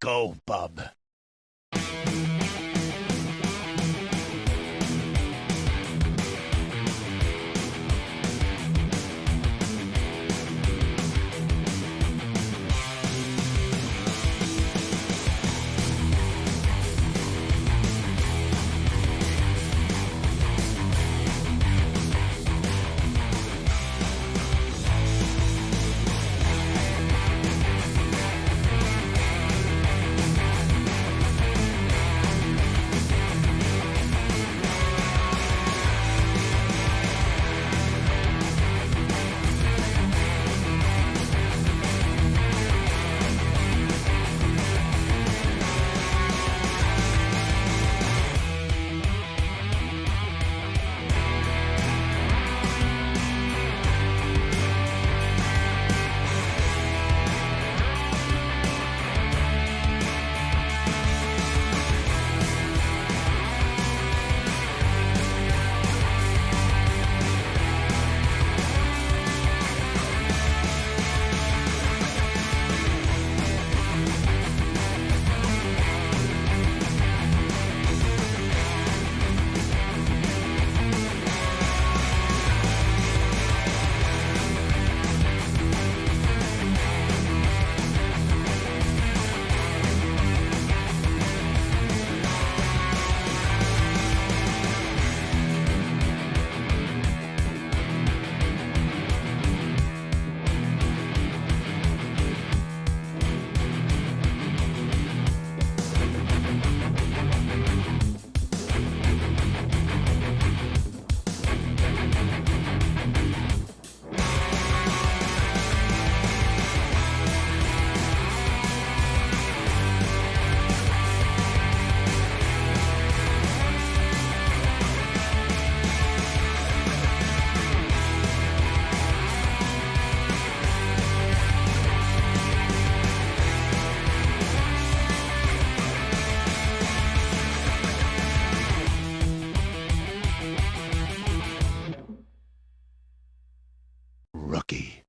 go, bub. Rookie.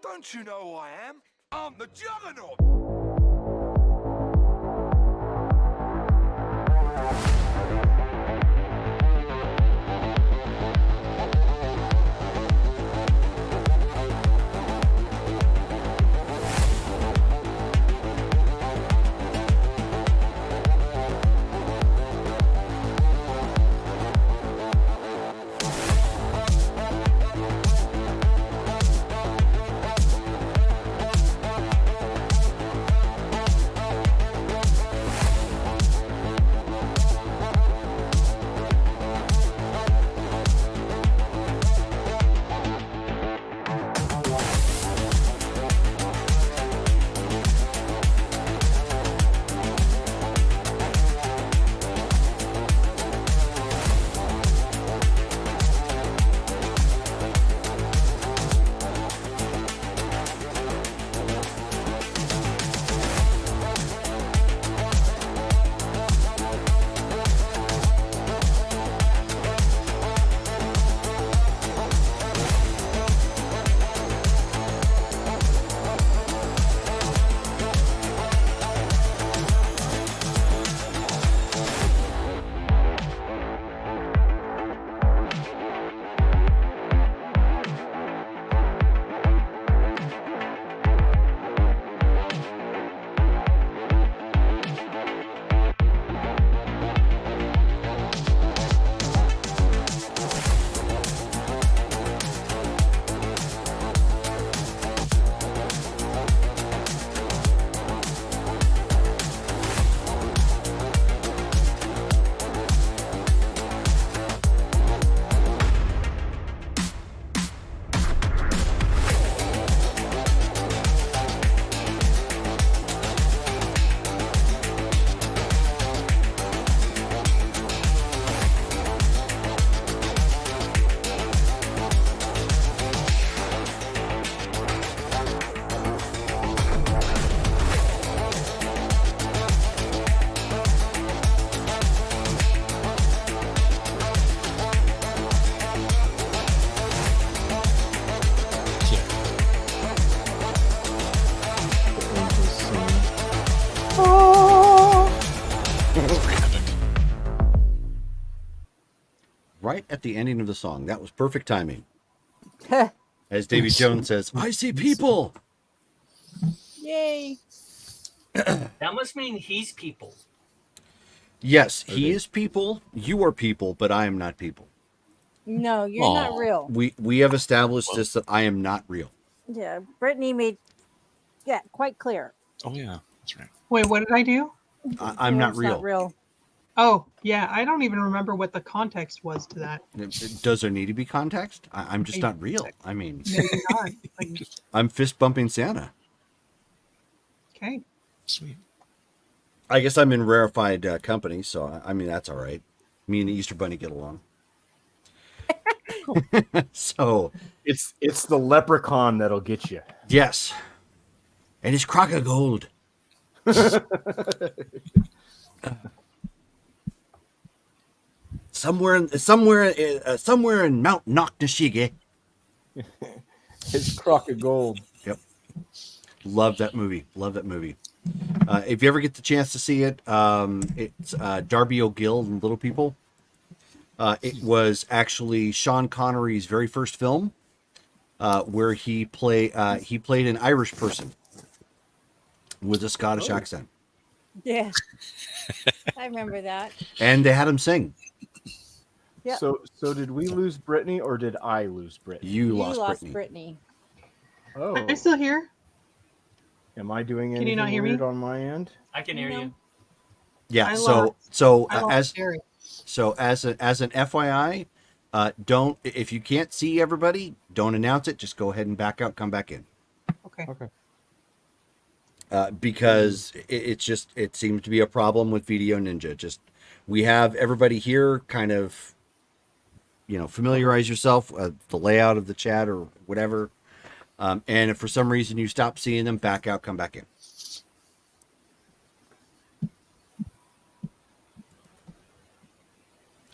Don't you know who I am? I'm the Juggernaut! Right at the ending of the song. That was perfect timing. As Davy Jones says, I see people. Yay. That must mean he's people. Yes, he is people. You are people, but I am not people. No, you're not real. We have established this that I am not real. Yeah, Brittany made quite clear. Oh yeah, that's right. Wait, what did I do? I'm not real. Not real. Oh, yeah, I don't even remember what the context was to that. Does there need to be context? I'm just not real. I mean, No, you're not. Like, I'm fist bumping Santa. okay. Sweet. I guess I'm in rarefied company, so I mean that's all right. Me and the Easter Bunny get along. So it's the leprechaun that'll get you. yes, and his crock of gold. Somewhere in Mount Knocknashige. His crock of gold. Yep. Love that movie. If you ever get the chance to see it, it's Darby O'Gill and Little People. It was actually Sean Connery's very first film, where he played an Irish person with a Scottish accent. Yeah. I remember that. And they had him sing. Yep. So did we lose Brittany or did I lose Brittany? You lost lost Brittany. Oh, I'm still here. am I doing Can you anything not hear me? weird on my end? I can hear you. Yeah. I So lost Jerry. as an FYI, don't, if you can't see everybody, don't announce it. Just go ahead and back out, come back in. Okay. Because it seems to be a problem with Video Ninja. Just, we have everybody here kind of, familiarize yourself with the layout of the chat or whatever. And if for some reason you stop seeing them, back out, come back in.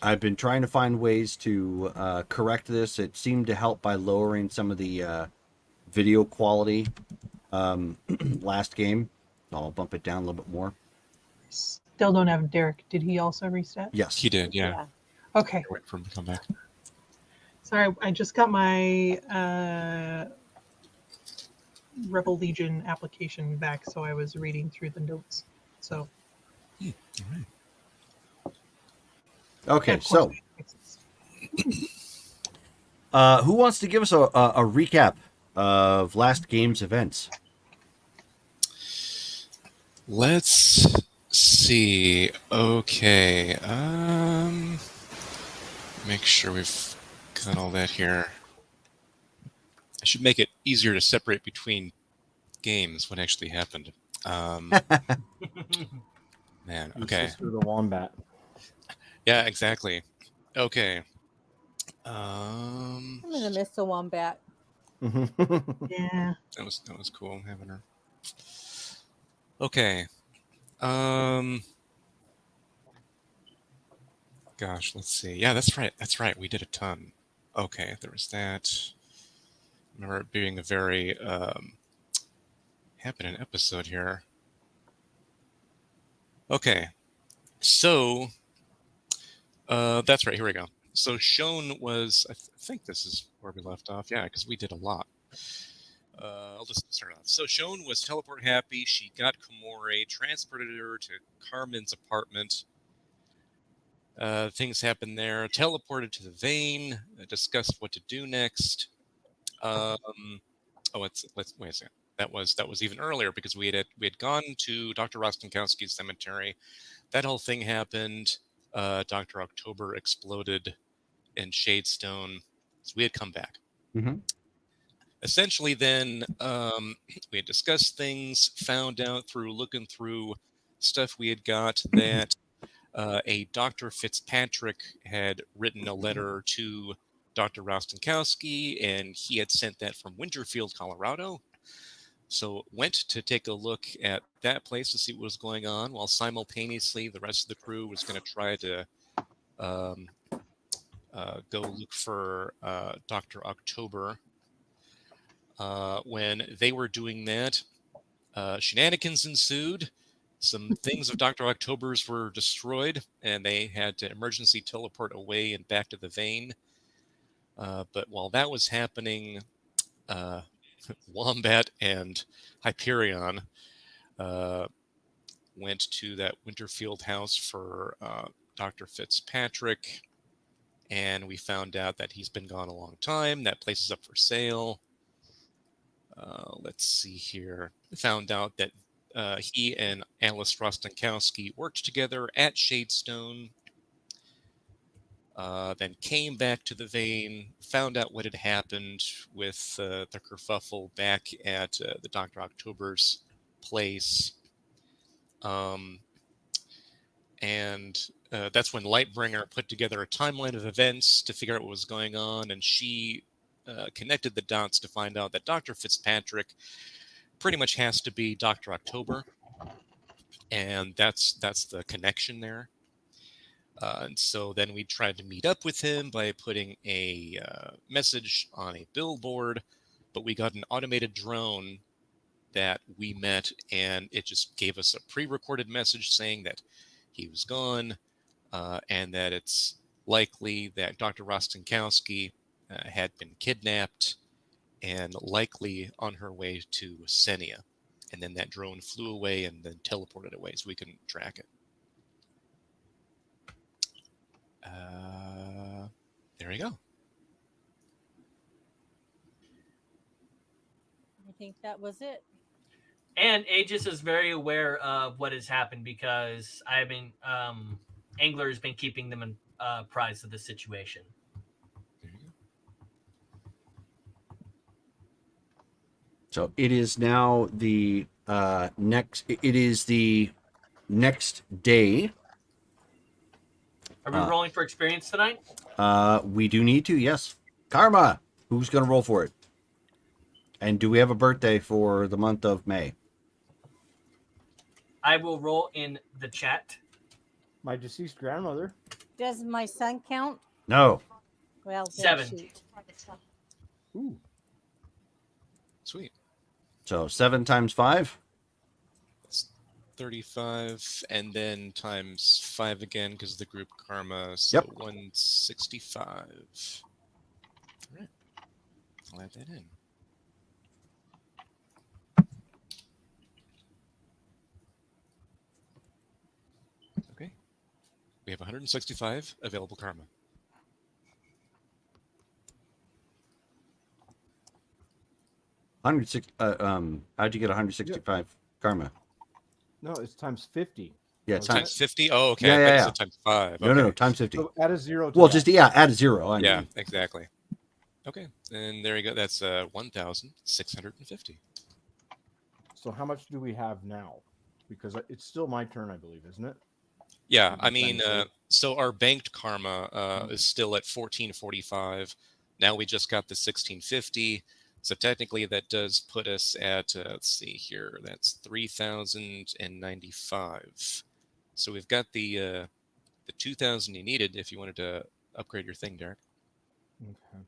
I've been trying to find ways to correct this. It seemed to help by lowering some of the video quality last game. I'll bump it down a little bit more. Still don't have Derek. Did he also reset? Yes. He did, yeah. Okay. Wait for him to come back. Sorry, I just got my Rebel Legion application back, so I was reading through the notes. So. All right. Okay, of course, so who wants to give us a recap of last game's events? Let's see. Okay. Make sure we've got all that here. I should make it easier to separate between games what actually happened. Man, okay. Useless for the wombat. Yeah, exactly. Okay. I'm gonna miss the wombat. Yeah. That was cool having her. Okay. Gosh, let's see. Yeah, that's right. That's right. We did a ton. Okay, there was that. I remember it being a very happening episode here. Okay. So that's right. Here we go. So Shone was, I think this is where we left off. Yeah, because we did a lot. I'll just start off. So Shone was teleport happy. She got Komori, transported her to Carmen's apartment. Things happened there. Teleported to the vein. Discussed what to do next. Let's wait a second. That was even earlier because we had gone to Dr. Rostenkowski's cemetery. That whole thing happened. Dr. October exploded in Shadestone, so we had come back. Mm-hmm. Essentially, then we had discussed things, found out through looking through stuff we had got that a Dr. Fitzpatrick had written a letter to Dr. Rostenkowski, and he had sent that from Winterfield, Colorado. So went to take a look at that place to see what was going on, while simultaneously the rest of the crew was going to try to go look for Dr. October. When they were doing that, shenanigans ensued. Some things of Dr. October's were destroyed, and they had to emergency teleport away and back to the vein. But while that was happening, Wombat and Hyperion went to that Winterfield house for Dr. Fitzpatrick, and we found out that he's been gone a long time. That place is up for sale. Let's see here. We found out that he and Alice Rostenkowski worked together at Shadestone, then came back to the vein, found out what had happened with the kerfuffle back at the Dr. October's place. And that's when Lightbringer put together a timeline of events to figure out what was going on, and she connected the dots to find out that Dr. Fitzpatrick pretty much has to be Dr. October, and that's the connection there. And so then we tried to meet up with him by putting a message on a billboard, but we got an automated drone that we met, and it just gave us a pre-recorded message saying that he was gone, and that it's likely that Dr. Rostenkowski had been kidnapped and likely on her way to Senia. And then that drone flew away and then teleported away, so we couldn't track it. There we go. I think that was it. And Aegis is very aware of what has happened because Angler has been keeping them apprised of the situation. So it is now the next. It is the next day. Are we rolling for experience tonight? We do need to. Yes, Karma. Who's going to roll for it? And do we have a birthday for the month of May? I will roll in the chat. My deceased grandmother. Does my son count? No. Well, then 7. shoot. Ooh. So Sweet. So 7 times 5. That's 35, and then times 5 again because of the group karma. So Yep. 165. All right. I'll add that in. Okay. We have 165 available karma. How'd you get 165 karma? No, it's times 50. Yeah, wasn't times. Times 50? Oh, okay. Yeah, I thought yeah, you yeah. said times 5. No, Okay. no, times 50. So add a 0 to Well, that. just add a 0. I Yeah, mean, exactly. Okay. And there you go. That's 1,650. So how much do we have now? Because it's still my turn, I believe, isn't it? Yeah, Or I just mean, save? so our banked karma is still at 1445. Now we just got the 1650. So technically that does put us at, let's see here, that's 3095. So we've got the 2000 you needed if you wanted to upgrade your thing, Derek. Okay.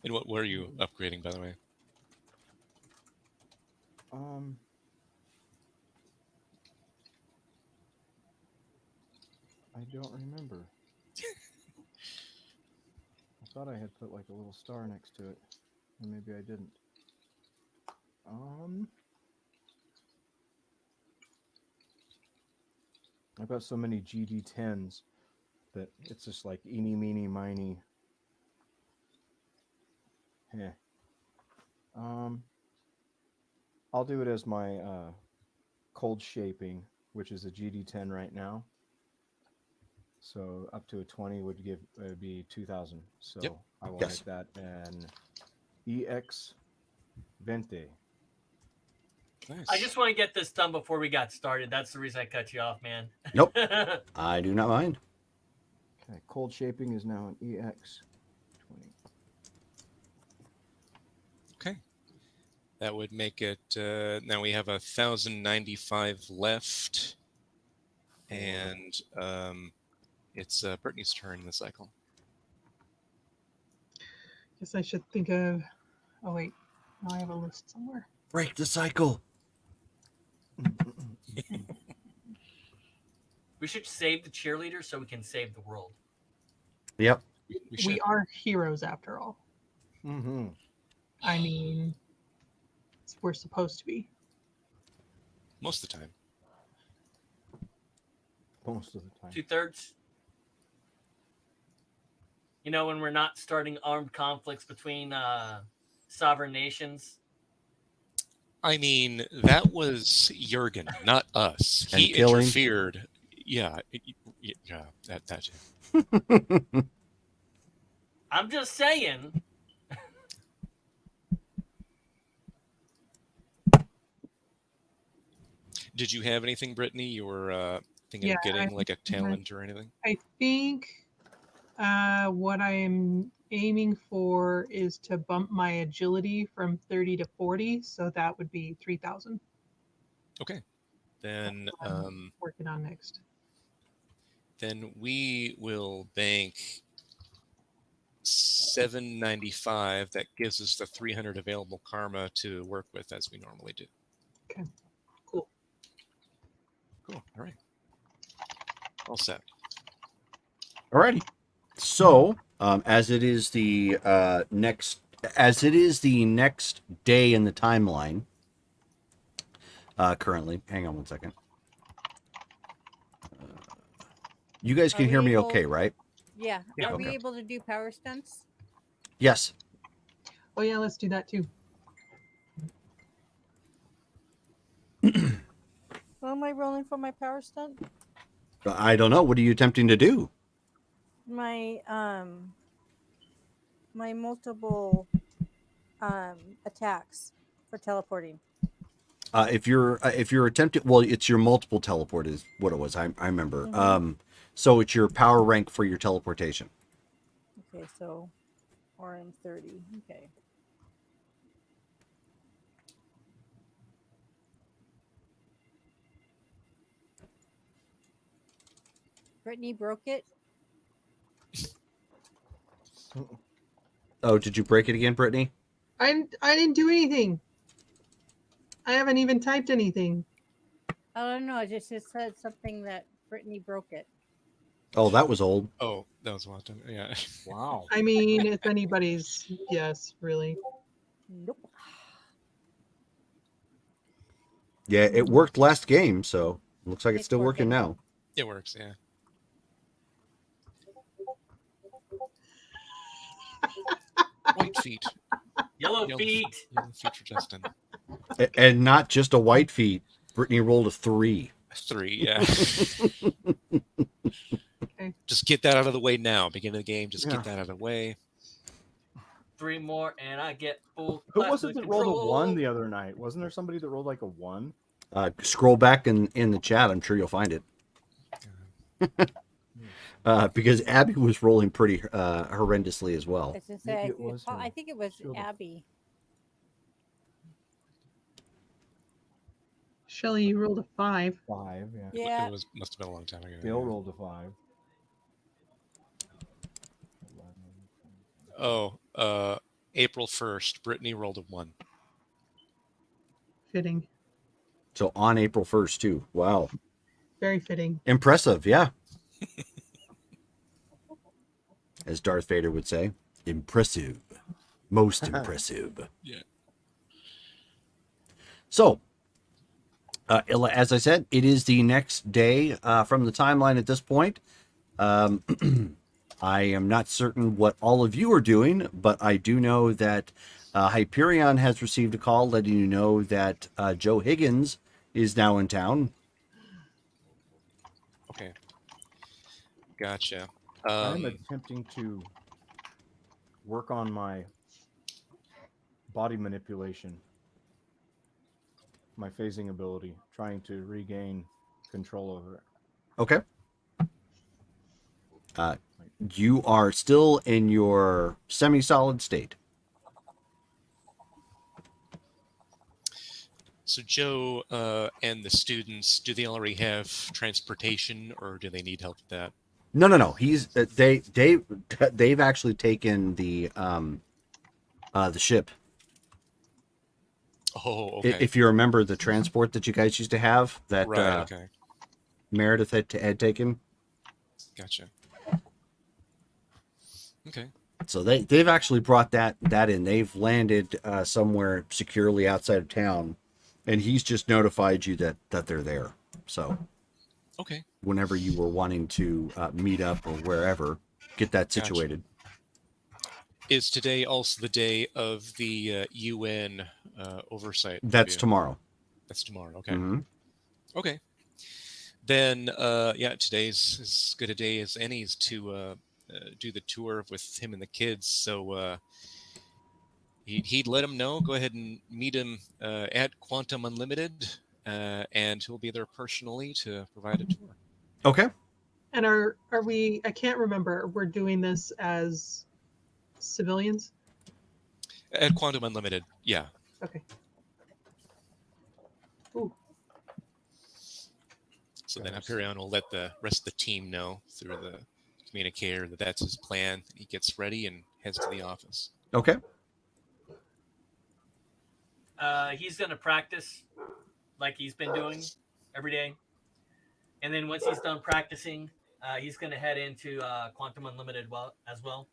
And what were you upgrading, by the way? I don't remember. I thought I had put like a little star next to it, and maybe I didn't. I've got so many GD10s that it's just like eeny, meeny, miny. Heh. I'll do it as my cold shaping, which is a GD10 right now. So up to a 20 would be 2,000. So Yep. I will Yes. make that an EX 20. Nice. I just want to get this done before we got started. That's the reason I cut you off, man. Nope. I do not mind. Okay, cold shaping is now an EX 20. Okay. That would make it, now we have 1,095 left. And it's Brittany's turn in the cycle. Guess I should think of. Oh wait, now I have a list somewhere. Break the cycle. We should save the cheerleader so we can save the world. Yep. We should. We are heroes after all. Mm-hmm. I mean, we're supposed to be. Most of the time. Most of the time. 2/3. You know, when we're not starting armed conflicts between sovereign nations. I mean, that was Jurgen, not us. And He killing. interfered. Yeah, that. I'm just saying. Did you have anything, Brittany? You were thinking of getting like a talent or anything? I think what I am aiming for is to bump my agility from 30 to 40. So that would be 3,000. Okay. Then Working on next. Then we will bank 795. That gives us the 300 available karma to work with as we normally do. Okay. Cool. Cool. All right. All set. Alrighty. So, as it is the next day in the timeline. Currently, hang on one second. You guys can hear me okay, right? Yeah. Yeah, Are we okay. able to do power stunts? Yes. Oh yeah, let's do that too. What am I rolling for my power stunt? I don't know. What are you attempting to do? My my multiple attacks for teleporting. If you're attempting, well, it's your multiple teleport is what it was. I remember. Mhm. So it's your power rank for your teleportation. Okay, so RM30. Okay. Brittany broke it. Oh, did you break it again, Brittany? I didn't do anything. I haven't even typed anything. I don't know. It just said something that Brittany broke it. Oh, that was old. Oh, that was a lot. Yeah. Wow. I mean, if anybody's guess, really. Nope. Yeah, it worked last game, so looks like it's It's still working working. now. It works, yeah. White feet. Yellow Yellow feet. Yellow feet for Justin. And not just a white feet. Brittany rolled a 3. 3, yeah. Okay. Just get that out of the way now. Beginning of the game, just Yeah. get that out of the way. 3 more, and I get full. Who plasma was it that control. rolled a 1 the other night? Wasn't there somebody that rolled like a 1? Scroll back in the chat. I'm sure you'll find it. Because Abby was rolling pretty horrendously as well. It's just say, Maybe it was I her. think it was Should've. Abby. Shelly, you rolled a 5. 5, yeah. Yeah. It must have been a long time ago. Bill rolled a 5. Oh, April 1st, Brittany rolled a 1. Fitting. So on April 1st, too. Wow. Very fitting. Impressive, yeah. As Darth Vader would say, impressive. Most impressive. Yeah. So, as I said, it is the next day from the timeline at this point. I am not certain what all of you are doing, but I do know that Hyperion has received a call letting you know that Joe Higgins is now in town. Okay. Gotcha. I'm attempting to work on my body manipulation, my phasing ability, trying to regain control over it. Okay. You are still in your semi-solid state. So Joe and the students, do they already have transportation, or do they need help with that? No. He's they've actually taken the ship. Oh, okay. If you remember the transport that you guys used to have, that Right, okay. Meredith had taken. Gotcha. Okay. So they've actually brought that in. They've landed somewhere securely outside of town, and he's just notified you that they're there. So Okay. whenever you were wanting to meet up or wherever, get that Gotcha. situated. Is today also the day of the UN oversight? That's review? tomorrow. That's tomorrow. Okay. Mhm. Okay. Then, yeah, today's as good a day as any is to do the tour with him and the kids. So he'd let him know. Go ahead and meet him at Quantum Unlimited, and he'll be there personally to provide a tour. Okay. And are we? I can't remember. We're doing this as civilians. At Quantum Unlimited, yeah. Okay. Ooh. So then Hyperion will let the rest of the team know through the communicator that that's his plan. He gets ready and heads to the office. Okay. He's going to practice like he's been doing every day. And then once he's done practicing, he's going to head into Quantum Unlimited as well.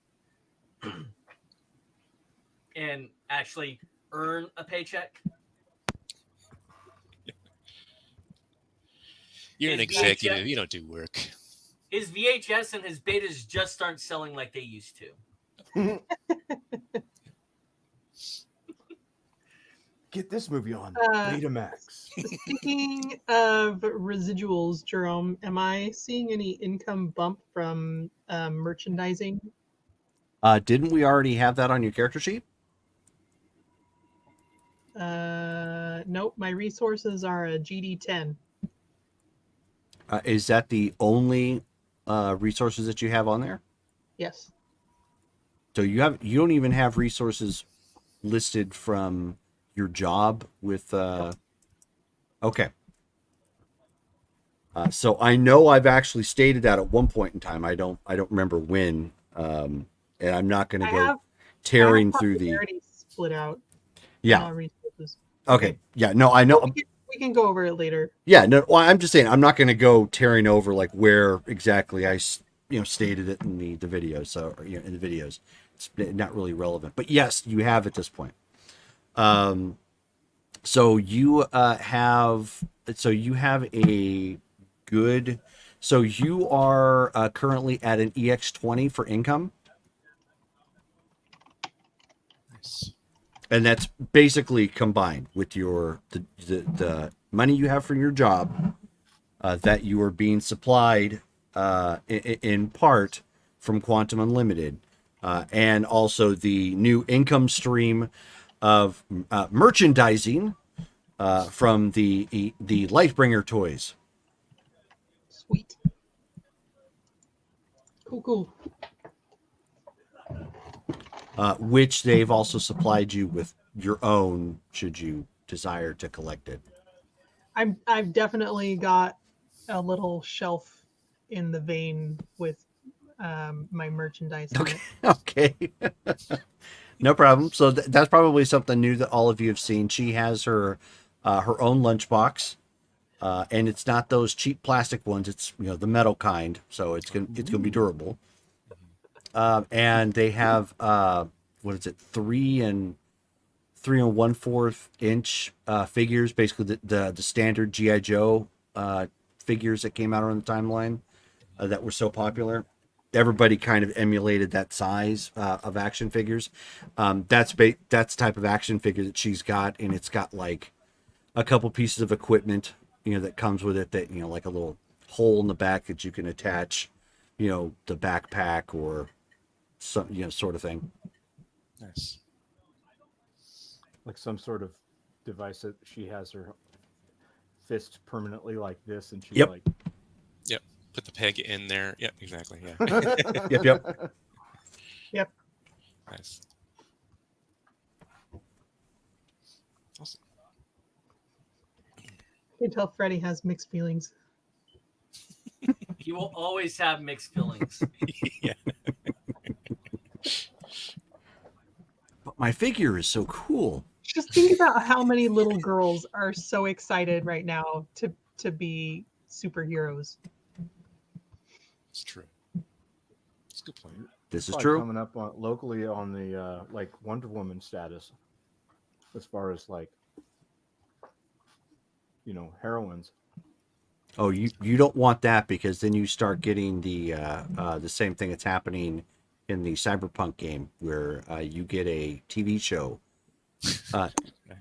And actually earn a paycheck. You're an His executive. VHS You don't do work. His VHS and his betas just aren't selling like they used to. Get this movie on Uh, Betamax. Speaking of residuals, Jerome, am I seeing any income bump from merchandising? Didn't we already have that on your character sheet? Nope. My resources are a GD10. Is that the only resources that you have on there? Yes. So you don't even have resources listed from your job with okay. So I know I've actually stated that at one point in time. I don't remember when. And I'm not going to I go have tearing through the. popularity split out. Yeah. Resources. Okay. Yeah. No, I know. We can go over it later. Yeah. No. Well, I'm just saying I'm not going to go tearing over like where exactly I stated it in the videos. So in the videos, it's not really relevant. But yes, you have at this point. So you have a good. So you are currently at an EX20 for income. Nice. And that's basically combined with the money you have from your job that you are being supplied in part from Quantum Unlimited, and also the new income stream of merchandising from the Lightbringer toys. Sweet. Cool. Which they've also supplied you with your own, should you desire to collect it. I've definitely got a little shelf in the vein with my merchandise on it. Okay. No problem. So that's probably something new that all of you have seen. She has her own lunchbox, and it's not those cheap plastic ones. It's the metal kind, so it's gonna be durable. And they have what is it, 3 1/4 inch figures, basically the standard GI Joe figures that came out on the timeline that were so popular. Everybody kind of emulated that size of action figures. That's the type of action figure that she's got, and it's got like a couple pieces of equipment, that comes with it. That like a little hole in the back that you can attach, the backpack or some sort of thing. Nice. Like some sort of device that she has her fist permanently like this, and she Yep. like. Yep. Put the peg in there. Yep. Exactly. Yeah. Yep. Yep. Nice. Awesome. You can tell Freddie has mixed feelings. He will always have mixed feelings. Yeah. But my figure is so cool. Just think about how many little girls are so excited right now to be superheroes. It's true. It's a good point. This is Probably true. Coming up locally on the like Wonder Woman status, as far as like heroines. Oh, you don't want that, because then you start getting the same thing that's happening in the Cyberpunk game, where you get a TV show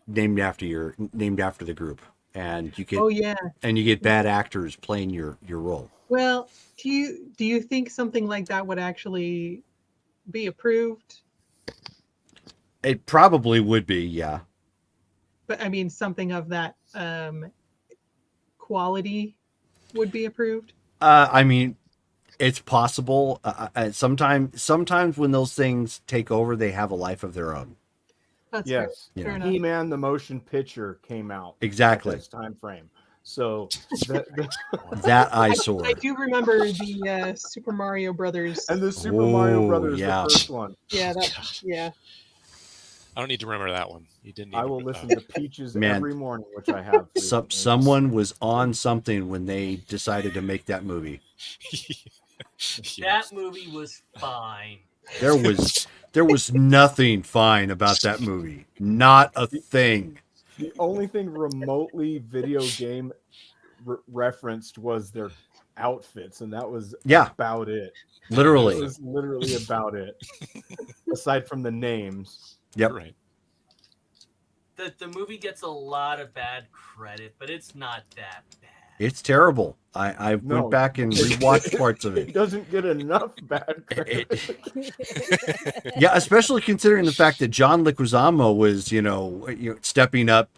named after the group, and you get bad actors playing your role. Well, do you think something like that would actually be approved? It probably would be, yeah. But I mean, something of that quality would be approved. I mean, it's possible. Sometimes when those things take over, they have a life of their own. That's Yes, fair enough. He-Man the motion picture came out Exactly. at this time frame. So That eyesore. I do remember the Super Mario Brothers. and the Super Mario Brothers, yeah. the first one. Yeah, God. yeah. I don't need to remember that one. You didn't. I will listen to Peaches every morning, which I have. Someone was on something when they decided to make that movie. That movie was fine. There was nothing fine about that movie. Not a thing. The only thing remotely video game referenced was their outfits, and that was about it. Literally. It was literally about it. Aside from the names. Yep. Right. The movie gets a lot of bad credit, but it's not that bad. It's terrible. I went back and rewatched parts of it. It doesn't get enough bad credit. Yeah, especially considering the fact that John Leguizamo was, stepping up,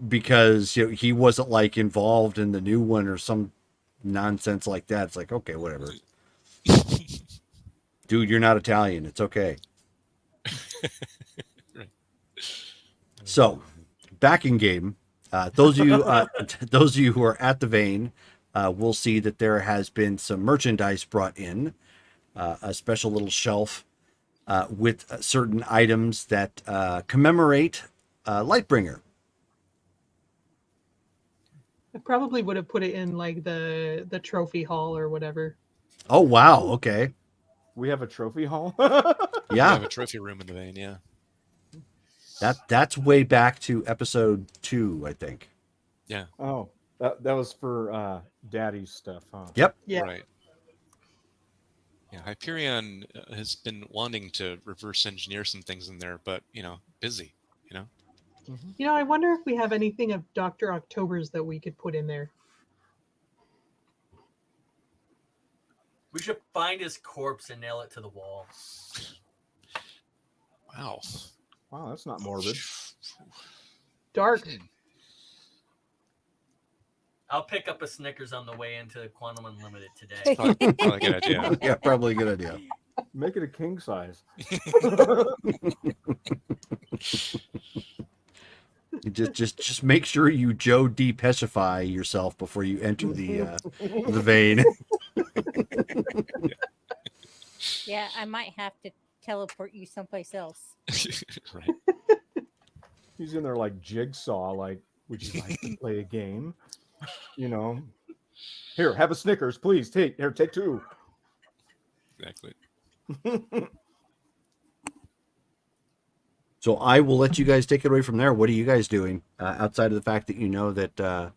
because he wasn't like involved in the new one or some nonsense like that. It's like, okay, whatever. Dude, you're not Italian. It's okay. Right. So, back in game. Those of you, those of you who are at the vein, will see that there has been some merchandise brought in, a special little shelf with certain items that commemorate Lightbringer. I probably would have put it in like the trophy hall or whatever. Oh wow! Okay, We have a trophy hall. We yeah, have a trophy room in the vein, yeah. that's way back to episode 2, I think. Yeah. Oh, that was for Daddy's stuff, huh? Yep. Yeah. Right. Yeah, Hyperion has been wanting to reverse engineer some things in there, but, busy, Mhm. You know, I wonder if we have anything of Dr. October's that we could put in there. We should find his corpse and nail it to the wall. Wow. Wow, that's not morbid. Dark. I'll pick up a Snickers on the way into Quantum Unlimited today. Probably a good idea. Yeah, probably a good idea. Make it a king size. Just make sure you Joe de-pecify yourself before you enter the vein. Yeah, I might have to teleport you someplace else. Right. He's in there like Jigsaw. Like, would you like to play a game? Here, have a Snickers, please. Take 2. Exactly. So I will let you guys take it away from there. What are you guys doing outside of the fact that you know that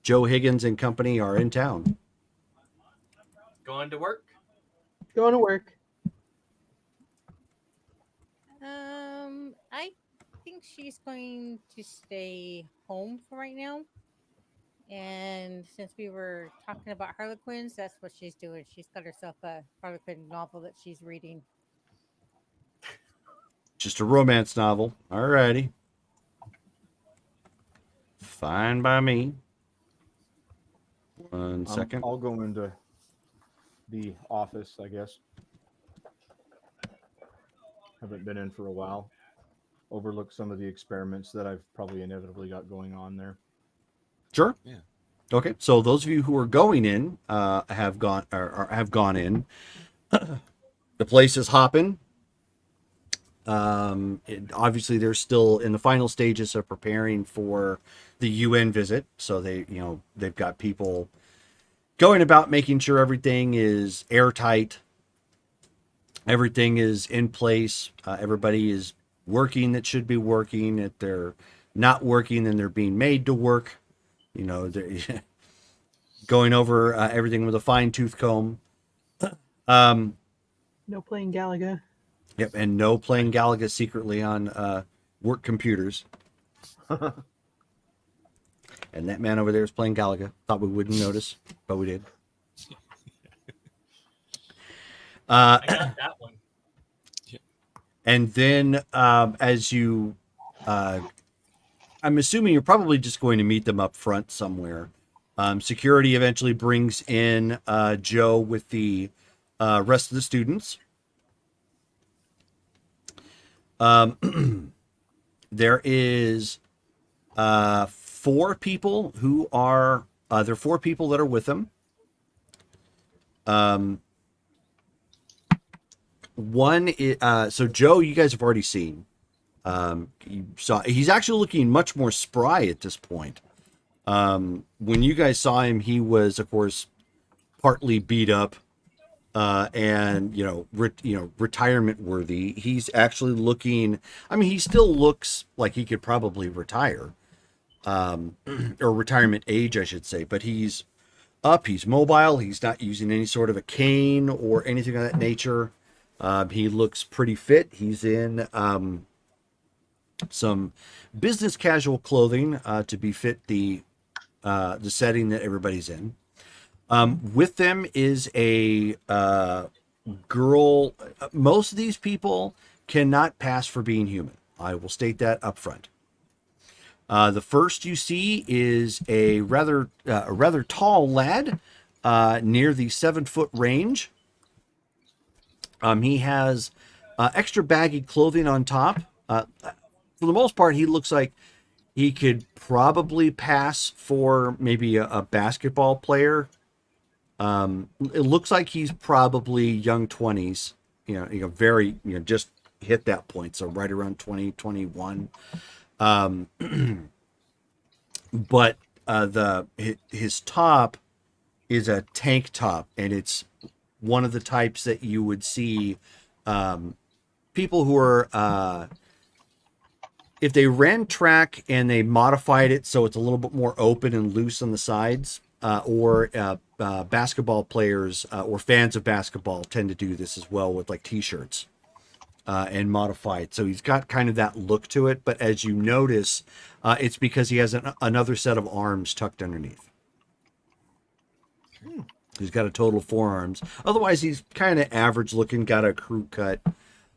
Joe Higgins and company are in town? Going to work? Going to work. I think she's going to stay home for right now. And since we were talking about Harlequins, that's what she's doing. She's got herself a Harlequin novel that she's reading. Just a romance novel. Alrighty. Fine by me. One second. I'll go into the office, I guess. Haven't been in for a while. Overlook some of the experiments that I've probably inevitably got going on there. Sure. Yeah. Okay. So those of you who are going in have gone in. The place is hopping. Obviously, they're still in the final stages of preparing for the UN visit. So they've got people going about making sure everything is airtight. Everything is in place. Everybody is working that should be working. If they're not working, then they're being made to work. They're going over everything with a fine-tooth comb. No playing Galaga. Yep, and no playing Galaga secretly on work computers. And that man over there is playing Galaga. Thought we wouldn't notice, but we did. I got that one. And then as you... I'm assuming you're probably just going to meet them up front somewhere. Security eventually brings in Joe with the rest of the students. There is 4 people who are there are 4 people that are with him. One is so Joe, you guys have already seen. You saw he's actually looking much more spry at this point. When you guys saw him, he was, of course, partly beat up. And retirement worthy. He's actually looking. I mean, he still looks like he could probably retire, or retirement age, I should say. But he's up. He's mobile. He's not using any sort of a cane or anything of that nature. He looks pretty fit. He's in some business casual clothing to befit the setting that everybody's in. With them is a girl. Most of these people cannot pass for being human. I will state that up front. The first you see is a rather tall lad near the 7-foot range. He has extra baggy clothing on top. For the most part, he looks like He could probably pass for maybe a basketball player. It looks like he's probably young 20s, very, just hit that point. So right around 2021. But his top is a tank top, and it's one of the types that you would see people who are if they ran track and they modified it so it's a little bit more open and loose on the sides, or basketball players or fans of basketball tend to do this as well with like t-shirts and modify it. So he's got kind of that look to it, but as you notice, it's because he has another set of arms tucked underneath. He's got a total of 4 arms. Otherwise, he's kind of average looking, got a crew cut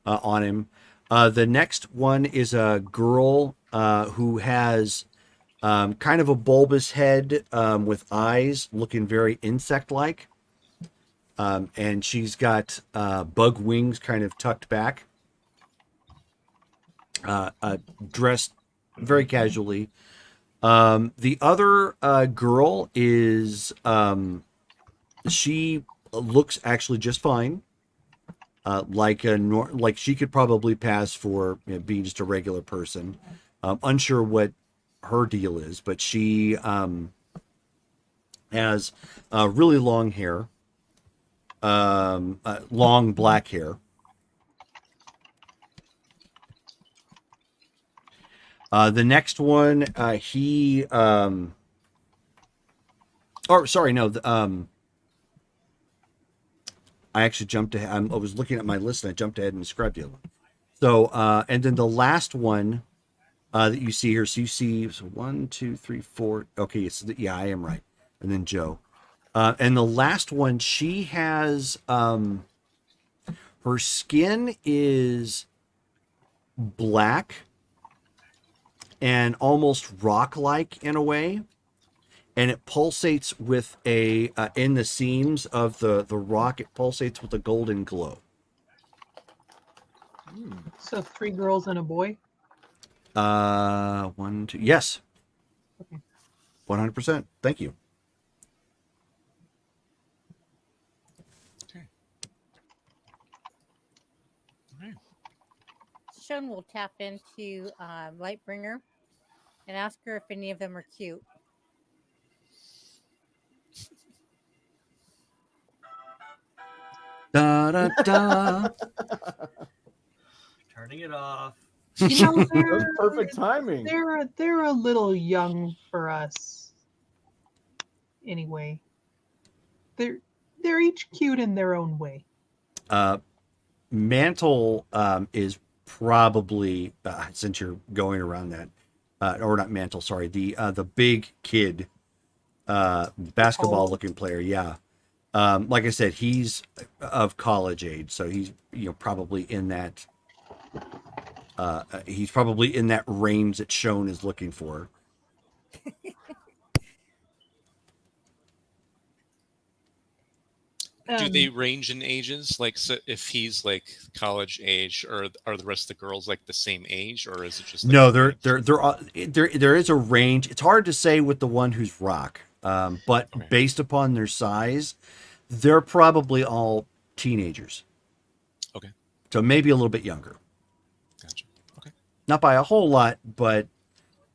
on him. The next one is a girl who has kind of a bulbous head with eyes looking very insect-like. And she's got bug wings kind of tucked back. Dressed very casually. The other girl is... she looks actually just fine. Like she could probably pass for being just a regular person. Unsure what her deal is, but she has really long hair, long black hair. The next one, he, or sorry, no, I actually jumped ahead. I was looking at my list and I jumped ahead and described the other one. So, and then the last one that you see here. So you see, so 1, 2, 3, 4. Okay, so yeah, I am right. And then Joe. And the last one, she has, her skin is black and almost rock-like in a way. And it pulsates with in the seams of the rock, it pulsates with a golden glow. So 3 girls and a boy? 1, 2, yes. Okay. 100%. Thank you. Okay. All right. Sean will tap into Lightbringer and ask her if any of them are cute. Da da da. Turning it off. You know, That was perfect timing. they're a little young for us. Anyway, they're each cute in their own way. Mantle is probably since you're going around that, or not Mantle, sorry, the big kid, basketball looking player. Yeah. Like I said, he's of college age, so he's probably in that. He's probably in that range that Sean is looking for. Do they range in ages? Like, so if he's like college age, or are the rest of the girls like the same age, or is it just like No, there is a range. It's hard to say with the one who's rock, but Okay. based upon their size, they're probably all teenagers. Okay. So maybe a little bit younger. Gotcha. Okay. Not by a whole lot, but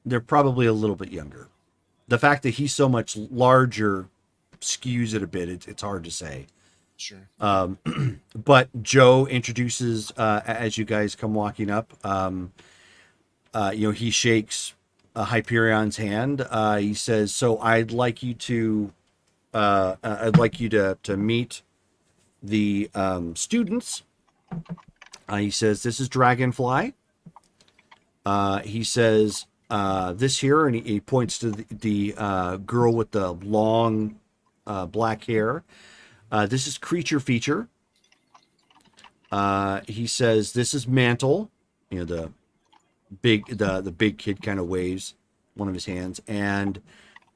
they're probably a little bit younger. The fact that he's so much larger skews it a bit. It's hard to say. Sure. But Joe introduces as you guys come walking up. He shakes Hyperion's hand. He says, "So I'd like you to meet the students." He says, "This is Dragonfly." He says, "This here," and he points to the girl with the long black hair. This is Creature Feature. He says, "This is Mantle." The big kid kind of waves one of his hands, and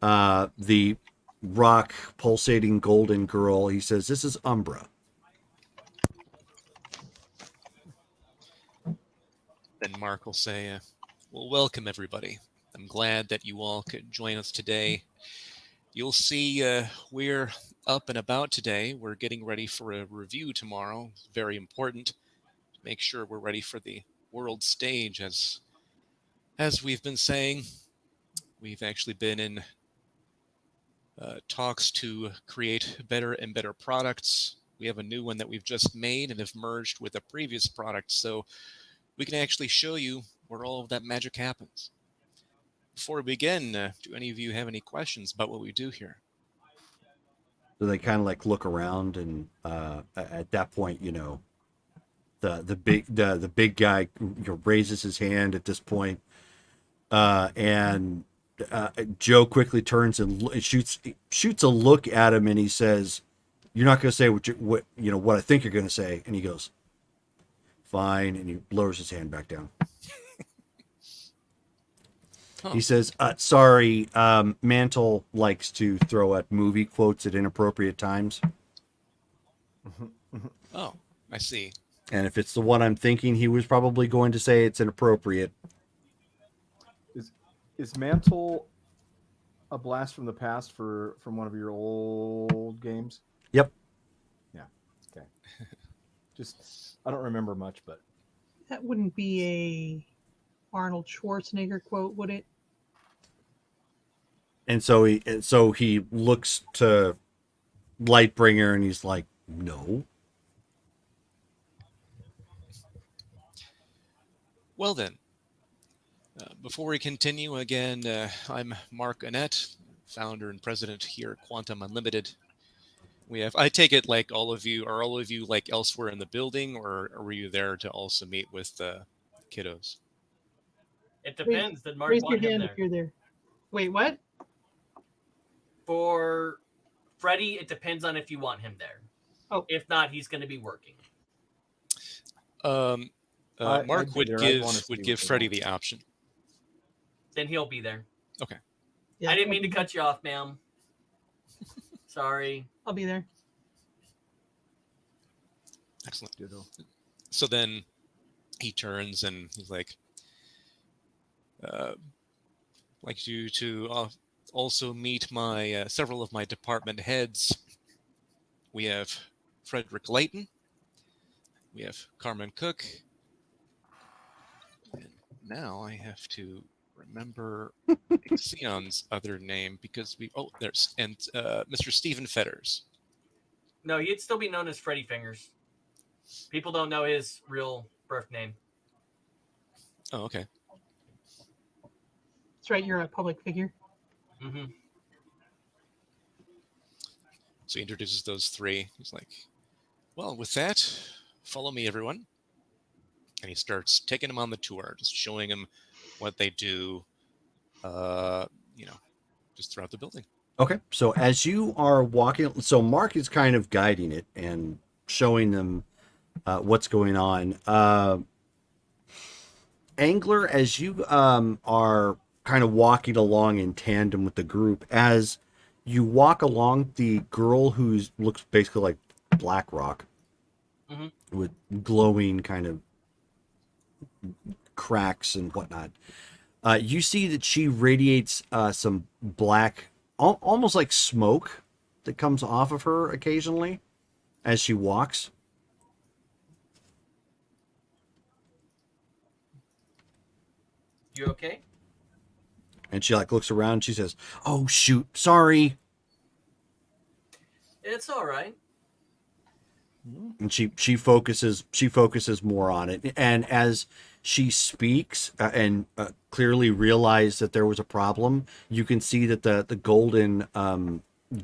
the rock pulsating golden girl. He says, "This is Umbra." Then Mark will say, "Well, welcome everybody. I'm glad that you all could join us today. You'll see we're up and about today. We're getting ready for a review tomorrow. It's very important to make sure we're ready for the world stage. As we've been saying, we've actually been in talks to create better and better products. We have a new one that we've just made and have merged with a previous product, so we can actually show you where all of that magic happens. Before we begin, do any of you have any questions about what we do here? So they kind of like look around, and at that point, the big guy raises his hand at this point, and Joe quickly turns and shoots a look at him, and he says, "You're not going to say what I think you're going to say." And he goes, "Fine," and he lowers his hand back down. He says, "Sorry, Mantle likes to throw out movie quotes at inappropriate times." Oh, I see. And if it's the one I'm thinking, he was probably going to say it's inappropriate. Is Mantle a blast from the past from one of your old games? Yep. Yeah. Okay. Just I don't remember much, but That wouldn't be a Arnold Schwarzenegger quote, would it? And so he looks to Lightbringer and he's like, "No." Well then, before we continue, again, I'm Mark Annette, founder and president here at Quantum Unlimited. I take it like are all of you like elsewhere in the building, or were you there to also meet with kiddos? It depends. Did Mark Raise your want him hand there? if you're there. Wait, what? For Freddy, it depends on if you want him there. Oh. If not, he's going to be working. Mark would give give Freddy the option. Then he'll be there. Okay. Yeah, I didn't mean to cut you off, ma'am. Sorry. I'll be there. Excellent. So then he turns and he's like, like you to also meet my several of my department heads. We have Frederick Layton. We have Carmen Cook. And now I have to remember Xeon's other name because there's Mr. Stephen Fetters. No, he'd still be known as Freddy Fingers. People don't know his real birth name. Oh, okay. That's right, you're a public figure. Mm-hmm. So he introduces those three. He's like, well, with that, follow me, everyone. And he starts taking them on the tour, just showing them what they do, just throughout the building. Okay. So as you are walking, so Mark is kind of guiding it and showing them what's going on. Angler, as you are kind of walking along in tandem with the group, as you walk along, the girl who looks basically like Black Rock, with glowing kind of cracks and whatnot, you see that she radiates some black, almost like smoke that comes off of her occasionally as she walks. You okay? And she like looks around and she says, "Oh shoot, sorry." It's all right. And she focuses more on it. And as she speaks and clearly realized that there was a problem, you can see that the golden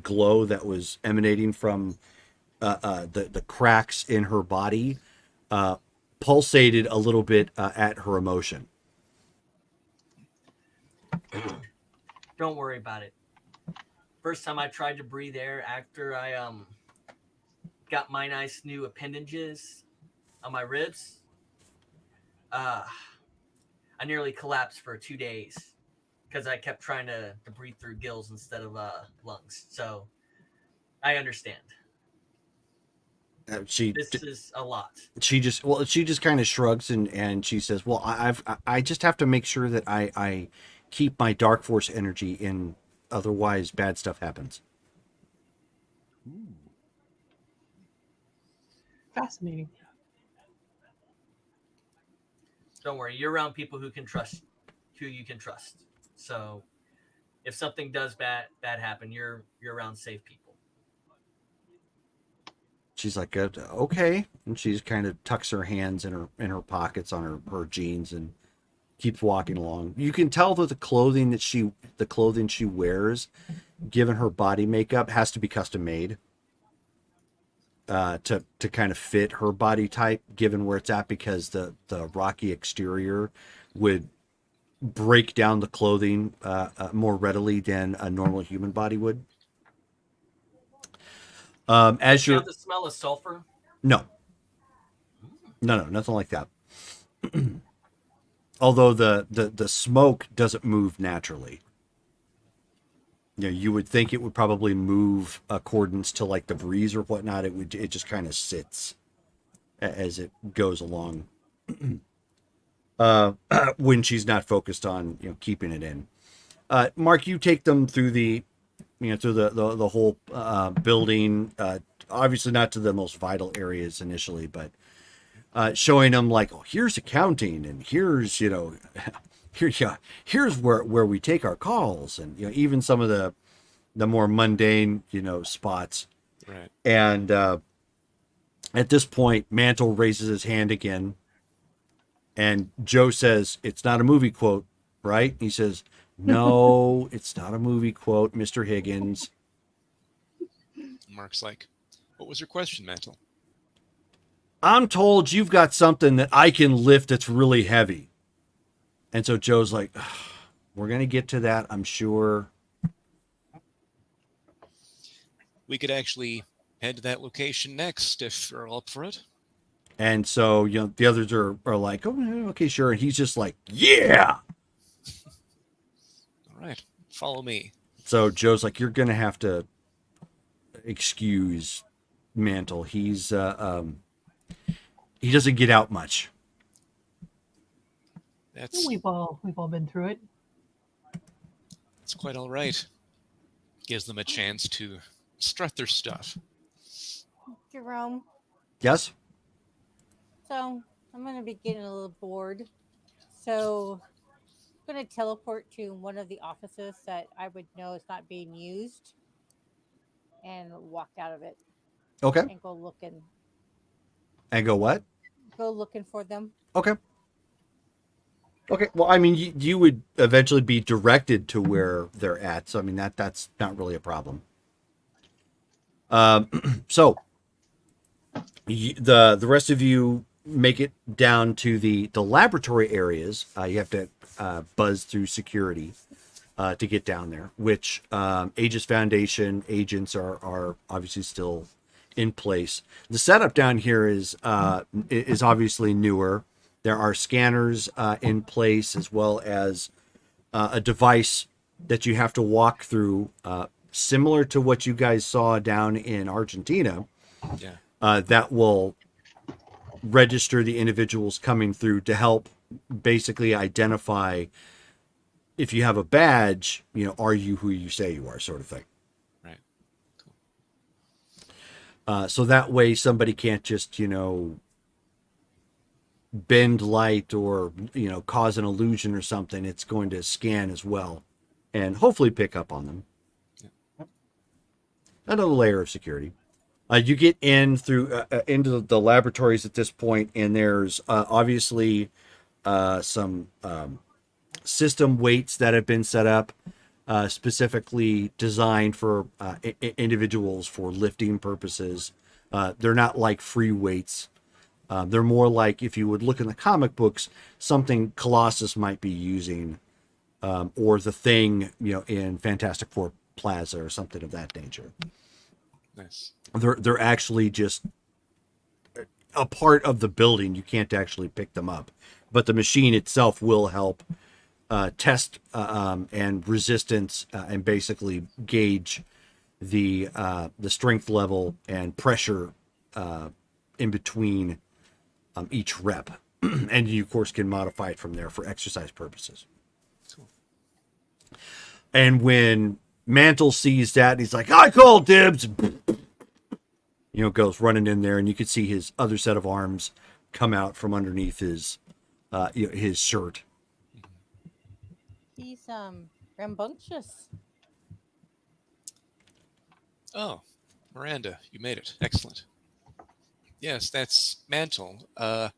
glow that was emanating from the cracks in her body pulsated a little bit at her emotion. Don't worry about it. First time I tried to breathe air after I got my nice new appendages on my ribs, I nearly collapsed for 2 days because I kept trying to breathe through gills instead of lungs. So I understand. This is a lot. She just kind of shrugs and she says, "Well, I just have to make sure that I keep my dark force energy in. Otherwise, bad stuff happens. Fascinating. Don't worry, you're around people who you can trust. So if something does bad happen, you're around safe people. She's like, okay, and she's kind of tucks her hands in her pockets on her jeans and keeps walking along. You can tell that the clothing she wears, given her body makeup, has to be custom made to kind of fit her body type, given where it's at, because the rocky exterior would break down the clothing more readily than a normal human body would. As You you're have the smell of sulfur? no, nothing like that. Although the smoke doesn't move naturally. You know, you would think it would probably move accordance to like the breeze or whatnot. It just kind of sits as it goes along. When she's not focused on, you know, keeping it in. Mark, you take them through the whole building. Obviously not to the most vital areas initially, but showing them like, oh, here's accounting, and here's, you know, here's where we take our calls, and, you know, even some of the more mundane, you know, spots. Right. And at this point, Mantle raises his hand again, and Joe says, "It's not a movie quote, right?" He says, "No, it's not a movie quote, Mr. Higgins." Mark's like, "What was your question, Mantle?" "I'm told you've got something that I can lift that's really heavy." And so Joe's like, "We're going to get to that, I'm sure." We could actually head to that location next if you're all up for it. And so, you know, the others are like, "Oh, okay, sure." And he's just like, "Yeah." All right, follow me. So Joe's like, "You're going to have to excuse Mantle. He's he doesn't get out much." That's We've all been through it. quite all right. Gives them a chance to strut their stuff. Jerome. Yes? So I'm gonna be getting a little bored. So I'm gonna teleport to one of the offices that I would know is not being used and walk out of it Okay. and And go what? go looking for them. Okay. Okay. Well, I mean, you would eventually be directed to where they're at. So, I mean, that's not really a problem. So the rest of you make it down to the laboratory areas. You have to buzz through security to get down there, which Aegis Foundation agents are obviously still in place. The setup down here is obviously newer. There are scanners in place, as well as a device that you have to walk through, similar to what you guys saw down in Argentina. Yeah. That will register the individuals coming through to help basically identify if you have a badge, you know, are you who you say you are, sort of thing. Right. Cool. So that way somebody can't just, you know, bend light or, you know, cause an illusion or something. It's going to scan as well and hopefully pick up on them. Yeah. Another layer of security. You get in through into the laboratories at this point, and there's obviously some system weights that have been set up, specifically designed for individuals for lifting purposes. They're not like free weights. They're more like, if you would look in the comic books, something Colossus might be using, or the Thing, you know, in Fantastic Four Plaza or something of that nature. Nice. They're actually just a part of the building. You can't actually pick them up, but the machine itself will help test and resistance and basically gauge the strength level and pressure in between each rep, and you of course can modify it from there for exercise purposes. Cool. And when Mantle sees that, he's like, I call dibs. Goes running in there, and you could see his other set of arms come out from underneath his shirt. He's rambunctious. Oh, Miranda, you made it. Excellent. Yes, that's Mantle. We're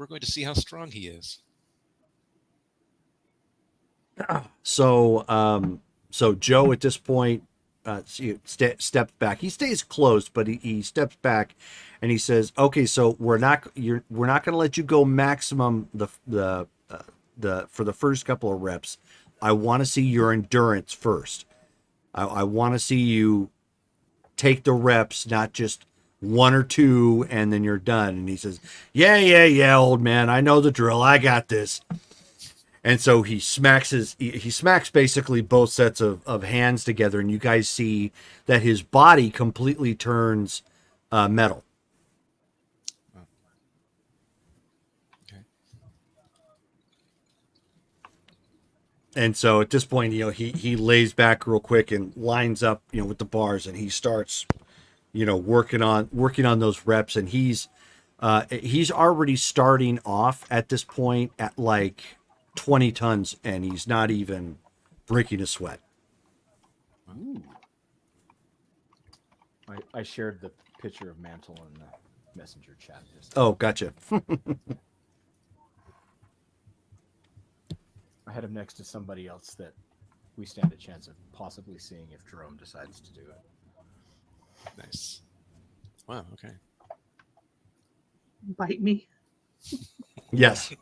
going to see how strong he is. So Joe at this point steps back. He stays close, but he steps back, and he says, "Okay, so we're not going to let you go maximum for the first couple of reps. I want to see your endurance first. I want to see you take the reps, not just one or two, and then you're done." And he says, "Yeah, old man. I know the drill. I got this." And so he smacks basically both sets of hands together, and you guys see that his body completely turns metal. Okay. And so at this point, he lays back real quick and lines up, with the bars, and he starts, working on those reps, and he's already starting off at this point at like 20 tons, and he's not even breaking a sweat. Ooh. I shared the picture of Mantle in the messenger chat. Oh, gotcha. I had him next to somebody else that we stand a chance of possibly seeing if Jerome decides to do it. Nice. Wow, okay. Bite me. Yes.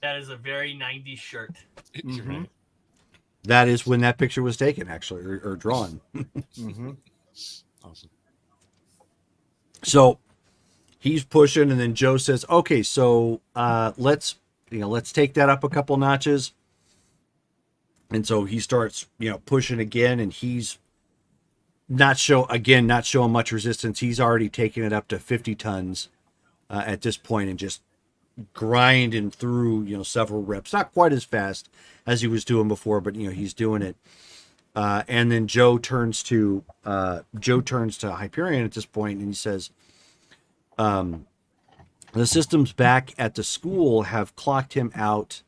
That is a very 90s shirt. You're right. That is when that picture was taken, actually, or drawn. Mm-hmm. Awesome. So he's pushing, and then Joe says, "Okay, so let's take that up a couple notches." And so he starts, pushing again, and he's not showing much resistance. He's already taken it up to 50 tons at this point, and just grinding through, several reps. Not quite as fast as he was doing before, but he's doing it. And then Joe turns to Hyperion at this point, and he says, "The systems back at the school have clocked him out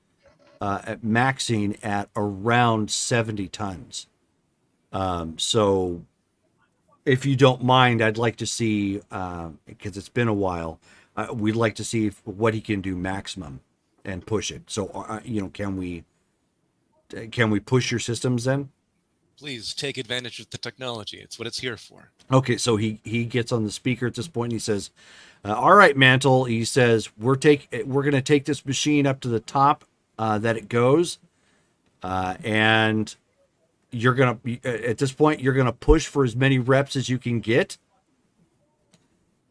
at maxing at around 70 tons. So if you don't mind, I'd like to see, because it's been a while, we'd like to see what he can do maximum and push it. So, can we push your systems then?" Please take advantage of the technology. It's what it's here for. Okay, so he gets on the speaker at this point, and he says, "All right, Mantle." He says, we're going to take this machine up to the top that it goes, and you're going to at this point you're going to push for as many reps as you can get."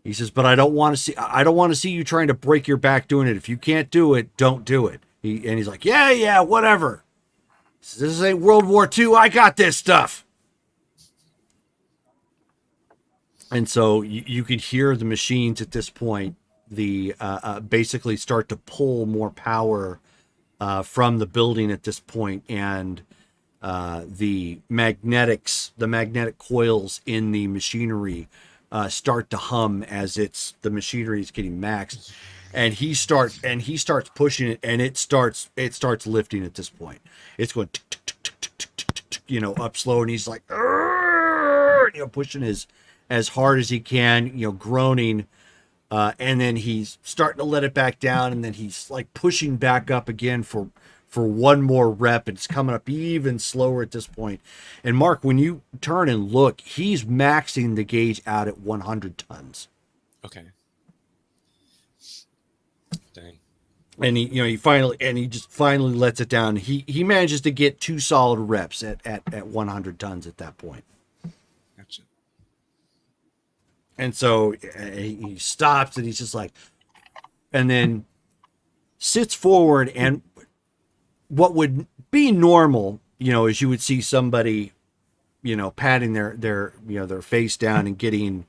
He says, "But I don't want to see you trying to break your back doing it. If you can't do it, don't do it." He's like, "Yeah, whatever. This ain't World War II. I got this stuff." And so you could hear the machines at this point, basically start to pull more power from the building at this point, and the magnetic coils in the machinery start to hum as the machinery is getting maxed, and he starts pushing it, and it starts lifting at this point. It's going tick, tick, tick, tick, tick, tick, tick, up slow, and he's like, pushing as hard as he can, groaning, and then he's starting to let it back down, and then he's like pushing back up again for one more rep. It's coming up even slower at this point. And Mark, when you turn and look, he's maxing the gauge out at 100 tons. Okay. Dang. And he finally lets it down. He manages to get 2 solid reps at 100 tons at that point. Gotcha. And so he stops, and he's just like, and then sits forward, and what would be normal, is you would see somebody, patting their face down and getting,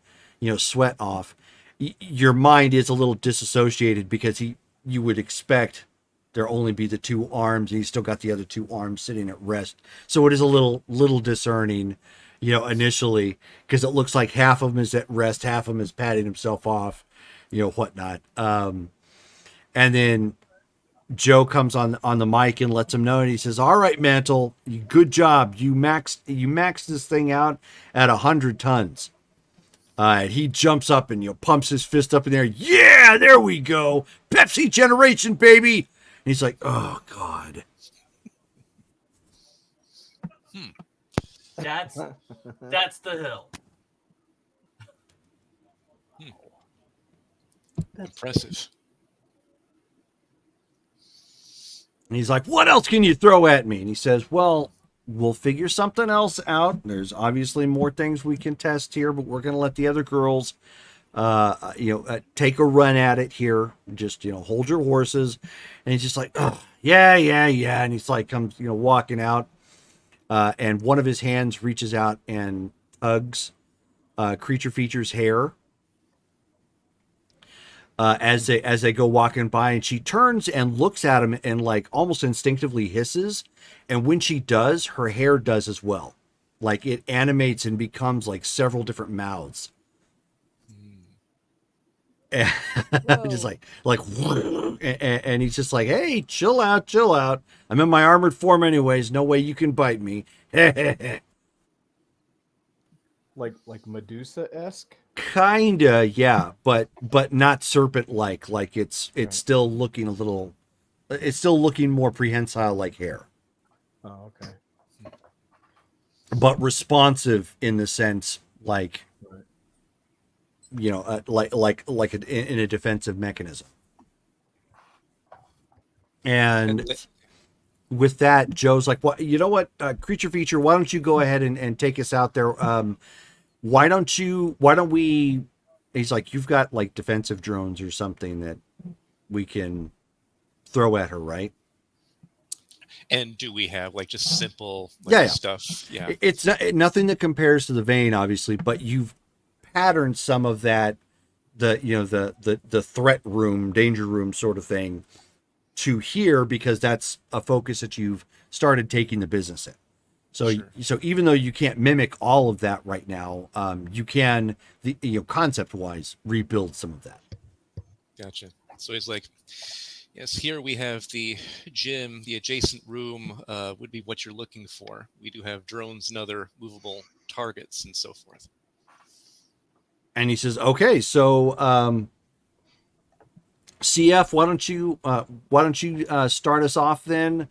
sweat off. Your mind is a little disassociated, because you would expect there only be the two arms, and he's still got the other two arms sitting at rest. So it is a little discerning, initially, because it looks like half of him is at rest, half of him is patting himself off, whatnot. And then Joe comes on the mic and lets him know, and he says, "All right, Mantle, good job. You maxed this thing out at 100 tons." And he jumps up and pumps his fist up in there. Yeah, there we go. Pepsi generation, baby. And he's like, "Oh God." That's the hill. Impressive. And he's like, "What else can you throw at me?" And he says, "Well, we'll figure something else out. There's obviously more things we can test here, but we're going to let the other girls, take a run at it here. Just, hold your horses." And he's just like, "Oh, yeah. And he's like, comes, walking out. And one of his hands reaches out and tugs Creature Feature's hair. As they go walking by, and she turns and looks at him and like almost instinctively hisses, and when she does, her hair does as well, like it animates and becomes like several different mouths. And just like and he's just like, "Hey, chill out. I'm in my armored form anyways. No way you can bite me." Like Medusa-esque. Kinda, yeah, but not serpent-like. Like it's still looking a little. It's still looking more prehensile like hair. Oh, okay. But responsive in the sense like, like in a defensive mechanism. And with that, Joe's like, "Well, you know what, Creature Feature, why don't you go ahead and take us out there? Why don't we?" He's like, "You've got like defensive drones or something that we can throw at her, right?" And do we have like just simple stuff? Yeah. It's nothing that compares to the vein, obviously, but you've patterned some of that, the threat room, danger room sort of thing to here, because that's a focus that you've started taking the business in. So, Sure. So even though you can't mimic all of that right now, you can, concept wise, rebuild some of that. Gotcha. So he's like, "Yes, here we have the gym. The adjacent room would be what you're looking for. We do have drones and other movable targets and so forth." And he says, "Okay, so CF, why don't you start us off then?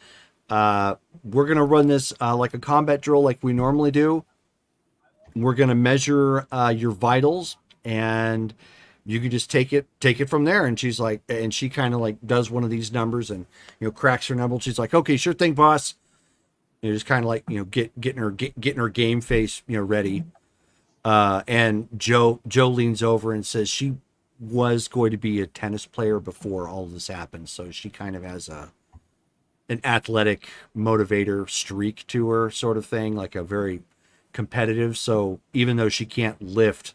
We're gonna run this like a combat drill, like we normally do. We're gonna measure your vitals, and you can just take it from there." And she's like, and she kind of like does one of these numbers and cracks her knuckle. She's like, "Okay, sure thing, boss." Just kind of like getting her game face ready. And Joe leans over and says she was going to be a tennis player before all of this happened, so she kind of has an athletic motivator streak to her, sort of thing, like a very competitive. So even though she can't lift,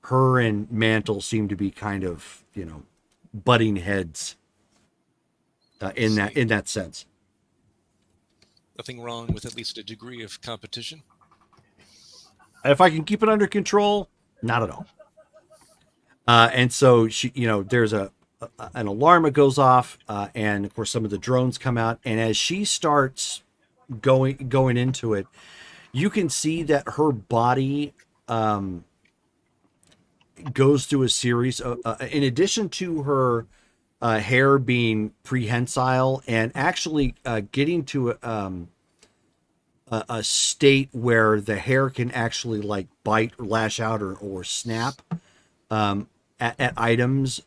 her and Mantle seem to be kind of butting heads in that sense. Nothing wrong with at least a degree of competition. If I can keep it under control, not at all. And so she, there's an alarm that goes off, and of course some of the drones come out. And as she starts going into it, you can see that her body goes through a series of, in addition to her hair being prehensile and actually getting to a state where the hair can actually like bite or lash out or snap at items.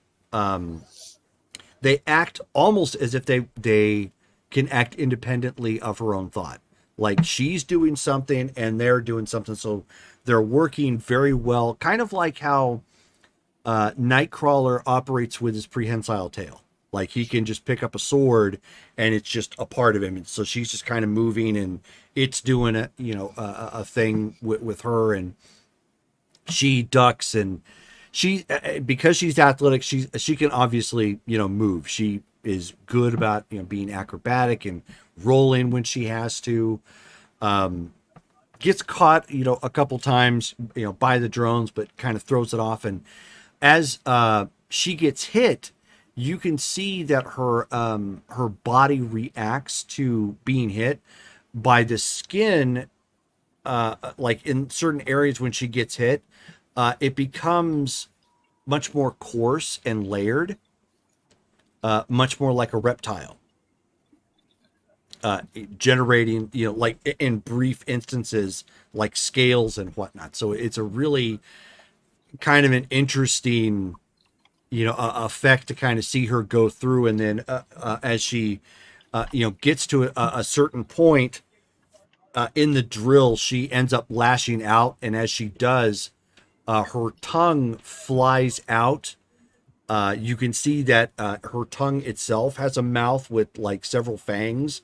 They act almost as if they can act independently of her own thought. Like she's doing something and they're doing something. So they're working very well, kind of like how Nightcrawler operates with his prehensile tail. Like he can just pick up a sword and it's just a part of him. And so she's just kind of moving and it's doing a thing with her, and she ducks, and she, because she's athletic, she can obviously, move. She is good about, you know, being acrobatic and rolling when she has to. Gets caught, you know, a couple times, you know, by the drones, but kind of throws it off. And as she gets hit, you can see that her body reacts to being hit by the skin. Like in certain areas when she gets hit, it becomes much more coarse and layered, much more like a reptile. Generating, you know, like in brief instances, like scales and whatnot. So it's a really kind of an interesting, you know, effect to kind of see her go through. And then as she, you know, gets to a certain point in the drill, she ends up lashing out. And as she does, her tongue flies out. You can see that her tongue itself has a mouth with like several fangs,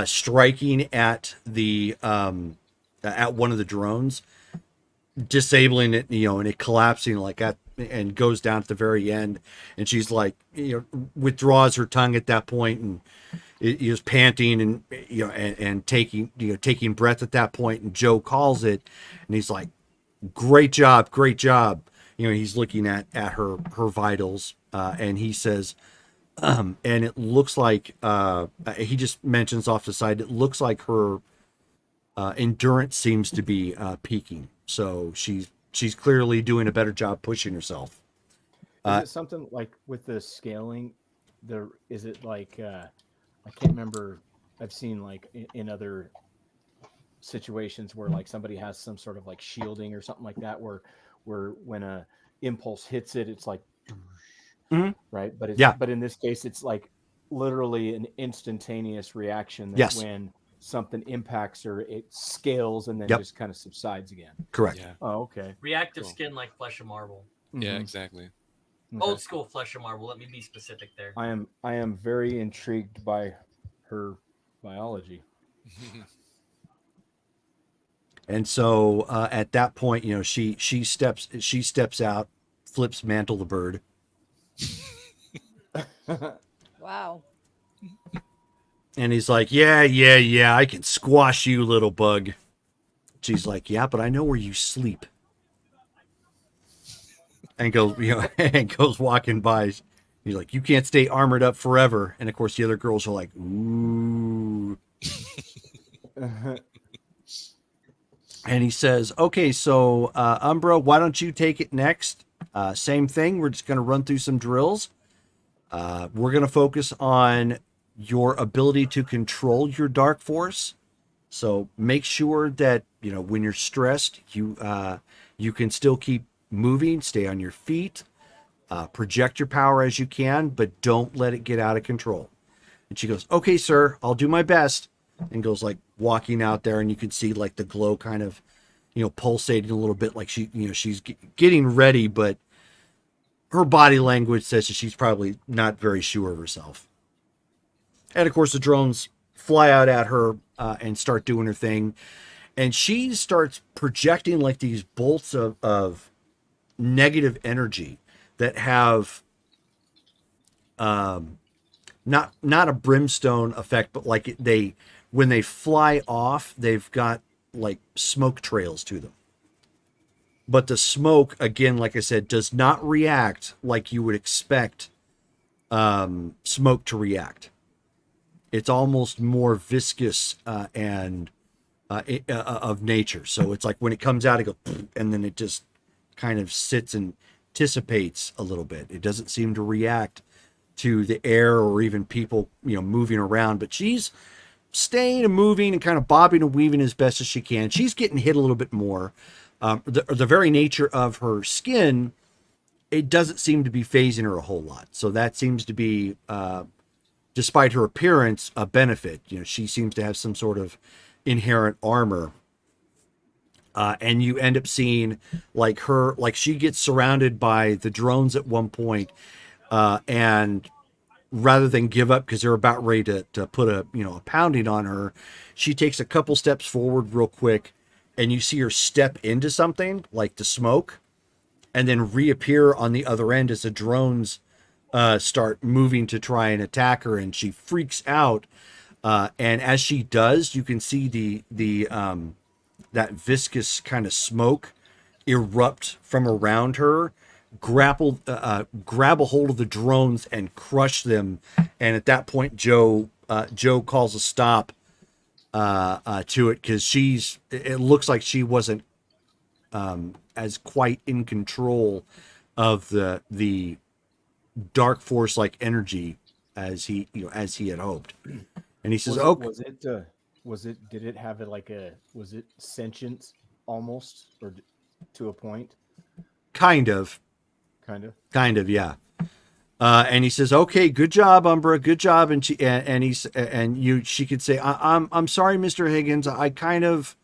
striking at the at one of the drones, disabling it, you know, and it collapsing like that, and goes down at the very end. And she's like, you know, withdraws her tongue at that point, and is panting, and you know, and taking, you know, taking breath at that point. And Joe calls it, and he's like, great job, great job. You know, he's looking at her vitals, and he says, and it looks like he just mentions off the side, it looks like her endurance seems to be peaking. So she's clearly doing a better job pushing herself. Is it something like with the scaling? Is it like I can't remember. I've seen like in other situations where like somebody has some sort of like shielding or something like that, where when a impulse hits it, it's like, right? But but in this case, it's like literally an instantaneous reaction that when something impacts her, it scales and then just kind of subsides again. Correct. Yeah. Oh, okay. Reactive skin like flesh of marble. Yeah, exactly. Okay. Old school flesh of marble. Let me be specific there. I am very intrigued by her biology. And so at that point, you know, she steps out, flips Mantle the bird. Wow. And he's like, yeah, I can squash you, little bug. She's like, yeah, but I know where you sleep. And goes, you know, and goes walking by. He's like, you can't stay armored up forever. And of course, the other girls are like, ooh. And he says, okay, so Umbra, why don't you take it next? Same thing. We're just going to run through some drills. We're going to focus on your ability to control your dark force. So make sure that, you know, when you're stressed, you can still keep moving, stay on your feet, project your power as you can, but don't let it get out of control. And she goes, okay, sir, I'll do my best. And goes like walking out there, and you can see like the glow kind of, you know, pulsating a little bit, like she, you know, she's getting ready, but her body language says that she's probably not very sure of herself. And of course, the drones fly out at her and start doing her thing. And she starts projecting like these bolts of negative energy that have not a brimstone effect, but like when they fly off, they've got like smoke trails to them. But the smoke, again, like I said, does not react like you would expect smoke to react. It's almost more viscous and of nature. So it's like when it comes out, it goes, and then it just kind of sits and dissipates a little bit. It doesn't seem to react to the air or even people, you know, moving around. But she's staying and moving and kind of bobbing and weaving as best as she can. She's getting hit a little bit more. The very nature of her skin, it doesn't seem to be phasing her a whole lot. So that seems to be, despite her appearance, a benefit. You know, she seems to have some sort of inherent armor. And you end up seeing like she gets surrounded by the drones at one point, and rather than give up because they're about ready to put a pounding on her, she takes a couple steps forward real quick, and you see her step into something like the smoke, and then reappear on the other end as the drones start moving to try and attack her, and she freaks out. And as she does, you can see the that viscous kind of smoke erupt from around her, grab a hold of the drones and crush them. And at that point, Joe calls a stop to it, because it looks like she wasn't as quite in control of the dark force like energy as he had hoped. And he says, "Okay, was it did it have was it sentient almost, or to a point? kind of, yeah." And he says, "Okay, good job, Umbra, good job." And she could say, I'm sorry, Mr. Higgins. I kind of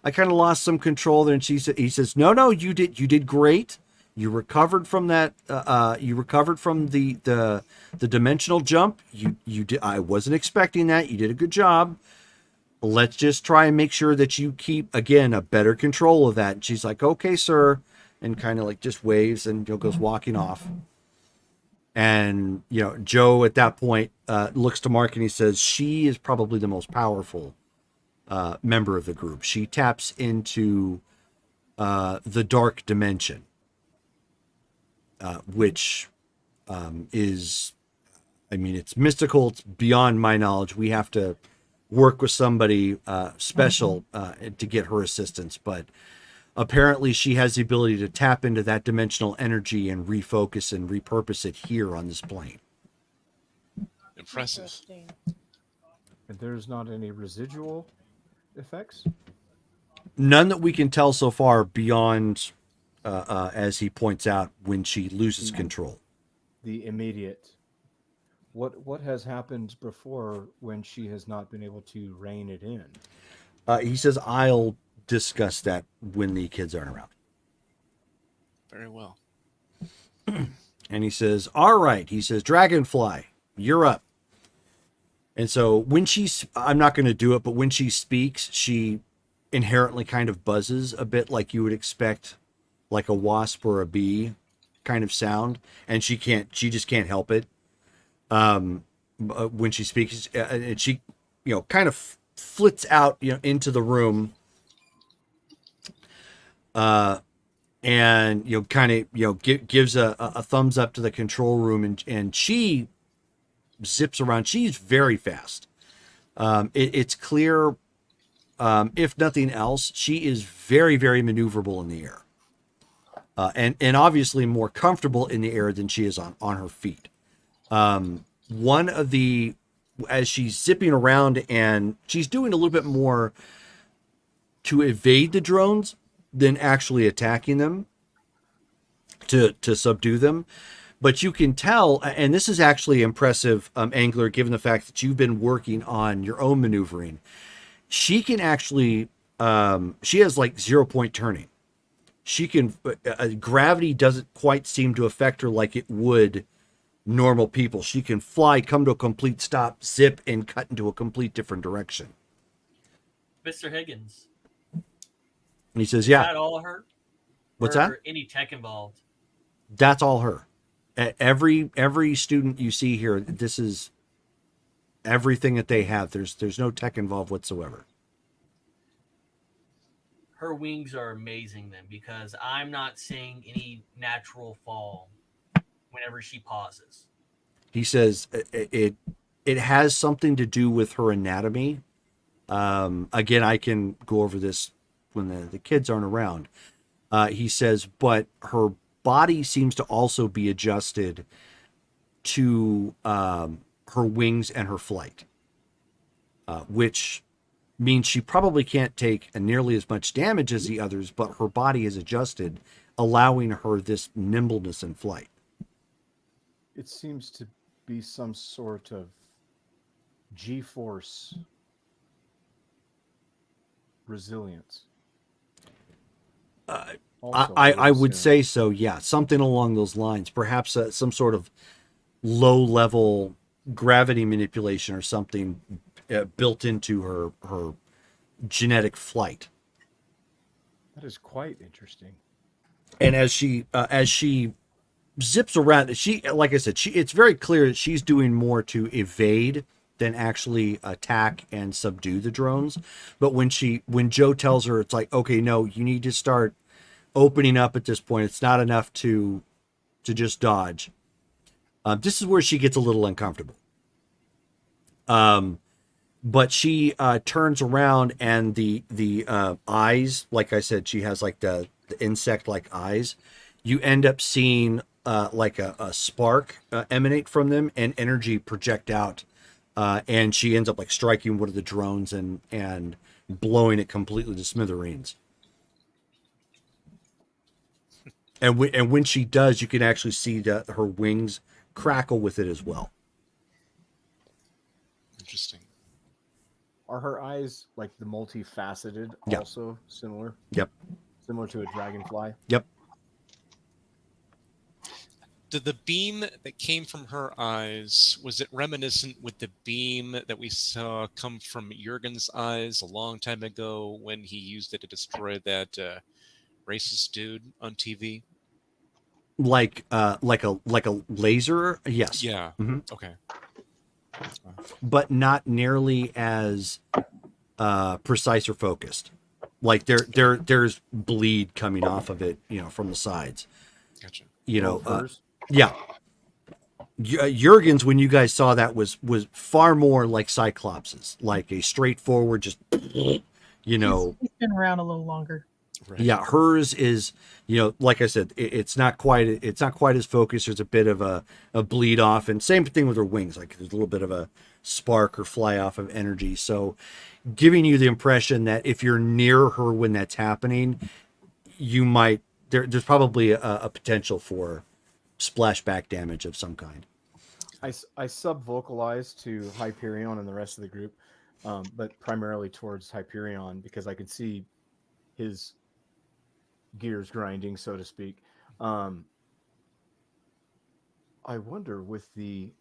lost some control there." And he says, "No, you did great. You recovered from that. You recovered from the dimensional jump. You did. I wasn't expecting that. You did a good job. Let's just try and make sure that you keep, again, a better control of that." And she's like, "Okay, sir," and kind of like just waves and goes walking off. And Joe at that point looks to Mark and he says, "She is probably the most powerful member of the group. She taps into the dark dimension, which is, it's mystical. It's beyond my knowledge. We have to work with somebody special to get her assistance. But apparently she has the ability to tap into that dimensional energy and refocus and repurpose it here on this plane." Impressive. Interesting. And there's not any residual effects? None that we can tell so far, beyond, as he points out, when she loses control. The immediate. What has happened before when she has not been able to rein it in? He says, "I'll discuss that when the kids aren't around." Very well. And he says, "All right." He says, "Dragonfly, you're up." And so I'm not going to do it, but when she speaks, she inherently kind of buzzes a bit, like you would expect, like a wasp or a bee kind of sound. And she just can't help it. When she speaks, and she, kind of flits out, into the room. And gives a thumbs up to the control room, and she zips around. She's very fast. It's clear, if nothing else, she is very, very maneuverable in the air, and obviously more comfortable in the air than she is on her feet. As she's zipping around, and she's doing a little bit more to evade the drones than actually attacking them, to subdue them. But you can tell, and this is actually impressive, Angler, given the fact that you've been working on your own maneuvering. She can actually, she has like 0-point turning. She can, gravity doesn't quite seem to affect her like it would normal people. She can fly, come to a complete stop, zip, and cut into a complete different direction. Mr. Higgins. And he says, Is "Yeah." that all her? What's or that? Any tech involved? That's all her. Every student you see here, this is everything that they have. There's no tech involved whatsoever. Her wings are amazing then, because I'm not seeing any natural fall whenever she pauses. He says it has something to do with her anatomy. Again, I can go over this when the kids aren't around. He says, but her body seems to also be adjusted to her wings and her flight, which means she probably can't take nearly as much damage as the others, but her body is adjusted, allowing her this nimbleness in flight. It seems to be some sort of G-force resilience. I would say so, yeah. Something along those lines. Perhaps some sort of low-level gravity manipulation or something built into her genetic flight. That is quite interesting. And as she zips around. She, like I said, it's very clear that she's doing more to evade than actually attack and subdue the drones. But when Joe tells her, it's like, okay, no, you need to start opening up at this point. It's not enough to just dodge. This is where she gets a little uncomfortable. But she turns around, and the eyes, like I said, she has like the insect like eyes. You end up seeing like a spark emanate from them and energy project out, and she ends up like striking one of the drones and blowing it completely to smithereens. And when she does, you can actually see that her wings crackle with it as well. Interesting. Are her eyes like the multifaceted? Yeah. Also similar. Yep. Similar to a dragonfly. Yep. Did the beam that came from her eyes, was it reminiscent with the beam that we saw come from Jurgen's eyes a long time ago when he used it to destroy that racist dude on TV? Like a laser, yes. Yeah. Mm-hmm. Okay. But not nearly as precise or focused. Like there's bleed coming off of it, from the sides. Gotcha. Yeah. Jurgen's, when you guys saw that, was far more like Cyclops's, like a straightforward, just He's been around a little longer. Right. Yeah, hers is, like I said, it's not quite as focused. There's a bit of a bleed off, and same thing with her wings. Like there's a little bit of a spark or fly off of energy. So, giving you the impression that if you're near her when that's happening, you might there's probably a potential for splashback damage of some kind. I sub-vocalize to Hyperion and the rest of the group, but primarily towards Hyperion because I could see his gears grinding, so to speak. I wonder with the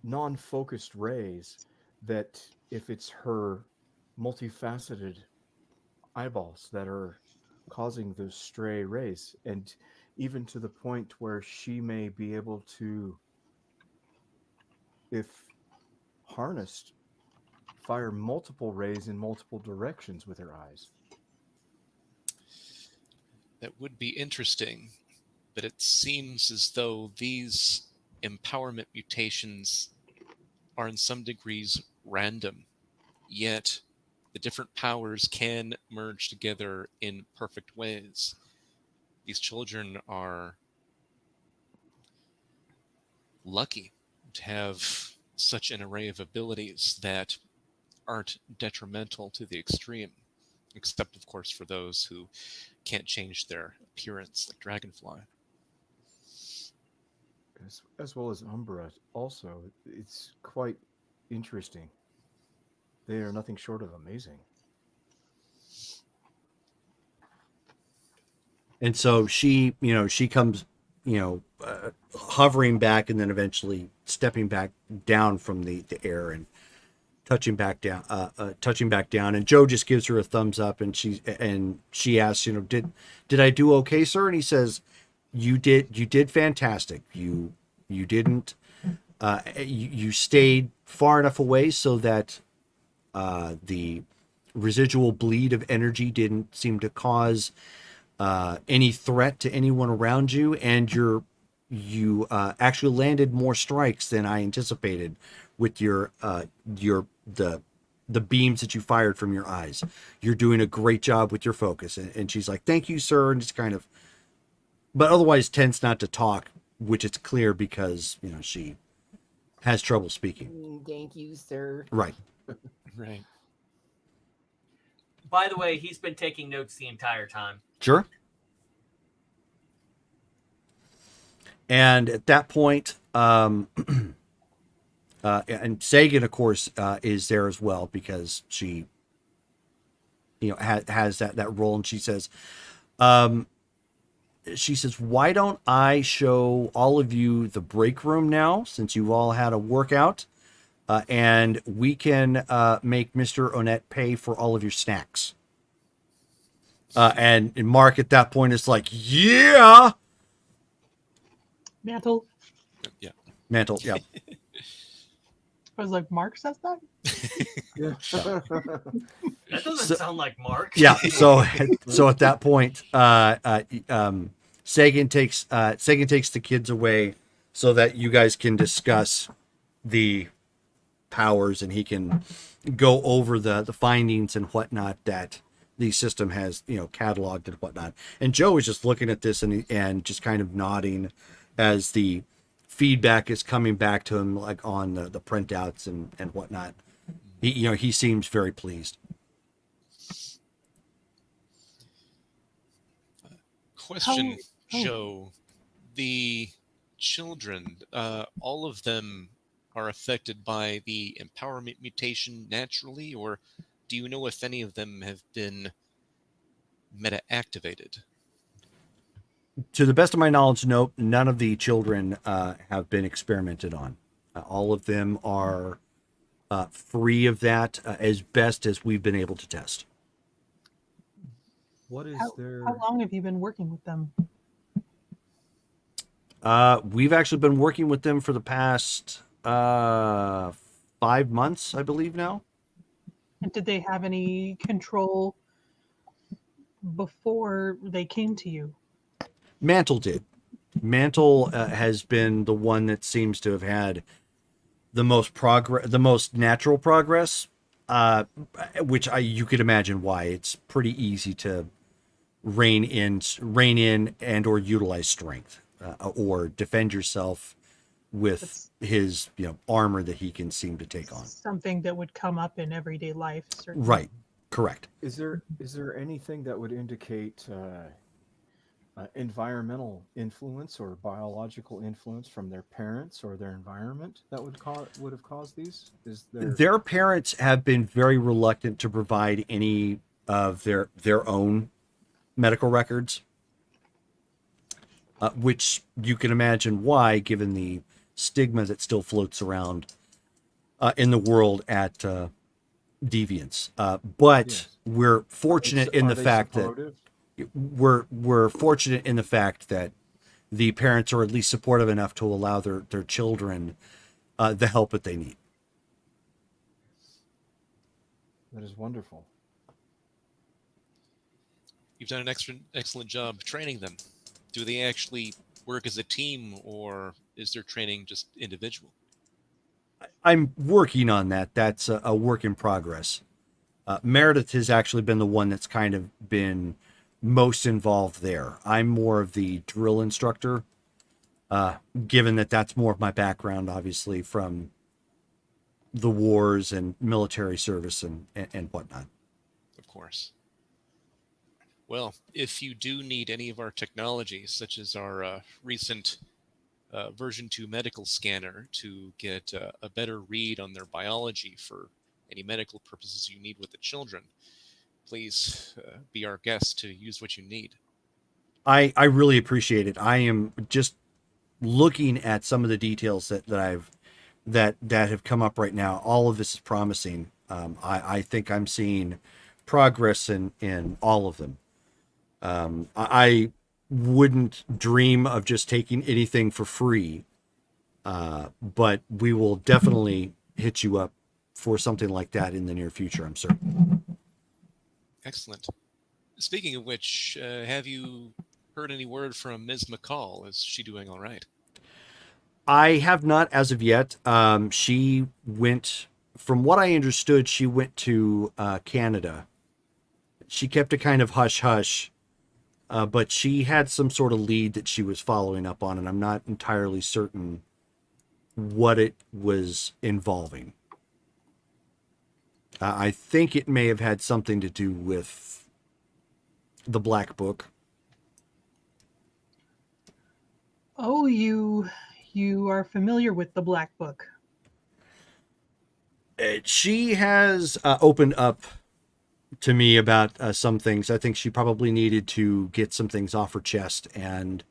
non-focused rays that if it's her multifaceted eyeballs that are causing those stray rays, and even to the point where she may be able to, if harnessed, fire multiple rays in multiple directions with her eyes. That would be interesting, but it seems as though these empowerment mutations are in some degrees random, yet the different powers can merge together in perfect ways. These children are lucky to have such an array of abilities that aren't detrimental to the extreme, except, of course, for those who can't change their appearance, like Dragonfly. As well as Umbra, also, it's quite interesting. They are nothing short of amazing. And so she comes, hovering back and then eventually stepping back down from the air and touching back down. And Joe just gives her a thumbs up, and she asks, did I do okay, sir? And he says, you did fantastic. You didn't, you stayed far enough away so that the residual bleed of energy didn't seem to cause any threat to anyone around you, and you actually landed more strikes than I anticipated with the beams that you fired from your eyes. You're doing a great job with your focus. And she's like, thank you, sir. And just kind of, but otherwise tends not to talk, which it's clear because, she has trouble speaking. Thank you, sir. Right. Right. By the way, he's been taking notes the entire time. Sure. And at that point, and Sagan, of course, is there as well because she, has that role, and she says, why don't I show all of you the break room now, since you've all had a workout, and we can make Mr. Onett pay for all of your snacks. And Mark at that point is like, yeah. Mantle. Yeah. Mantle, yeah. I was like, Mark says that? Yeah. That doesn't So- sound like Mark. Yeah. So at that point, Sagan takes the kids away so that you guys can discuss the powers, and he can go over the findings and whatnot that the system has, cataloged and whatnot. And Joe is just looking at this and just kind of nodding as the feedback is coming back to him, like on the printouts and whatnot. He seems very pleased. Question, Oh. Joe. The children, all of them are affected by the empowerment mutation naturally, or do you know if any of them have been meta-activated? To the best of my knowledge, nope, none of the children have been experimented on. All of them are free of that, as best as we've been able to test. What is How their? long have you been working with them? We've actually been working with them for the past 5 months, I believe now. And did they have any control before they came to you? Mantle did. Mantle has been the one that seems to have had the most progress, the most natural progress, which you could imagine why. It's pretty easy to rein in and or utilize strength, or defend yourself with That's his armor that he can seem to take on. something that would come up in everyday life, certainly. Right. Correct. Is there anything that would indicate environmental influence or biological influence from their parents or their environment that would have caused these? Is there? Their parents have been very reluctant to provide any of their own medical records, which you can imagine why, given the stigma that still floats around in the world at deviance. But Yes. we're fortunate in the fact that we're fortunate in the fact that the parents are at least supportive enough to allow their children the help that they need. That is wonderful. You've done an excellent job training them. Do they actually work as a team, or is their training just individual? I'm working on that. That's a work in progress. Meredith has actually been the one that's kind of been most involved there. I'm more of the drill instructor, given that that's more of my background, obviously, from the wars and military service and whatnot. Of course. Well, if you do need any of our technologies, such as our recent version 2 medical scanner to get a better read on their biology for any medical purposes you need with the children, please be our guest to use what you need. I really appreciate it. I am just looking at some of the details that have come up right now. All of this is promising. I think I'm seeing progress in all of them. I wouldn't dream of just taking anything for free, but we will definitely hit you up for something like that in the near future, I'm certain. Excellent. Speaking of which, have you heard any word from Ms. McCall? Is she doing all right? I have not as of yet. She went, from what I understood, she went to Canada. She kept it kind of hush-hush, but she had some sort of lead that she was following up on, and I'm not entirely certain what it was involving. I think it may have had something to do with the Black Book. Oh, you are familiar with the Black Book. She has opened up to me about some things. I think she probably needed to get some things off her chest, and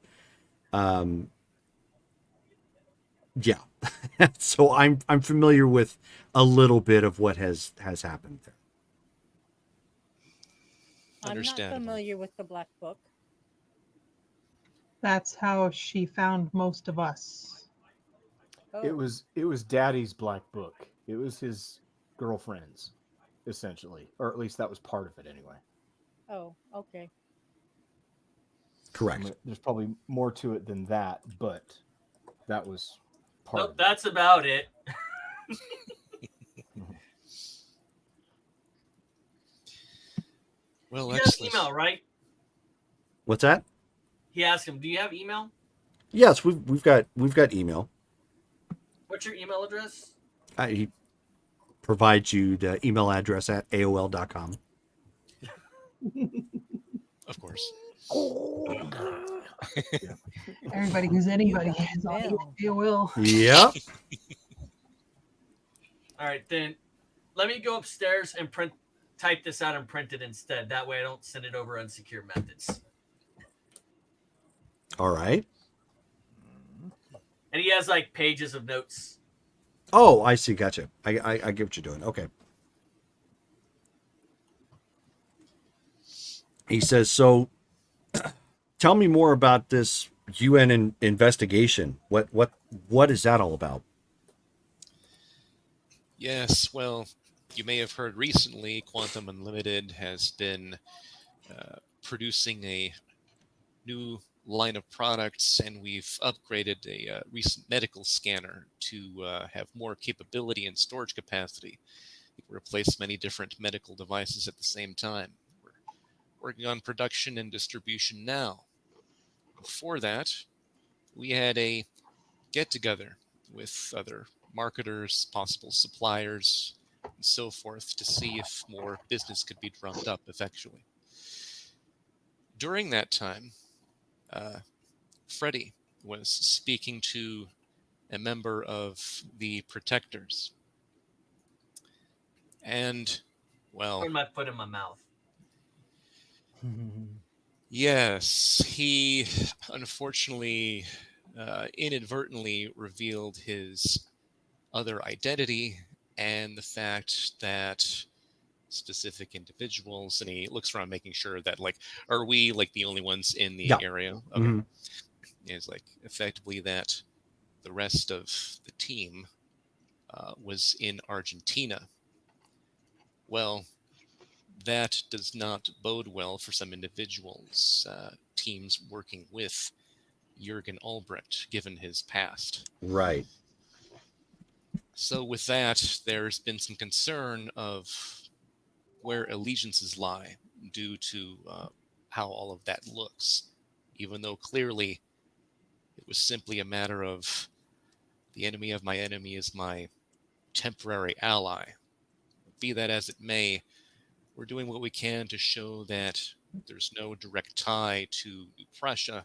yeah. So I'm familiar with a little bit of what has happened there. I'm not Understandable. familiar with the Black Book. That's how she found most of us. Oh, It was Daddy's black book. It was his girlfriend's, essentially, or at least that was part of it anyway. oh, okay. I Correct. mean, there's probably more to it than that, but that was part Nope, of it. that's about it. Well, He has excellent. email, right? What's that? He asked him, "Do you have email? Yes, we've got email. What's your email address?" He provides you the email address at AOL.com. Of course. Everybody who's anybody got is on mail. AOL. Yep. All right, then let me go upstairs and type this out and print it instead. That way I don't send it over unsecure methods. All right. And he has like pages of notes. Oh, I see. Gotcha. I get what you're doing. Okay. He says, so tell me more about this UN investigation. What is that all about? Yes, well, you may have heard recently Quantum Unlimited has been producing a new line of products, and we've upgraded a recent medical scanner to have more capability and storage capacity. It can replace many different medical devices at the same time. We're working on production and distribution now. Before that, we had a get-together with other marketers, possible suppliers, and so forth to see if more business could be drummed up effectually. During that time, Freddie was speaking to a member of the Protectors. And, well, Put my foot in my mouth. yes, he unfortunately inadvertently revealed his other identity and the fact that specific individuals, and he looks around making sure that, like, are we like the only ones in the Yeah. area? Okay. Mm-hmm. It's like effectively that the rest of the team was in Argentina. Well, that does not bode well for some individuals, teams working with Jurgen Albrecht, given his past. Right. So with that, there's been some concern of where allegiances lie due to how all of that looks, even though clearly it was simply a matter of the enemy of my enemy is my temporary ally. Be that as it may, we're doing what we can to show that there's no direct tie to Prussia.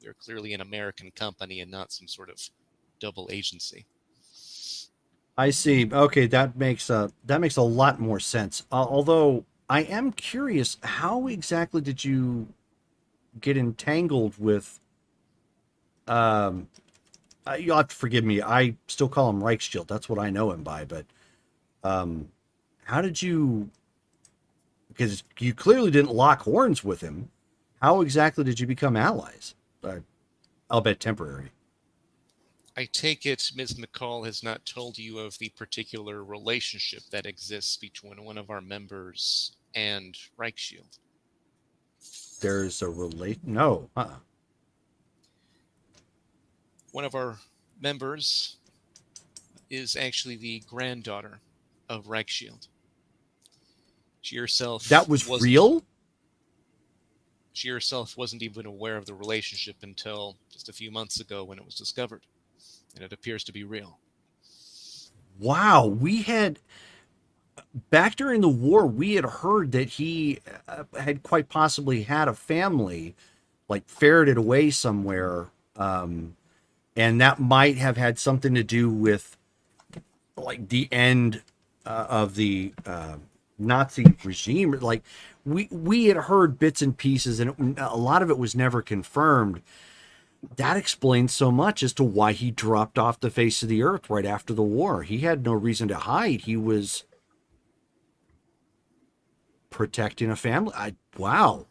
They're clearly an American company and not some sort of double agency. I see. Okay, that makes a lot more sense. Although I am curious, how exactly did you get entangled with? You'll have to forgive me. I still call him Reichschild. That's what I know him by. But how did you? Because you clearly didn't lock horns with him. How exactly did you become allies? I'll bet temporary. I take it Ms. McCall has not told you of the particular relationship that exists between one of our members and Reichschild. There's a relate. No. One of our members is actually the granddaughter of Reichschild. She herself That was real? She herself wasn't even aware of the relationship until just a few months ago when it was discovered. And it appears to be real. Wow. We had, back during the war, we had heard that he had quite possibly had a family, like ferreted away somewhere. And that might have had something to do with like the end of the Nazi regime. Like we had heard bits and pieces, and a lot of it was never confirmed. That explains so much as to why he dropped off the face of the earth right after the war. He had no reason to hide. He was protecting a family. Wow.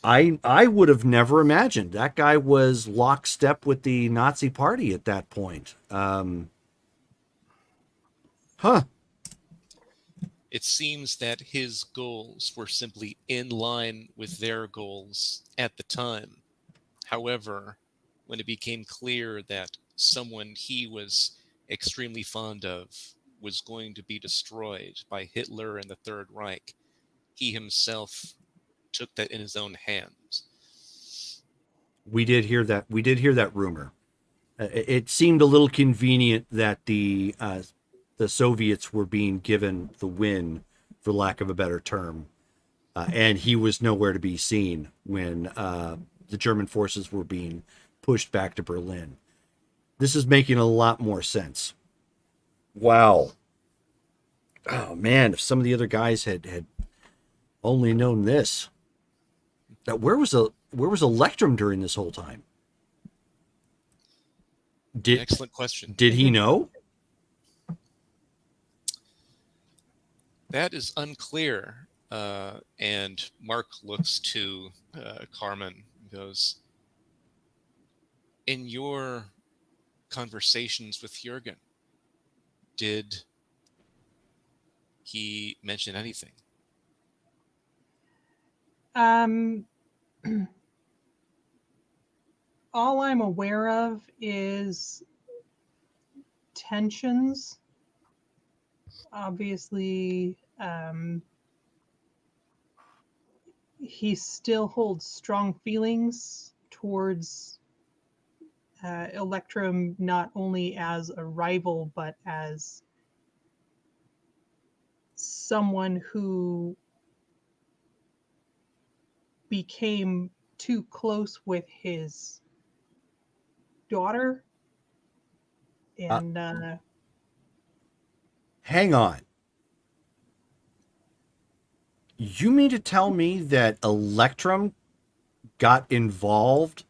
I would have never imagined that guy was lockstep with the Nazi party at that point. Huh. It seems that his goals were simply in line with their goals at the time. However, when it became clear that someone he was extremely fond of was going to be destroyed by Hitler and the Third Reich, he himself took that in his own hands. We did hear that. We did hear that rumor. It seemed a little convenient that the Soviets were being given the win, for lack of a better term, and he was nowhere to be seen when the German forces were being pushed back to Berlin. This is making a lot more sense. Wow. Oh man, if some of the other guys had only known this. Now, where was Electrum during this whole time? Excellent question. Did he know? That is unclear. And Mark looks to Carmen and goes, in your conversations with Jurgen, did he mention anything? All I'm aware of is tensions. Obviously, he still holds strong feelings towards Electrum, not only as a rival, but as someone who became too close with his daughter. And hang on. You mean to tell me that Electrum got involved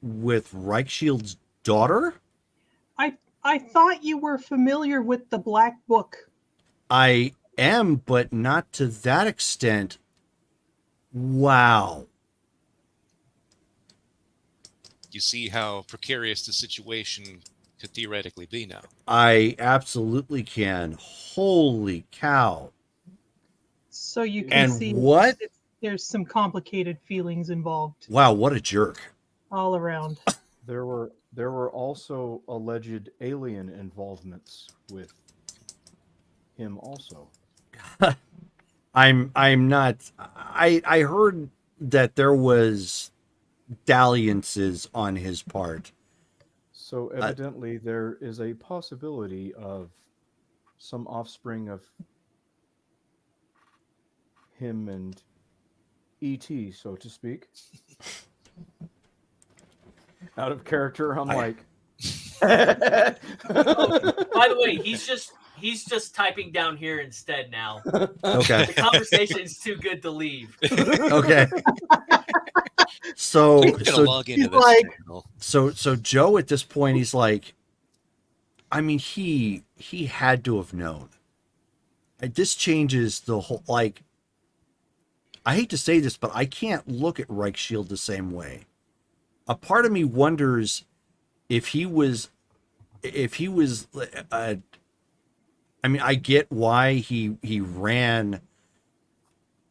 with Reichshield's daughter? I thought you were familiar with the Black Book. I am, but not to that extent. Wow. You see how precarious the situation could theoretically be now. I absolutely can. Holy cow. So you can And see what? There's some complicated feelings involved Wow, what a jerk. all around. There were also alleged alien involvements with him also. I'm not. I heard that there was dalliances on his part. So evidently there is a possibility of some offspring of him and E.T., so to speak. Out of character, I'm like. Oh, by the way, he's just typing down here instead now. Okay. The conversation is too good to leave. Okay. So We're gonna log into this like- channel. so Joe at this point, he's like, I mean, he had to have known. This changes the whole, like, I hate to say this, but I can't look at Reichshield the same way. A part of me wonders if he was I mean, I get why he ran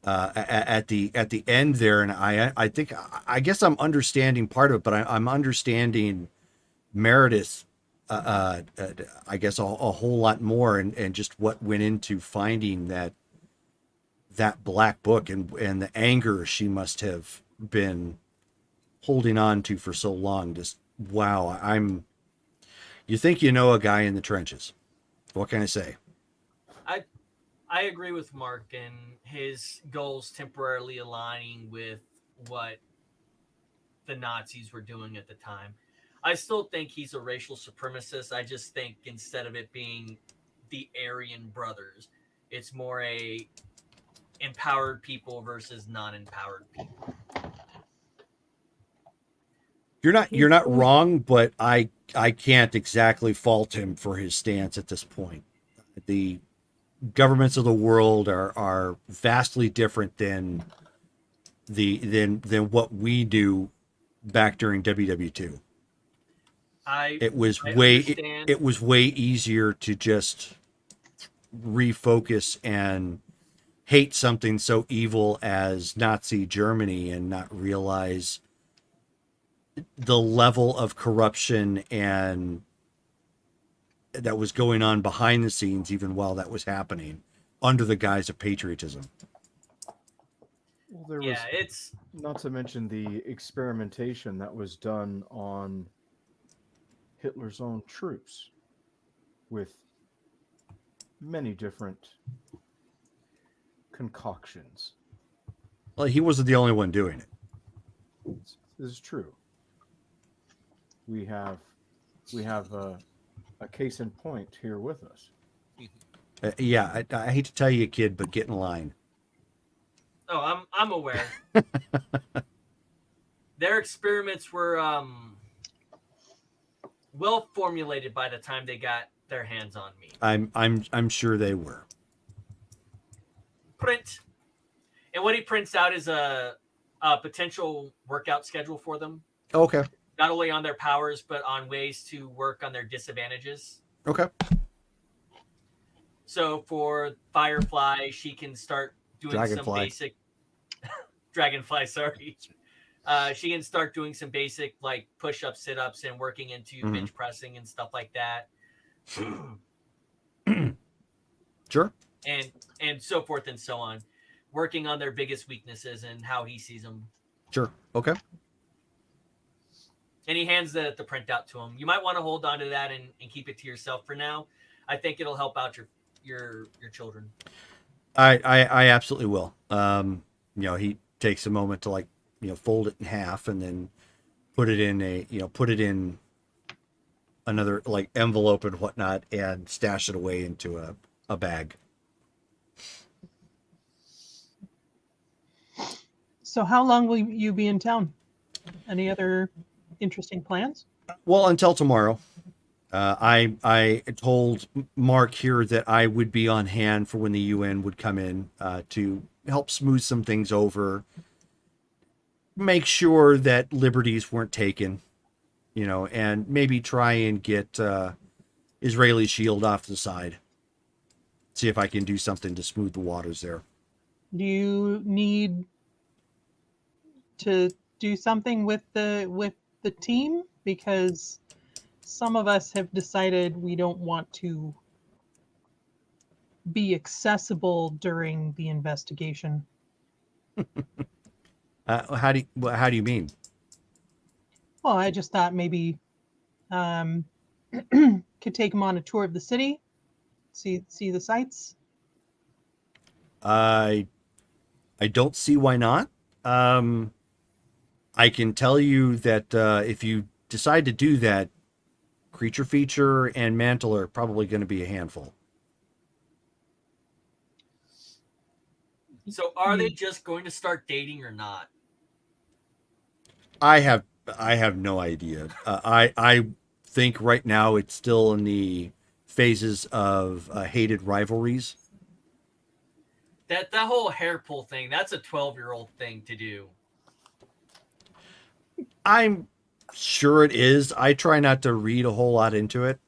at the end there, and I think, I guess I'm understanding part of it, but I'm understanding Meredith I guess a whole lot more, and just what went into finding that black book, and the anger she must have been holding on to for so long. Just wow. You think you know a guy in the trenches. What can I say? I agree with Mark and his goals temporarily aligning with what the Nazis were doing at the time. I still think he's a racial supremacist. I just think instead of it being the Aryan brothers, it's more a empowered people versus non-empowered people. You're not wrong, but I can't exactly fault him for his stance at this point. governments of the world are vastly different than than what we do back during WW2. It was I way understand. it was way easier to just refocus and hate something so evil as Nazi Germany and not realize the level of corruption and that was going on behind the scenes even while that was happening under the guise of patriotism. Well, there was, Yeah, it's not to mention the experimentation that was done on Hitler's own troops with many different concoctions. Well, he wasn't the only one doing it. This is true. We have a case in point here with us. Yeah, I hate to tell you, kid, but get in line. I'm aware. Their experiments were well formulated by the time they got their hands on me. I'm sure they were. Print, and what he prints out is a potential workout schedule for them, Okay. not only on their powers but on ways to work on their disadvantages. Okay. So for Firefly, she can start doing some Dragonfly. basic Dragonfly. Sorry. She can start doing some basic like push-ups, sit-ups, and working into bench pressing and stuff like that. Sure. And so forth and so on, working on their biggest weaknesses and how he sees them. Sure. Okay. And he hands the printout to him. You might want to hold on to that and keep it to yourself for now. I think it'll help out your children. I absolutely will. He takes a moment to fold it in half and then put it in another envelope and whatnot and stash it away into a bag. So how long will you be in town? Any other interesting plans? Well, until tomorrow. I told Mark here that I would be on hand for when the UN would come in to help smooth some things over, make sure that liberties weren't taken, and maybe try and get Israeli shield off to the side. See if I can do something to smooth the waters there. Do you need to do something with the team? Because some of us have decided we don't want to be accessible during the investigation. How do you mean? Well, I just thought maybe could take them on a tour of the city, see the sights. I don't see why not. I can tell you that if you decide to do that, Creature Feature and Mantle are probably going to be a handful. So are they just going to start dating or not? I have no idea. I think right now it's still in the phases of hated rivalries. That whole hair pull thing, that's a 12-year-old thing to do. I'm sure it is. I try not to read a whole lot into it.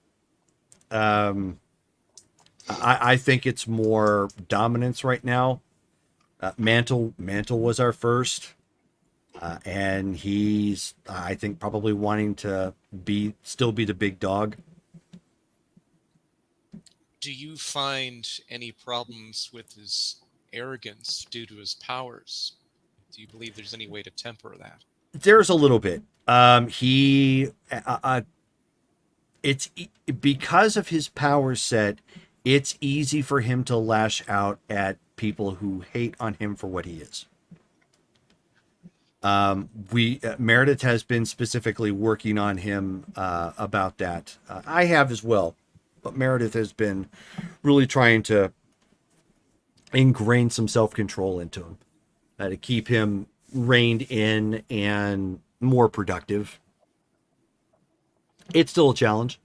I think it's more dominance right now. Mantle was our first, and he's, I think, probably wanting to still be the big dog. Do you find any problems with his arrogance due to his powers? Do you believe there's any way to temper that? There's a little bit. It's because of his power set. It's easy for him to lash out at people who hate on him for what he is. Meredith has been specifically working on him about that. I have as well, but Meredith has been really trying to ingrain some self-control into him to keep him reined in and more productive. It's still a challenge.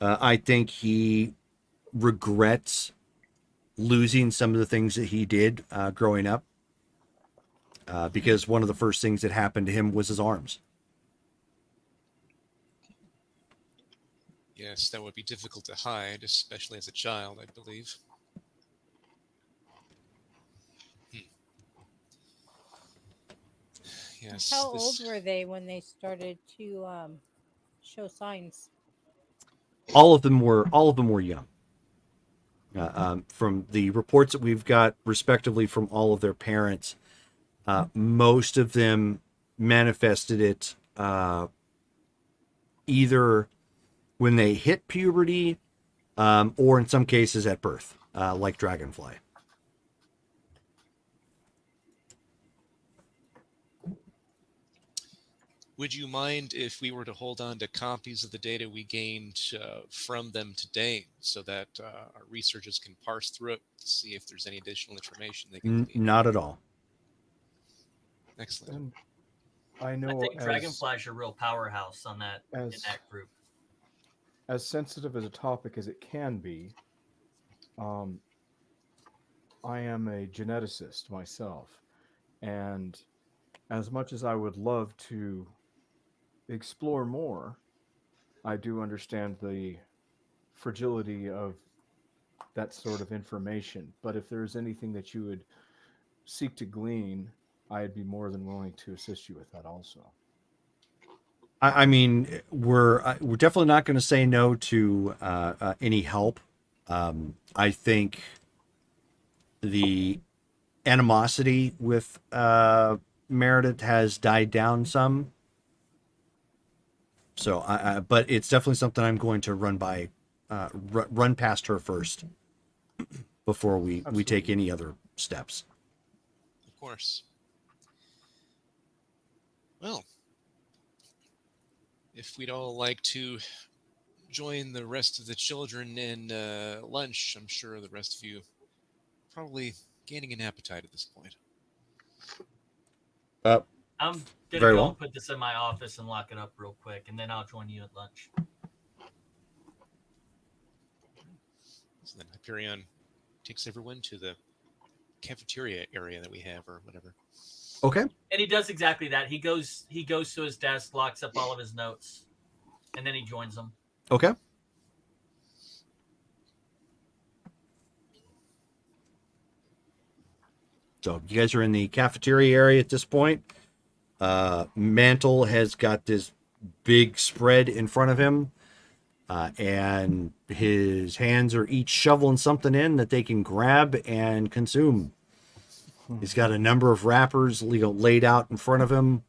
I think he regrets losing some of the things that he did growing up, because one of the first things that happened to him was his arms. Yes, that would be difficult to hide, especially as a child, I believe. Yes, How old were they when they started to show signs? All of them were young. From the reports that we've got, respectively, from all of their parents, most of them manifested it either when they hit puberty, or in some cases at birth, like Dragonfly. Would you mind if we were to hold on to copies of the data we gained from them today so that our researchers can parse through it to see if there's any additional information they can glean? Not at all. Excellent. And I I know think Dragonfly's a real powerhouse on that in as that group. as sensitive as a topic as it can be, um, I am a geneticist myself, and as much as I would love to explore more, I do understand the fragility of that sort of information. But if there's anything that you would seek to glean, I'd be more than willing to assist you with that also. I mean, we're definitely not going to say no to any help. I think the animosity with Meredith has died down some. So, but it's definitely something I'm going to run past her first before we take Absolutely. any other steps. Of course. Well, if we'd all like to join the rest of the children in lunch, I'm sure the rest of you probably gaining an appetite at this point. I'm gonna Very go well. and put this in my office and lock it up real quick, and then I'll join you at lunch. So then Hyperion takes everyone to the cafeteria area that we have, or whatever. Okay. And he does exactly that. He goes to his desk, locks up all of his notes, and then he joins them. Okay. So you guys are in the cafeteria area at this point. Mantle has got this big spread in front of him, and his hands are each shoveling something in that they can grab and consume. He's got a number of wrappers, laid out in front of him.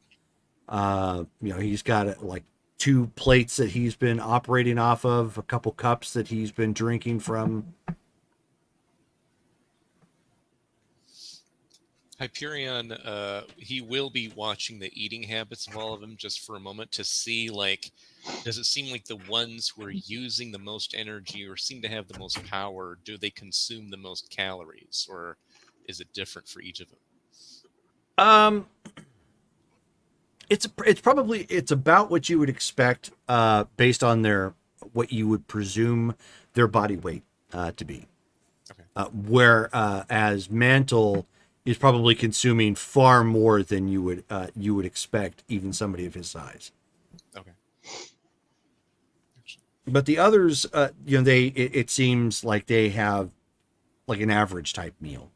He's got like 2 plates that he's been operating off of, a couple cups that he's been drinking from. Hyperion, he will be watching the eating habits of all of them just for a moment to see, like, does it seem like the ones who are using the most energy or seem to have the most power, do they consume the most calories, or is it different for each of them? It's about what you would expect, based on what you would presume their body weight to be. Okay. Whereas Mantle is probably consuming far more than you would expect, even somebody of his size. Okay. But the others, it seems like they have like an average type meal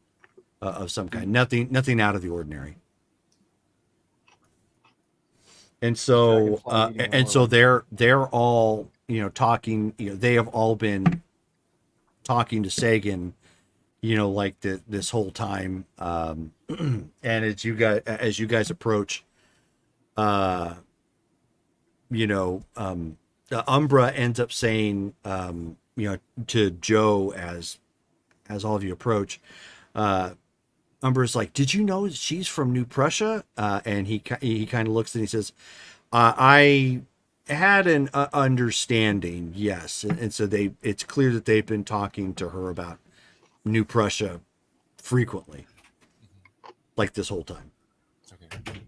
of some kind, nothing out of the ordinary. And so, Dragonfly eating more they're all talking. They have all been talking to Sagan, like this whole time. And as you guys approach, Umbra ends up saying, to Joe as all of you approach, Umbra's like, "Did you know she's from New Prussia?" And he kind of looks and he says, "I had an understanding, yes." And so it's clear that they've been talking to her about New Prussia frequently, like this whole time. Okay.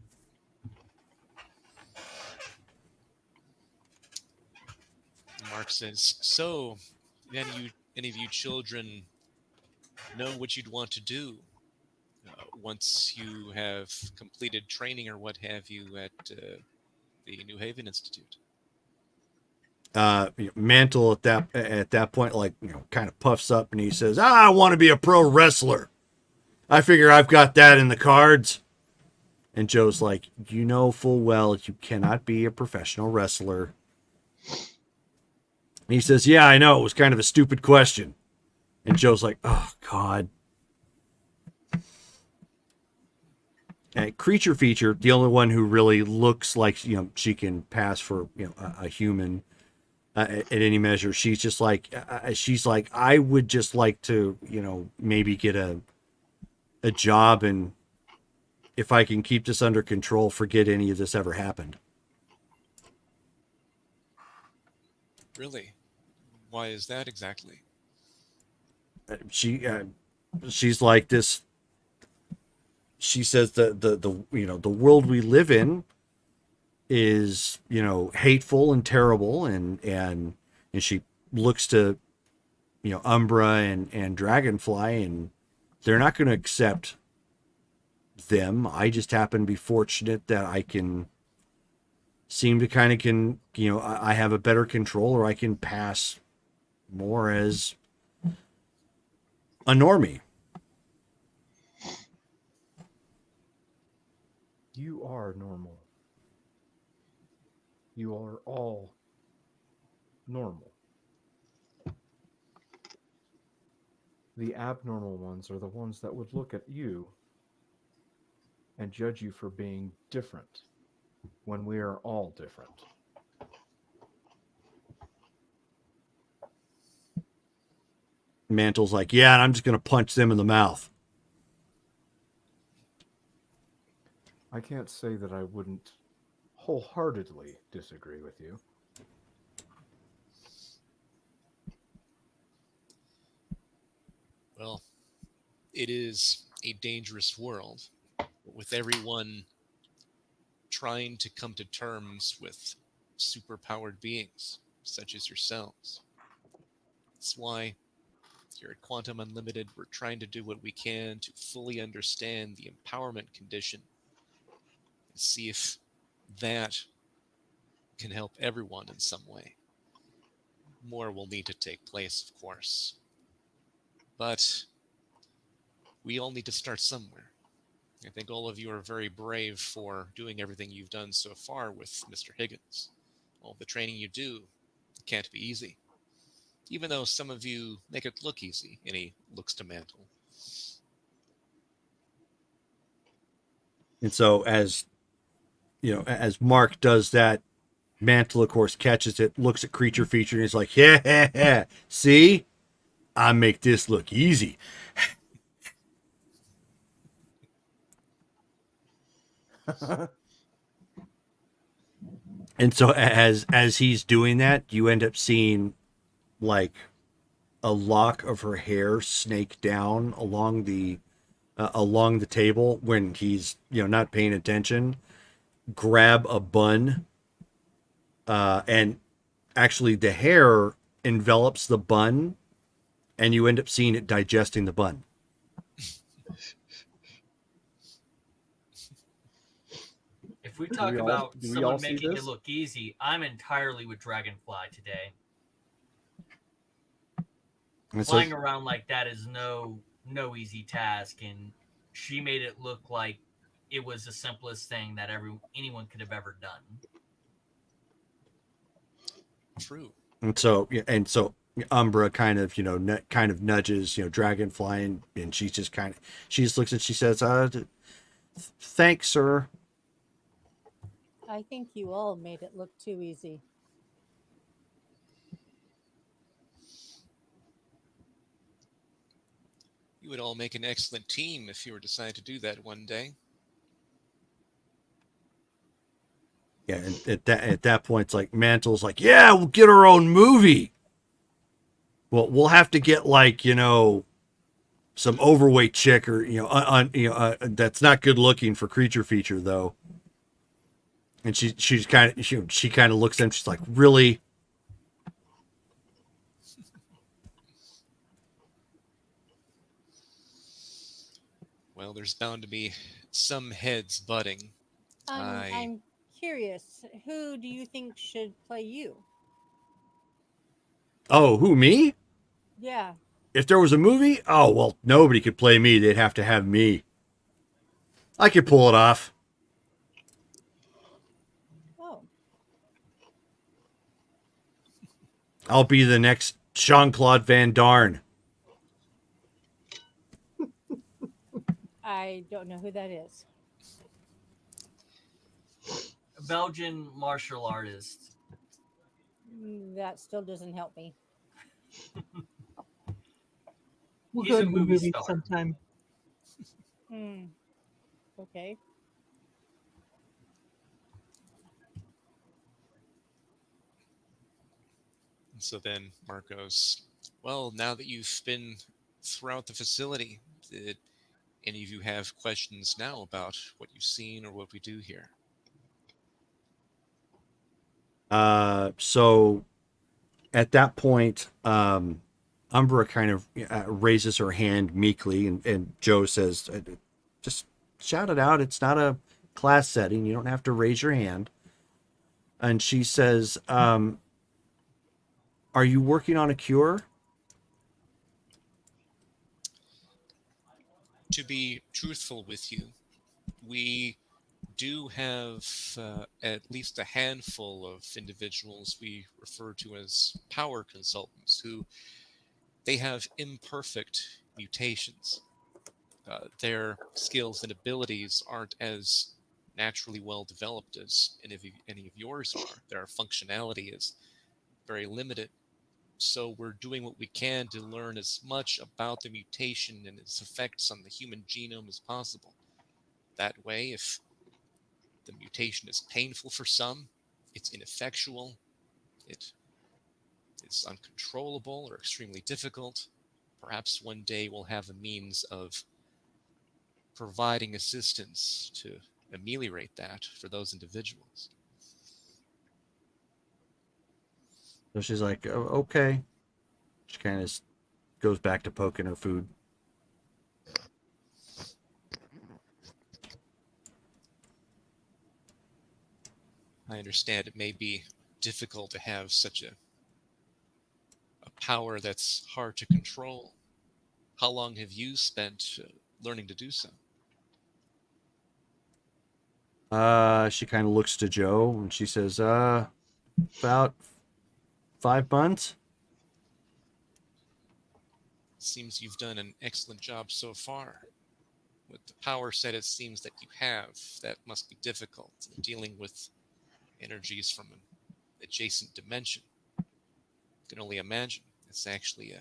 Mark says, "So then you any of you children know what you'd want to do once you have completed training or what have you at the New Haven Institute? Mantle at that point, like, kind of puffs up and he says, I want to be a pro wrestler. I figure I've got that in the cards. And Joe's like, you know full well you cannot be a professional wrestler. And he says, yeah, I know. It was kind of a stupid question. And Joe's like, oh, God. And Creature Feature, the only one who really looks like, she can pass for, a human at any measure. She's just like, I would just like to, maybe get a job, and if I can keep this under control, forget any of this ever happened. Really? Why is that exactly? She's like this. She says the world we live in is, hateful and terrible, and she looks to, Umbra and Dragonfly, and they're not going to accept them. I just happen to be fortunate that I can seem to kind of I have a better control, or I can pass more as a normie. You are normal. You are all normal. The abnormal ones are the ones that would look at you and judge you for being different when we are all different. Mantle's like, yeah, and I'm just going to punch them in the mouth. I can't say that I wouldn't wholeheartedly disagree with you. Well, it is a dangerous world, with everyone trying to come to terms with superpowered beings, such as yourselves. That's why here at Quantum Unlimited, we're trying to do what we can to fully understand the empowerment condition and see if that can help everyone in some way. More will need to take place, of course. But we all need to start somewhere. I think all of you are very brave for doing everything you've done so far with Mr. Higgins. All the training you do can't be easy. Even though some of you make it look easy, and he looks to Mantle. And so as Mark does that, Mantle, of course, catches it, looks at Creature Feature, and he's like, yeah, see? I make this look easy. And so as he's doing that, you end up seeing like a lock of her hair snake down along the table when he's not paying attention, grab a bun, and actually the hair envelops the bun, and you end up seeing it digesting the bun. If we talk do about we someone all see making this? it look easy, I'm entirely with Dragonfly today. And so, Flying around like that is no easy task, and she made it look like it was the simplest thing that anyone could have ever done. True. and so Umbra kind of nudges Dragonfly, and she just looks and she says, thanks, sir. I think you all made it look too easy. You would all make an excellent team if you were to decide to do that one day. Yeah, and at that point, it's like Mantle's like, yeah, we'll get our own movie. Well, we'll have to get like some overweight chick, or that's not good looking for Creature Feature though. And she kind of looks at him. She's like, really? Well, there's bound to be some heads butting. I I'm curious. Who do you think should play you? Oh, who, me? Yeah. If there was a movie, oh, well, nobody could play me. They'd have to have me. I could pull it off. Oh. I'll be the next Jean-Claude Van Damme. I don't know who that is. A Belgian martial artist. That still doesn't help me. We'll He's go a to the movie movie star. sometime. Hmm. Okay. So then Mark goes, well, now that you've been throughout the facility, did any of you have questions now about what you've seen or what we do here? So at that point, Umbra kind of raises her hand meekly, and Joe says, just shout it out. It's not a class setting. You don't have to raise your hand. And she says, are you working on a cure? To be truthful with you, we do have at least a handful of individuals we refer to as power consultants who they have imperfect mutations. Their skills and abilities aren't as naturally well developed as any of yours are. Their functionality is very limited. So we're doing what we can to learn as much about the mutation and its effects on the human genome as possible. That way, if the mutation is painful for some, it's ineffectual, it is uncontrollable or extremely difficult, perhaps one day we'll have a means of providing assistance to ameliorate that for those individuals. So she's like, oh, okay. She kind of goes back to poking her food. I understand it may be difficult to have such a power that's hard to control. How long have you spent learning to do so? She kind of looks to Joe and she says, about 5 months. Seems you've done an excellent job so far. With the power set it seems that you have, that must be difficult. Dealing with energies from an adjacent dimension. I can only imagine. It's actually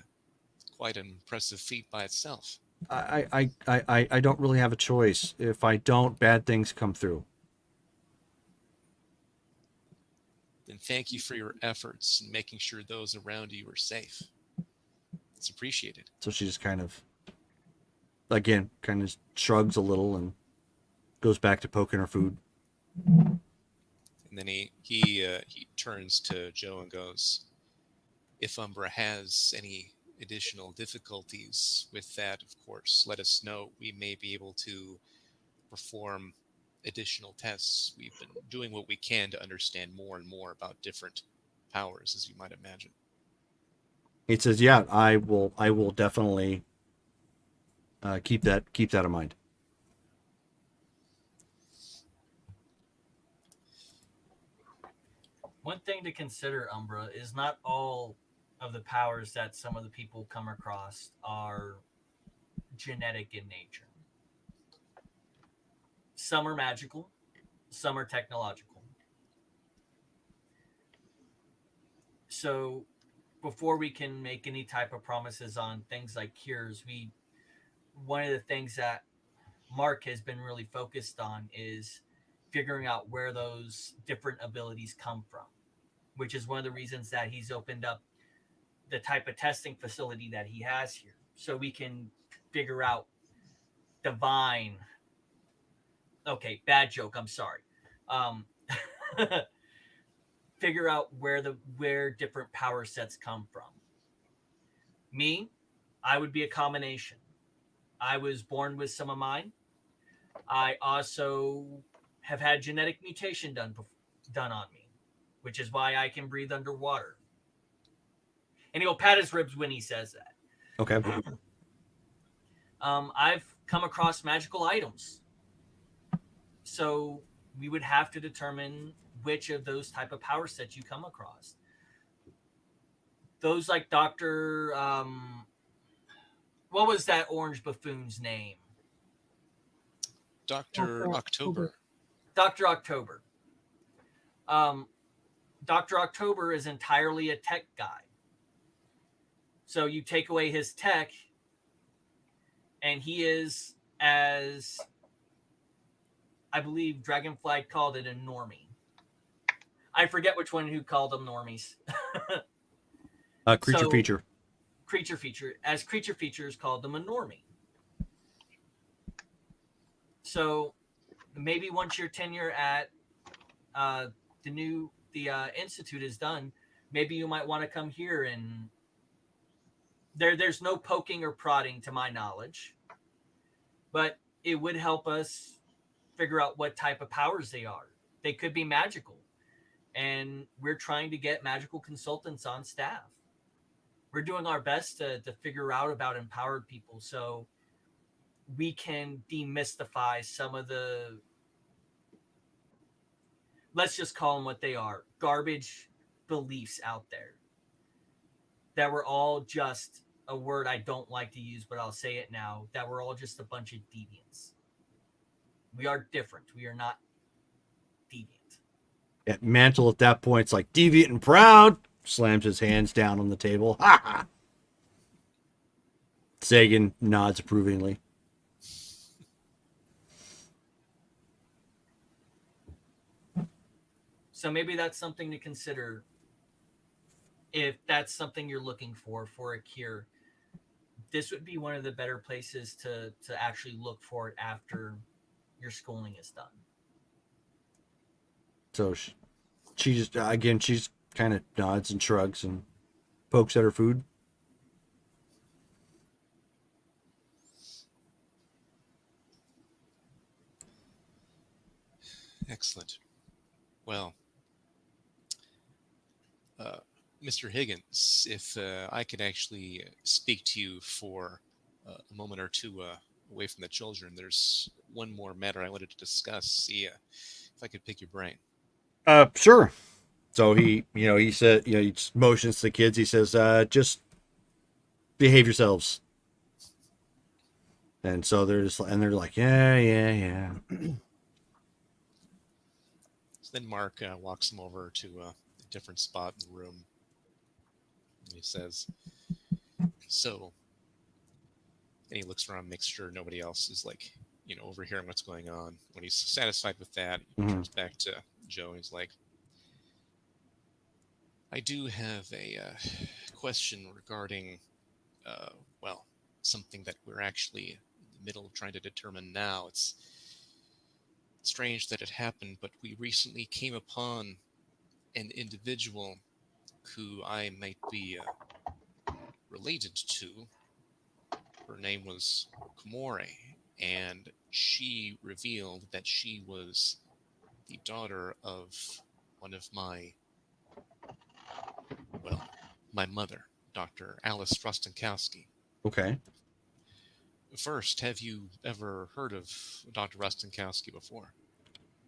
quite an impressive feat by itself. I don't really have a choice. If I don't, bad things come through. Then thank you for your efforts in making sure those around you are safe. It's appreciated. So she just kind of, again, kind of shrugs a little and goes back to poking her food. And then he turns to Joe and goes, if Umbra has any additional difficulties with that, of course, let us know. We may be able to perform additional tests. We've been doing what we can to understand more and more about different powers, as you might imagine. He says, yeah, I will definitely keep that in mind. One thing to consider, Umbra, is not all of the powers that some of the people come across are genetic in nature. Some are magical, some are technological. So before we can make any type of promises on things like cures, one of the things that Mark has been really focused on is figuring out where those different abilities come from, which is one of the reasons that he's opened up the type of testing facility that he has here. So we can figure out divine. Okay, bad joke. I'm sorry. Um, figure out where different power sets come from. Me, I would be a combination. I was born with some of mine. I also have had genetic mutation done on me, which is why I can breathe underwater. And he'll pat his ribs when he says that. Okay. I've come across magical items, so we would have to determine which of those type of power sets you come across. Those like Doctor, what was that orange buffoon's name? Dr. October. Doctor October. Um, Doctor October is entirely a tech guy. So you take away his tech, and he is, as I believe Dragonfly called it, a normie. I forget which one who called them normies. Creature So- feature. Creature feature, as creature features called them a normie. So maybe once your tenure at the institute is done, maybe you might want to come here. And there's no poking or prodding to my knowledge, but it would help us figure out what type of powers they are. They could be magical, and we're trying to get magical consultants on staff. We're doing our best to figure out about empowered people so we can demystify some of the, let's just call them what they are, garbage beliefs out there that we're all just, a word I don't like to use, but I'll say it now, that we're all just a bunch of deviants. We are different. We are not deviant. Yeah, Mantle at that point, it's like deviant and proud. Slams his hands down on the table. Ha ha. Sagan nods approvingly. So maybe that's something to consider if that's something you're looking for a cure. This would be one of the better places to actually look for it after your schooling is done. So she just, again, she's kind of nods and shrugs and pokes at her food. Excellent. Well, Mr. Higgins, if I could actually speak to you for a moment or two away from the children, there's one more matter I wanted to discuss. See if I could pick your brain. Sure. So he said, he just motions to the kids. He says, just behave yourselves. And so they're like, yeah. So then Mark walks them over to a different spot in the room. And he says, so, and he looks around, makes sure nobody else is like, overhearing what's going on. When he's satisfied with that, he turns back to Joe and he's like, I do have a question regarding, something that we're actually in the middle of trying to determine now. It's strange that it happened, but we recently came upon an individual who I might be related to. Her name was Komore, and she revealed that she was the daughter of one of my mother, Dr. Alice Rostenkowski. Okay. First, have you ever heard of Dr. Rostenkowski before?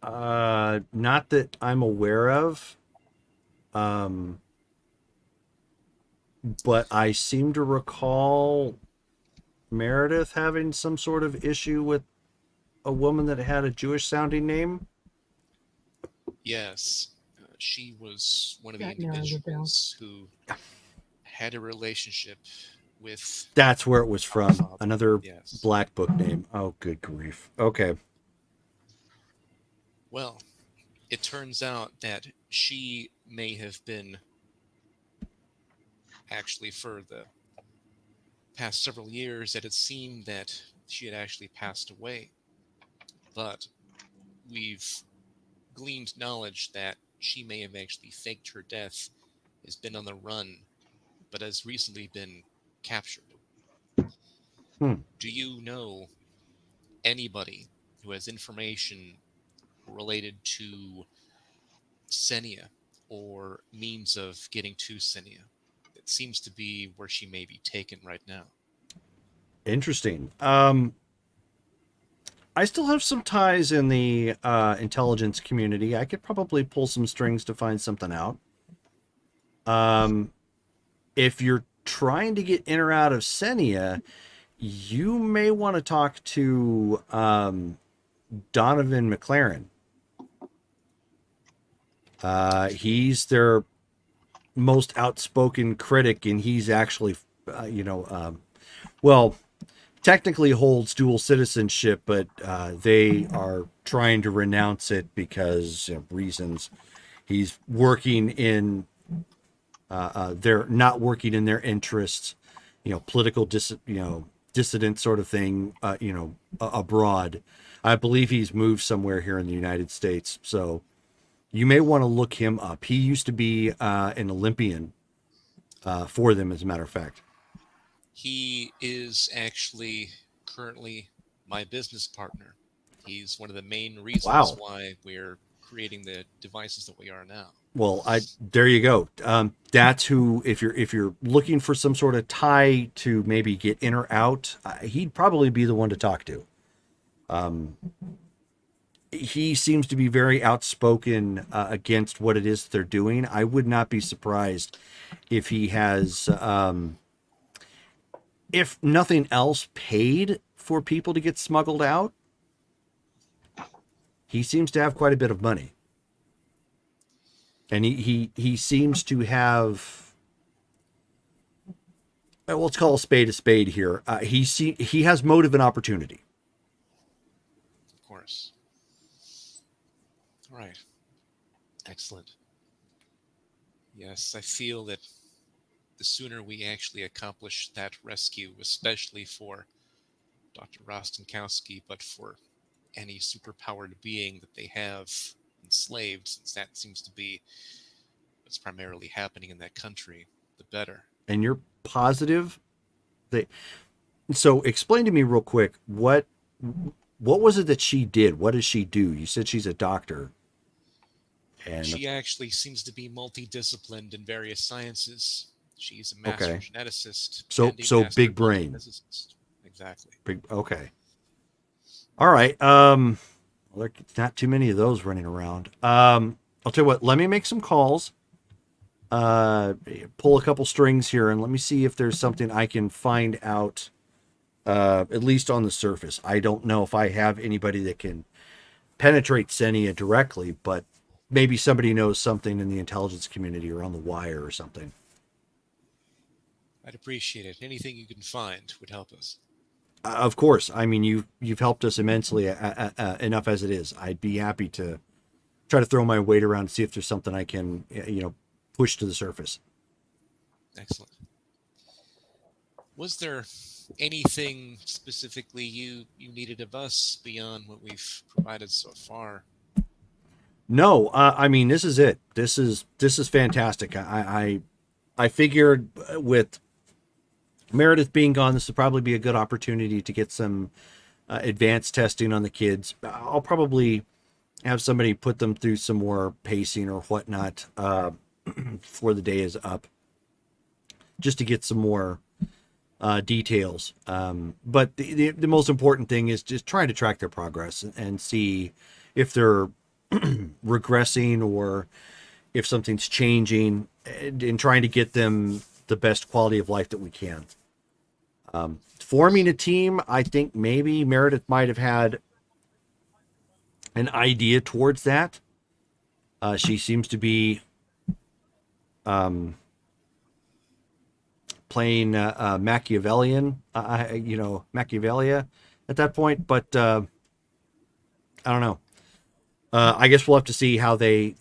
Not that I'm aware of. But I seem to recall Meredith having some sort of issue with a woman that had a Jewish sounding name. Yes. She was one of the individuals who had a relationship with... That's where it was from. Another Yes. Black Book name. Oh, good grief. Okay. Well, it turns out that she may have been, actually for the past several years, that it seemed that she had actually passed away. But we've gleaned knowledge that she may have actually faked her death, has been on the run, but has recently been captured. Hmm. Do you know anybody who has information related to Senia or means of getting to Senia? It seems to be where she may be taken right now. Interesting. I still have some ties in the intelligence community. I could probably pull some strings to find something out. If you're trying to get in or out of Senia, you may want to talk to Donovan McLaren. He's their most outspoken critic, and he's actually, well, technically holds dual citizenship, but they are trying to renounce it because of reasons. He's working in, they're not working in their interests, political dissident sort of thing, abroad. I believe he's moved somewhere here in the United States. So you may want to look him up. He used to be an Olympian for them, as a matter of fact. He is actually currently my business partner. He's one of the main reasons Wow. why we're creating the devices that we are now. Well, there you go. That's who. If you're looking for some sort of tie to maybe get in or out, he'd probably be the one to talk to. He seems to be very outspoken against what it is they're doing. I would not be surprised if he has, if nothing else, paid for people to get smuggled out. He seems to have quite a bit of money. And he seems to have, well, let's call a spade here. He has motive and opportunity. Of course. All right. Excellent. Yes, I feel that the sooner we actually accomplish that rescue, especially for Dr. Rostenkowski, but for any superpowered being that they have enslaved, since that seems to be what's primarily happening in that country, the better. And you're positive that. So explain to me real quick, what was it that she did? What does she do? You said she's a doctor. And she actually seems to be multidisciplined in various sciences. She's a master Okay. geneticist. So- and a so master big brain. physicist. Exactly. Okay. All right. Well, there's not too many of those running around. I'll tell you what, let me make some calls. Pull a couple strings here and let me see if there's something I can find out, at least on the surface. I don't know if I have anybody that can penetrate Senia directly, but maybe somebody knows something in the intelligence community or on the wire or something. I'd appreciate it. Anything you can find would help us. Of course. I mean, you've helped us immensely, enough as it is. I'd be happy to try to throw my weight around and see if there's something I can, push to the surface. Excellent. Was there anything specifically you needed of us beyond what we've provided so far? No, I mean, this is it. This is fantastic. I figured with Meredith being gone, this would probably be a good opportunity to get some advanced testing on the kids. I'll probably have somebody put them through some more pacing or whatnot before the day is up, just to get some more details. But the most important thing is just trying to track their progress and see if they're regressing or if something's changing, and trying to get them the best quality of life that we can. Forming a team, I think maybe Meredith might have had an idea towards that. She seems to be playing Machiavellian, Machiavellia at that point. But I don't know. I guess we'll have to see how they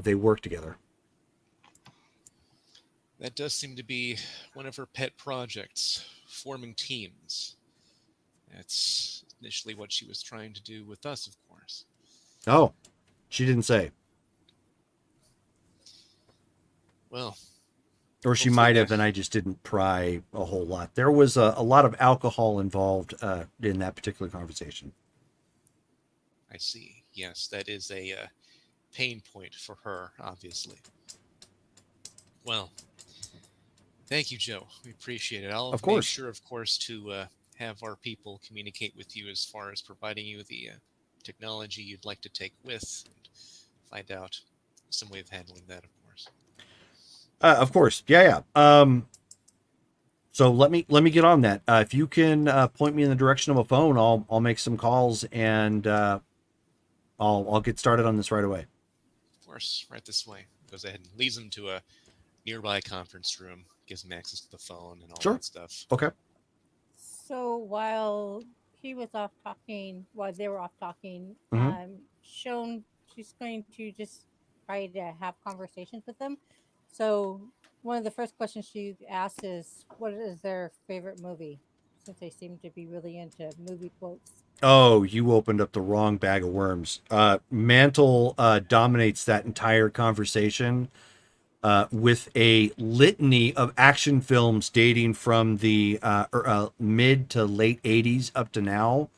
work together. That does seem to be one of her pet projects, forming teams. That's initially what she was trying to do with us, of course. Oh, she didn't say. Well, Or she Hopefully might have, that- and I just didn't pry a whole lot. There was a lot of alcohol involved in that particular conversation. I see. Yes, that is a pain point for her, obviously. Well, thank you, Joe. We appreciate it. I'll Of make course. sure, of course, to have our people communicate with you as far as providing you the technology you'd like to take with, and find out some way of handling that, of course. Of course. Yeah, yeah. So let me get on that. If you can point me in the direction of a phone, I'll make some calls and I'll get started on this right away. Of course, right this way. Goes ahead and leads them to a nearby conference room, gives them access to the phone and all Sure. that stuff. Okay. So while he was off talking, while they were off talking, Mhm. Shown she's going to just try to have conversations with them. So one of the first questions she asks is, "What is their favorite movie?" Since they seem to be really into movie quotes. Oh, you opened up the wrong bag of worms. Mantle dominates that entire conversation with a litany of action films dating from the mid to late 80s up to now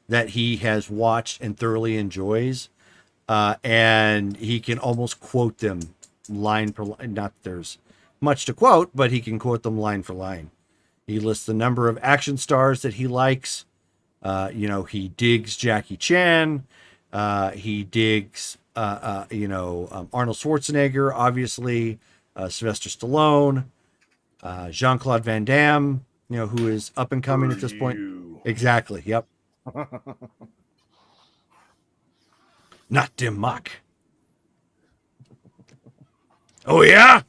that he has watched and thoroughly enjoys. And he can almost quote them line for line. Not that there's much to quote, but he can quote them line for line. He lists the number of action stars that he likes. He digs Jackie Chan. He digs, Arnold Schwarzenegger, obviously, Sylvester Stallone, Jean-Claude Van Damme, who is up and coming at this point. Exactly. Yep. Not Dim Mak. Oh, yeah?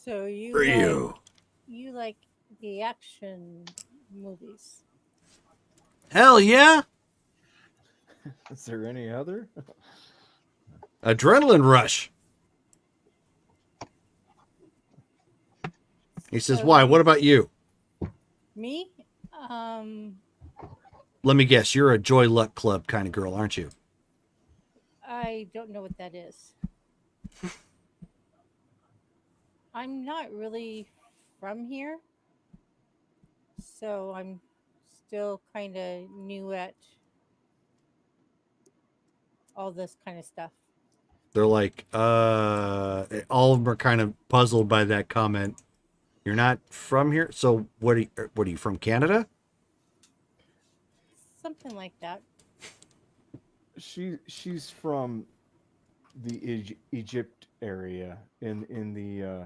So For you. you like the action movies. Hell yeah. Is there any other? Adrenaline rush. He says, So why? you- What about you? Me? Um, Let me guess. You're a Joy Luck Club kind of girl, aren't you? I don't know what that is. I'm not really from here, so I'm still kind of new at all this kind of stuff. They're like, all of them are kind of puzzled by that comment. You're not from here? So what are you from Canada? Something like that. She's from the Egypt area in the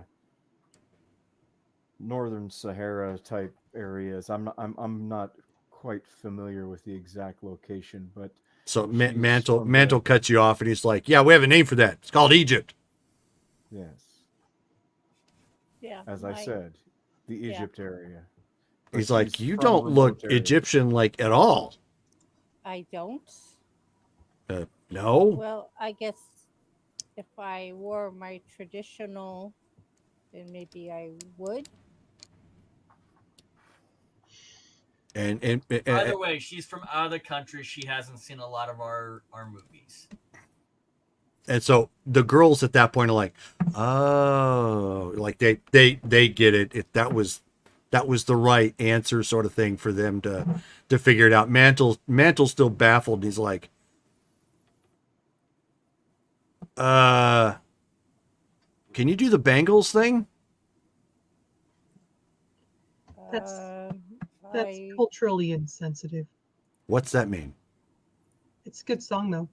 northern Sahara type areas. I'm not quite familiar with the exact location, but So she's Mantle from there. cuts you off and he's like, yeah, we have a name for that. It's called Egypt. Yes, Yeah. as I said, the Yeah. Egypt area. But He's like, she's you from don't look remote areas. Egyptian like at all. I don't. No. Well, I guess if I wore my traditional, then maybe I would. And Either way, she's from out of the country. She hasn't seen a lot of our movies. and so the girls at that point are like, oh, like they get it. That was the right answer, sort of thing, for them to figure it out. Mantle's still baffled. And he's like, can you do the Bengals thing? That's Um, That's I culturally insensitive. What's that mean? It's a good song though.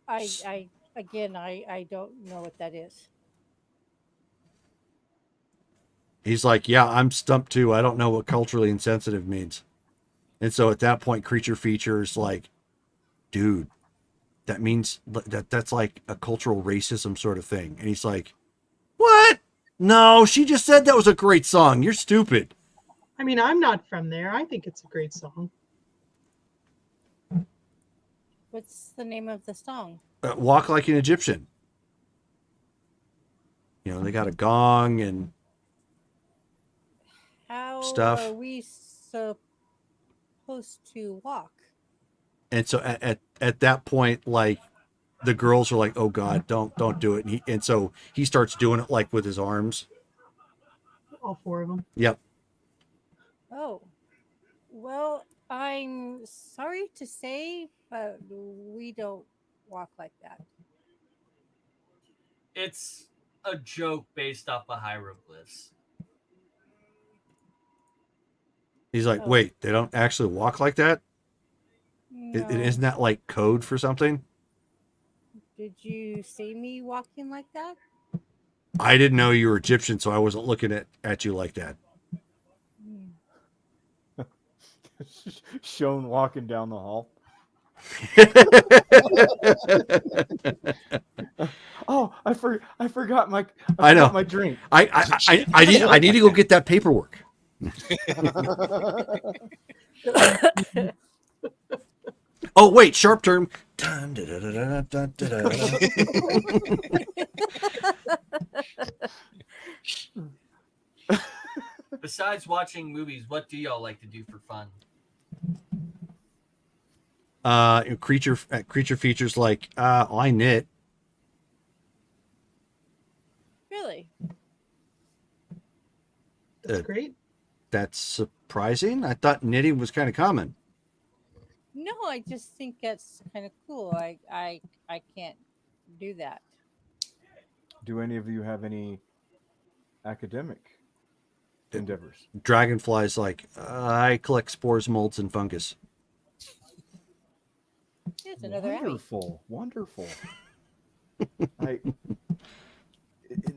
I don't know what that is. He's like, yeah, I'm stumped too. I don't know what culturally insensitive means. And so at that point, Creature Features like, dude, that means that's like a cultural racism sort of thing. And he's like, what? No, she just said that was a great song. You're stupid. I mean, I'm not from there. I think it's a great song. What's the name of the song? Walk Like an Egyptian. They got a gong and How stuff. are we supposed to walk? And so at that point, like, the girls are like, "Oh God, don't do it." And so he starts doing it like with his arms. All four of them. Yep. Oh, well, I'm sorry to say, but we don't walk like that. It's a joke based off of hieroglyphs. He's like, Oh, "Wait, they don't actually walk like that? no. Isn't that like code for something?" Did you see me walking like that? I didn't know you were Egyptian, so I wasn't looking at you like that. Hmm. Shown walking down the hall. Oh, I forgot my I know. my drink. I need to go get that paperwork. Oh wait, sharp turn. Dun, da, da, da, da, da, da, da. Besides watching movies, what do y'all like to do for fun? Creature features like I knit. Really? That's Uh, great. That's surprising. I thought knitting was kind of common. No, I just think that's kind of cool. I can't do that. Do any of you have any academic endeavors? Dragonflies like I collect spores, molds, and fungus. It's another Abby. Wonderful, wonderful. I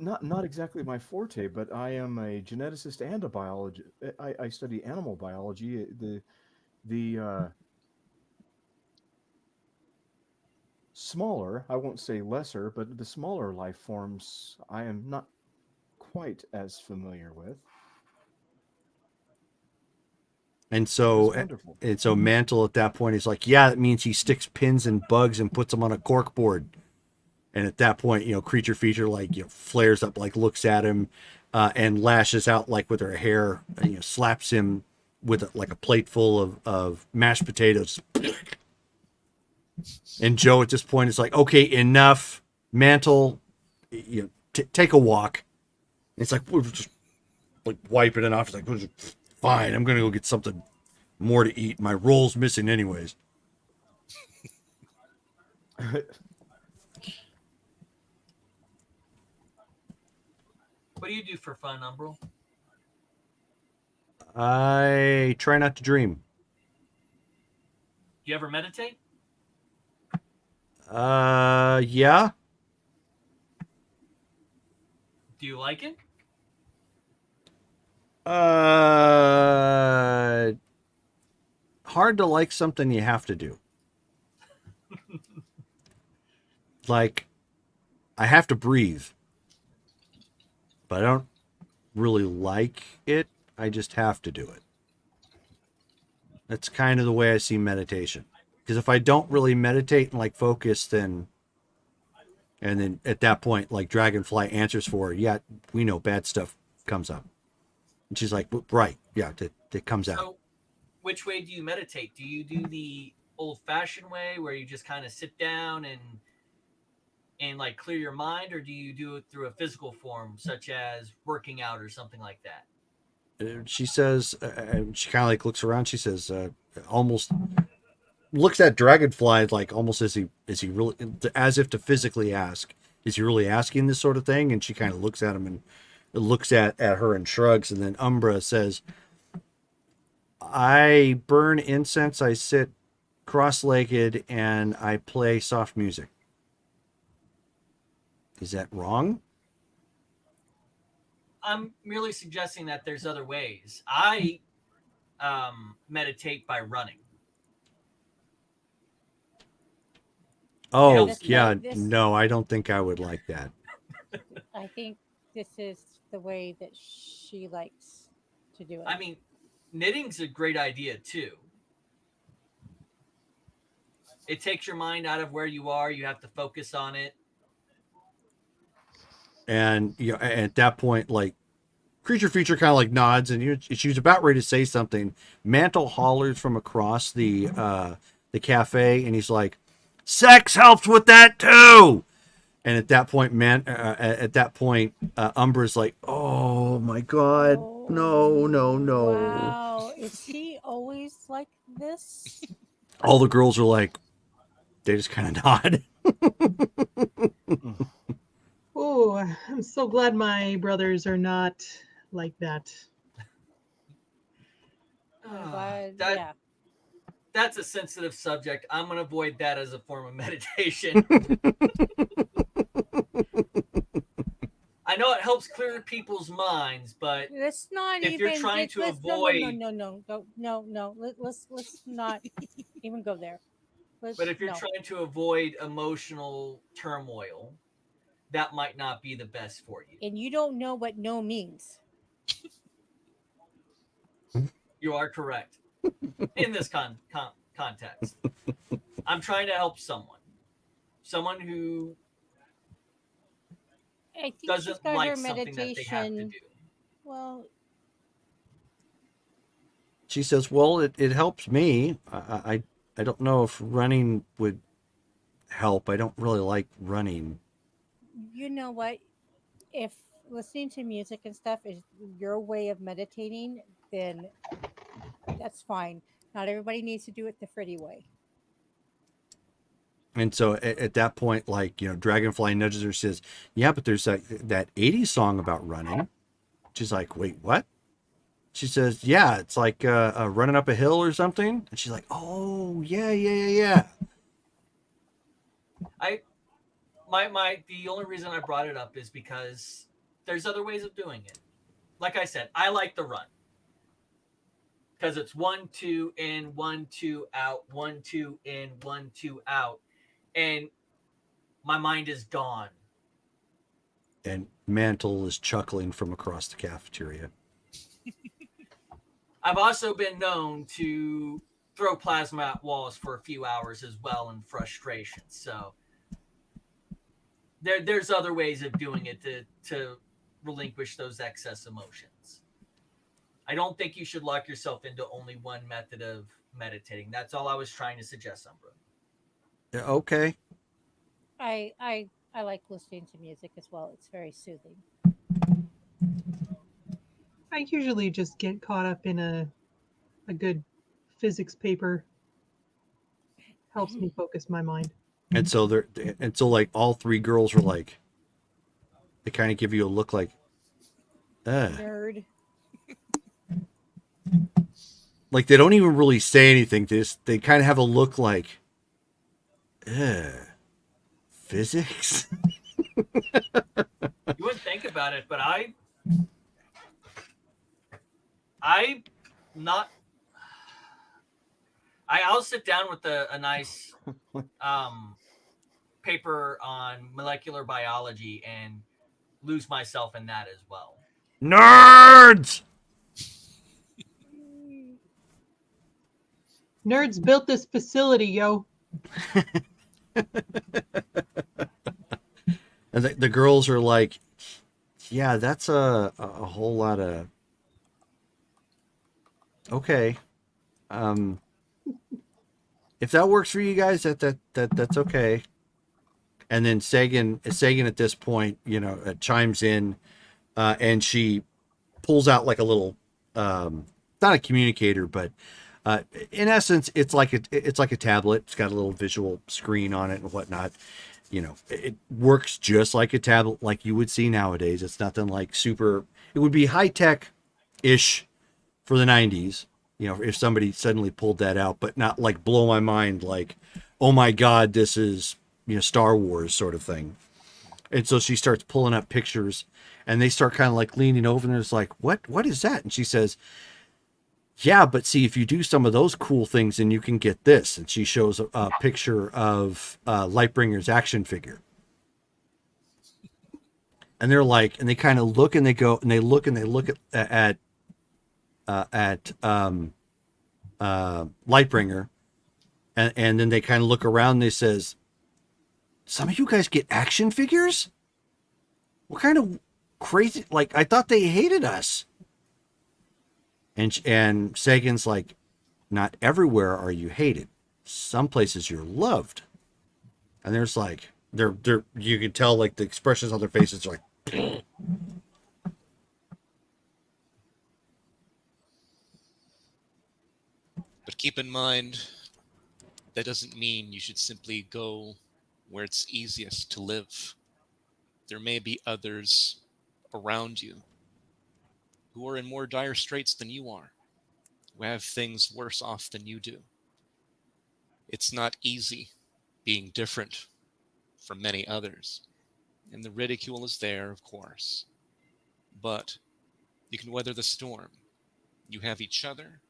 not exactly my forte, but I am a geneticist and a biologist. I study animal biology. The smaller, I won't say lesser, but the smaller life forms I am not quite as familiar with. And It's so wonderful. Mantle at that point is like, yeah, that means he sticks pins and bugs and puts them on a cork board. And at that point, creature feature like flares up, like looks at him, and lashes out like with her hair, and, slaps him with like a plate full of mashed potatoes. And Joe at this point is like, okay, enough. Mantle, take a walk. And it's like we're just like wiping it off. It's like, fine, I'm gonna go get something more to eat. My roll's missing anyways. What do you do for fun, Umbral? I try not to dream. Do you ever meditate? Yeah. Do you like it? Hard to like something you have to do. Like, I have to breathe, but I don't really like it. I just have to do it. That's kind of the way I see meditation. Because if I don't really meditate and like focus, then at that point, like Dragonfly answers for her, yeah, we know bad stuff comes up. And she's like, right, yeah, that comes out. So, which way do you meditate? Do you do the old-fashioned way where you just kind of sit down and like clear your mind, or do you do it through a physical form, such as working out or something like that? She says, she kind of like looks around. She says, almost looks at Dragonfly like almost is he really, as if to physically ask, is he really asking this sort of thing? And she kind of looks at him and looks at her and shrugs. And then Umbra says, I burn incense, I sit cross-legged, and I play soft music. Is that wrong? I'm merely suggesting that there's other ways. I meditate by running. Oh, This- yeah. this- No, I don't think I would like that. I think this is the way that she likes to do it. I mean, knitting's a great idea too. It takes your mind out of where you are. You have to focus on it. And at that point, like creature feature kind of like nods, and she was about ready to say something. Mantle hollers from across the cafe, and he's like, Sex helps with that too. And at that point, Umbra's like, "Oh my god, no, no, no!" Wow. Is she always like this? All the girls are like, they just kind of nod. Oh, I'm so glad my brothers are not like that. I'm glad. That Yeah. that's a sensitive subject. I'm gonna avoid that as a form of meditation. I know it helps clear people's minds, but Let's not if even. you're trying to let's, avoid, no. Let's not even go there. but if you're No. trying to avoid emotional turmoil, that might not be the best for you. And you don't know what no means. You are correct in this context. I'm trying to help someone who I think she's doesn't got like her something that they have to meditation. do. Well, She says, "Well, it helps me. I don't know if running would help. I don't really like running." you know what? If listening to music and stuff is your way of meditating, then that's fine. Not everybody needs to do it the Freddy way. And so at that point, like, Dragonfly nudges her, says, "Yeah, but there's that '80s song about running." She's like, "Wait, what?" She says, "Yeah, it's like running up a hill or something." And she's like, "Oh, yeah, yeah, yeah, yeah." The only reason I brought it up is because there's other ways of doing it. Like I said, I like the run because it's 1 2 in, 1 2 out, 1 2 in, 1 2 out, and my mind is gone. And Mantle is chuckling from across the cafeteria. I've also been known to throw plasma at walls for a few hours as well in frustration. So there's other ways of doing it to relinquish those excess emotions. I don't think you should lock yourself into only one method of meditating. That's all I was trying to suggest, Umbra. Yeah, okay. I like listening to music as well. It's very soothing. I usually just get caught up in a good physics paper. Helps me focus my mind. And so like all three girls were like, they kind of give you a look like, Nerd. like they don't even really say anything. They kind of have a look like, physics. You wouldn't think about it, but not. I'll sit down with a nice paper on molecular biology and lose myself in that as well. Nerds. Nerds built this facility, yo. And the girls are like, yeah, that's a whole lot of. Okay. If that works for you guys, that's okay. And then Sagan at this point, chimes in, and she pulls out like a little, not a communicator, but in essence, it's like a tablet. It's got a little visual screen on it and whatnot. It works just like a tablet, like you would see nowadays. It's nothing like super. It would be high tech ish for the 90s, if somebody suddenly pulled that out, but not like blow my mind like, oh my God, this is, Star Wars sort of thing. And so she starts pulling up pictures and they start kind of like leaning over and it's like, what is that? And she says, yeah, but see, if you do some of those cool things, then you can get this. And she shows a picture of Lightbringer's action figure. And they're like, and they kind of look and they go and they look at Lightbringer, and then they kind of look around and they says, some of you guys get action figures? What kind of crazy, like, I thought they hated us. And Sagan's like, not everywhere are you hated. Some places you're loved. and there's like they're you can tell like the expressions on their faces are like. But keep in mind, that doesn't mean you should simply go where it's easiest to live. There may be others around you who are in more dire straits than you are, who have things worse off than you do. It's not easy being different from many others, and the ridicule is there, of course. But you can weather the storm. You have each other.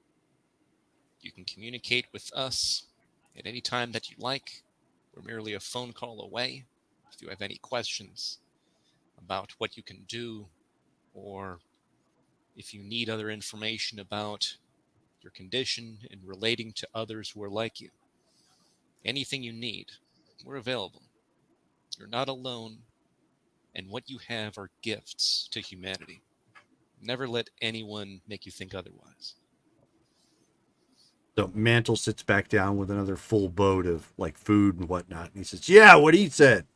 You can communicate with us at any time that you like. We're merely a phone call away. If you have any questions about what you can do, or if you need other information about your condition and relating to others who are like you, anything you need, we're available. You're not alone, and what you have are gifts to humanity. Never let anyone make you think otherwise. So Mantle sits back down with another full boat of like food and whatnot, and he says, "Yeah, what he said."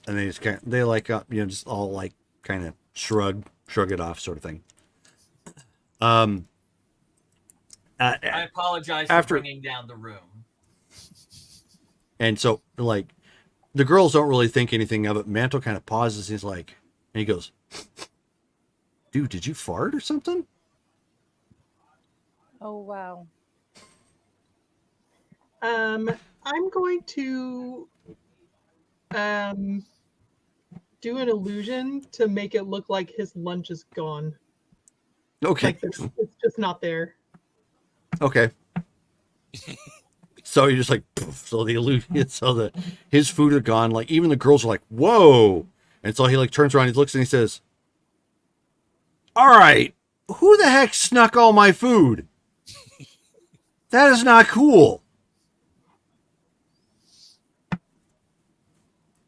And they just they like just all like kind of shrug it off, sort of thing. I apologize for bringing down the room. And so like the girls don't really think anything of it. Mantle kind of pauses. He's like, and he goes, "Dude, did you fart or something?" Oh wow. I'm going to do an illusion to make it look like his lunch is gone. Okay. Like it's just not there. Okay. So you're just like, poof. So the illusion, so his food are gone. Like even the girls are like, "Whoa!" And so he like turns around, he looks and he says, "All right, who the heck snuck all my food? That is not cool."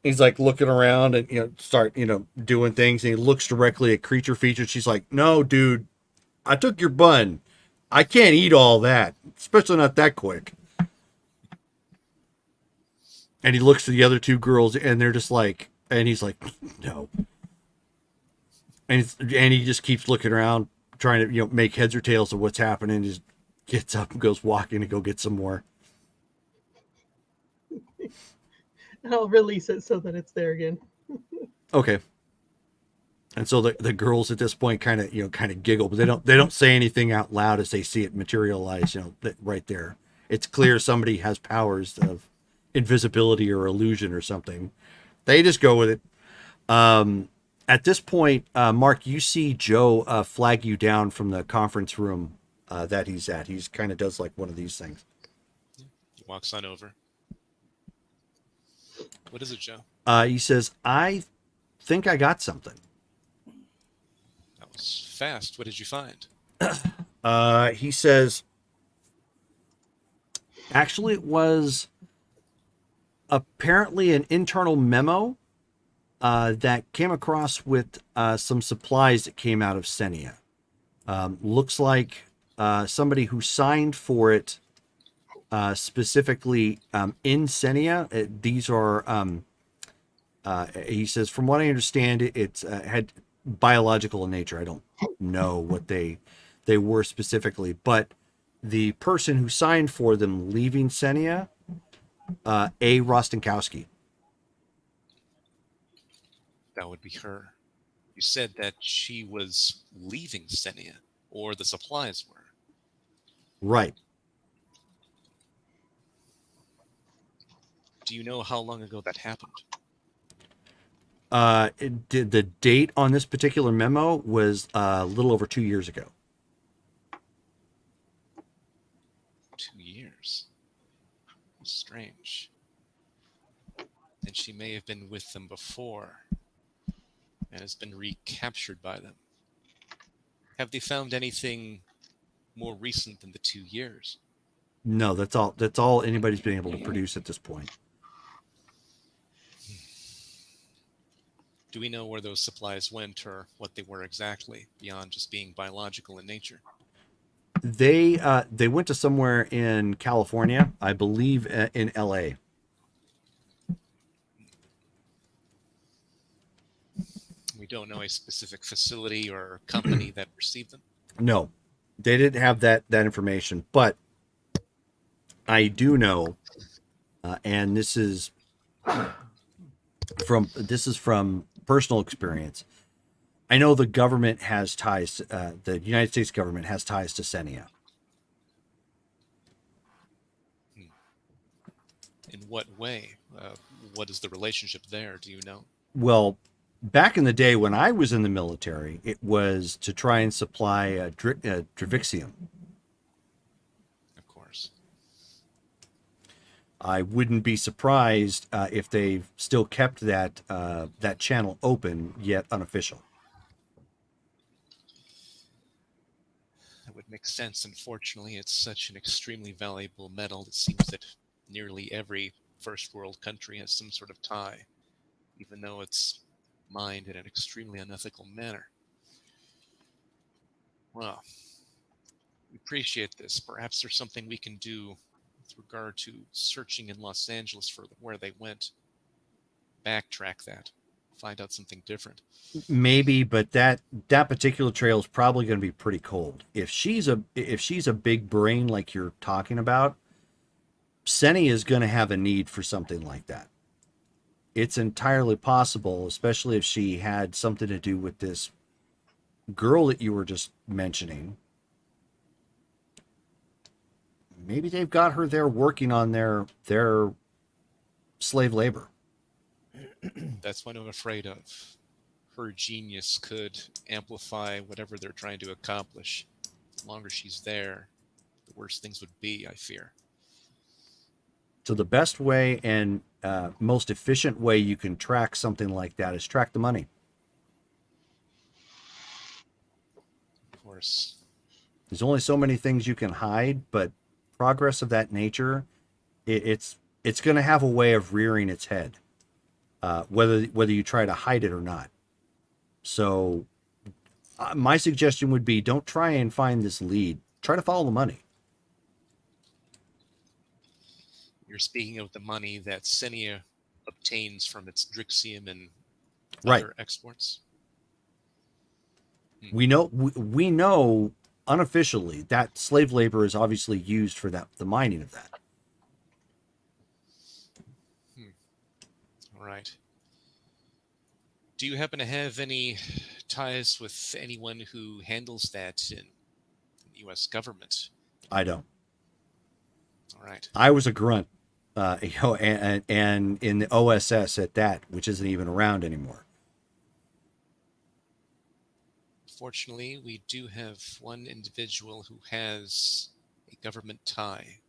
He's like looking around and start doing things, and he looks directly at Creature Feature. She's like, "No, dude, I took your bun. I can't eat all that, especially not that quick." And he looks to the other two girls, and they're just like, and he's like, "No." And he just keeps looking around, trying to make heads or tails of what's happening. He just gets up and goes walking to go get some more. And I'll release it so that it's there again. Okay. And so the girls at this point kind of giggle, but they don't say anything out loud as they see it materialize. Right there, it's clear somebody has powers of invisibility or illusion or something. They just go with it. At this point, Mark, you see Joe flag you down from the conference room that he's at. He's kind of does like one of these things. He walks on over. What is it, Joe? He says, "I think I got something." That was fast. What did you find? He says, actually, it was apparently an internal memo that came across with some supplies that came out of Senia. Looks like somebody who signed for it specifically in Senia. These are, he says, from what I understand, it's had biological in nature. I don't know what they were specifically, but the person who signed for them leaving Senia, A. Rostenkowski. That would be her. You said that she was leaving Senia, or the supplies were. Right. Do you know how long ago that happened? The date on this particular memo was a little over 2 years ago. 2 years. Strange. And she may have been with them before and has been recaptured by them. Have they found anything more recent than the 2 years? No, that's all. That's all anybody's been able to produce at this point. Do we know where those supplies went or what they were exactly, beyond just being biological in nature? They went to somewhere in California, I believe, in L.A. We don't know a specific facility or company that received them. No, they didn't have that information, but I do know, and this is from personal experience. I know the government has ties. The United States government has ties to Senia. In what way? What is the relationship there? Do you know? Well, back in the day when I was in the military, it was to try and supply Dravixium. Of course. I wouldn't be surprised if they've still kept that channel open, yet unofficial. That would make sense. Unfortunately, it's such an extremely valuable metal. It seems that nearly every first world country has some sort of tie, even though it's mined in an extremely unethical manner. Well, we appreciate this. Perhaps there's something we can do with regard to searching in Los Angeles for where they went. Backtrack that. Find out something different. Maybe, but that particular trail is probably going to be pretty cold. If she's a big brain like you're talking about, Seni is going to have a need for something like that. It's entirely possible, especially if she had something to do with this girl that you were just mentioning. Maybe they've got her there working on their slave labor. That's what I'm afraid of. Her genius could amplify whatever they're trying to accomplish. The longer she's there, the worse things would be, I fear. So the best way and most efficient way you can track something like that is track the money. Of course. There's only so many things you can hide, but progress of that nature, it's going to have a way of rearing its head, whether you try to hide it or not. So my suggestion would be, don't try and find this lead. Try to follow the money. You're speaking of the money that Senia obtains from its Drixium and Right. other exports? We know unofficially that slave labor is obviously used for the mining of that. All right. Do you happen to have any ties with anyone who handles that in the U.S. government? I don't. All right. I was a grunt, and in the OSS at that, which isn't even around anymore. Fortunately, we do have one individual who has a government tie.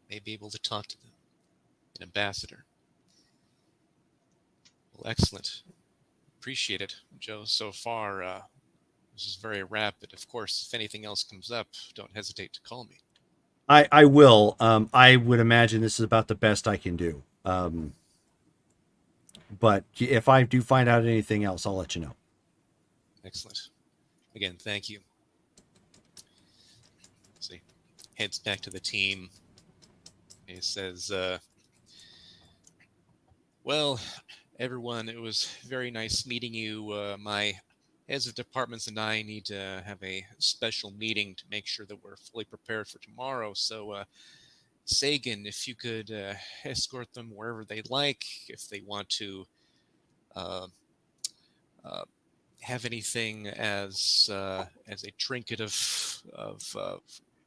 May be able to talk to them. An ambassador. Well, excellent. Appreciate it, Joe. So far, this is very rapid. Of course, if anything else comes up, don't hesitate to call me. I will. I would imagine this is about the best I can do. But if I do find out anything else, I'll let you know. Excellent. Again, thank you. Let's see. Heads back to the team. He says, well, everyone, it was very nice meeting you. My heads of departments and I need to have a special meeting to make sure that we're fully prepared for tomorrow. So, Sagan, if you could escort them wherever they'd like, if they want to have anything as a trinket of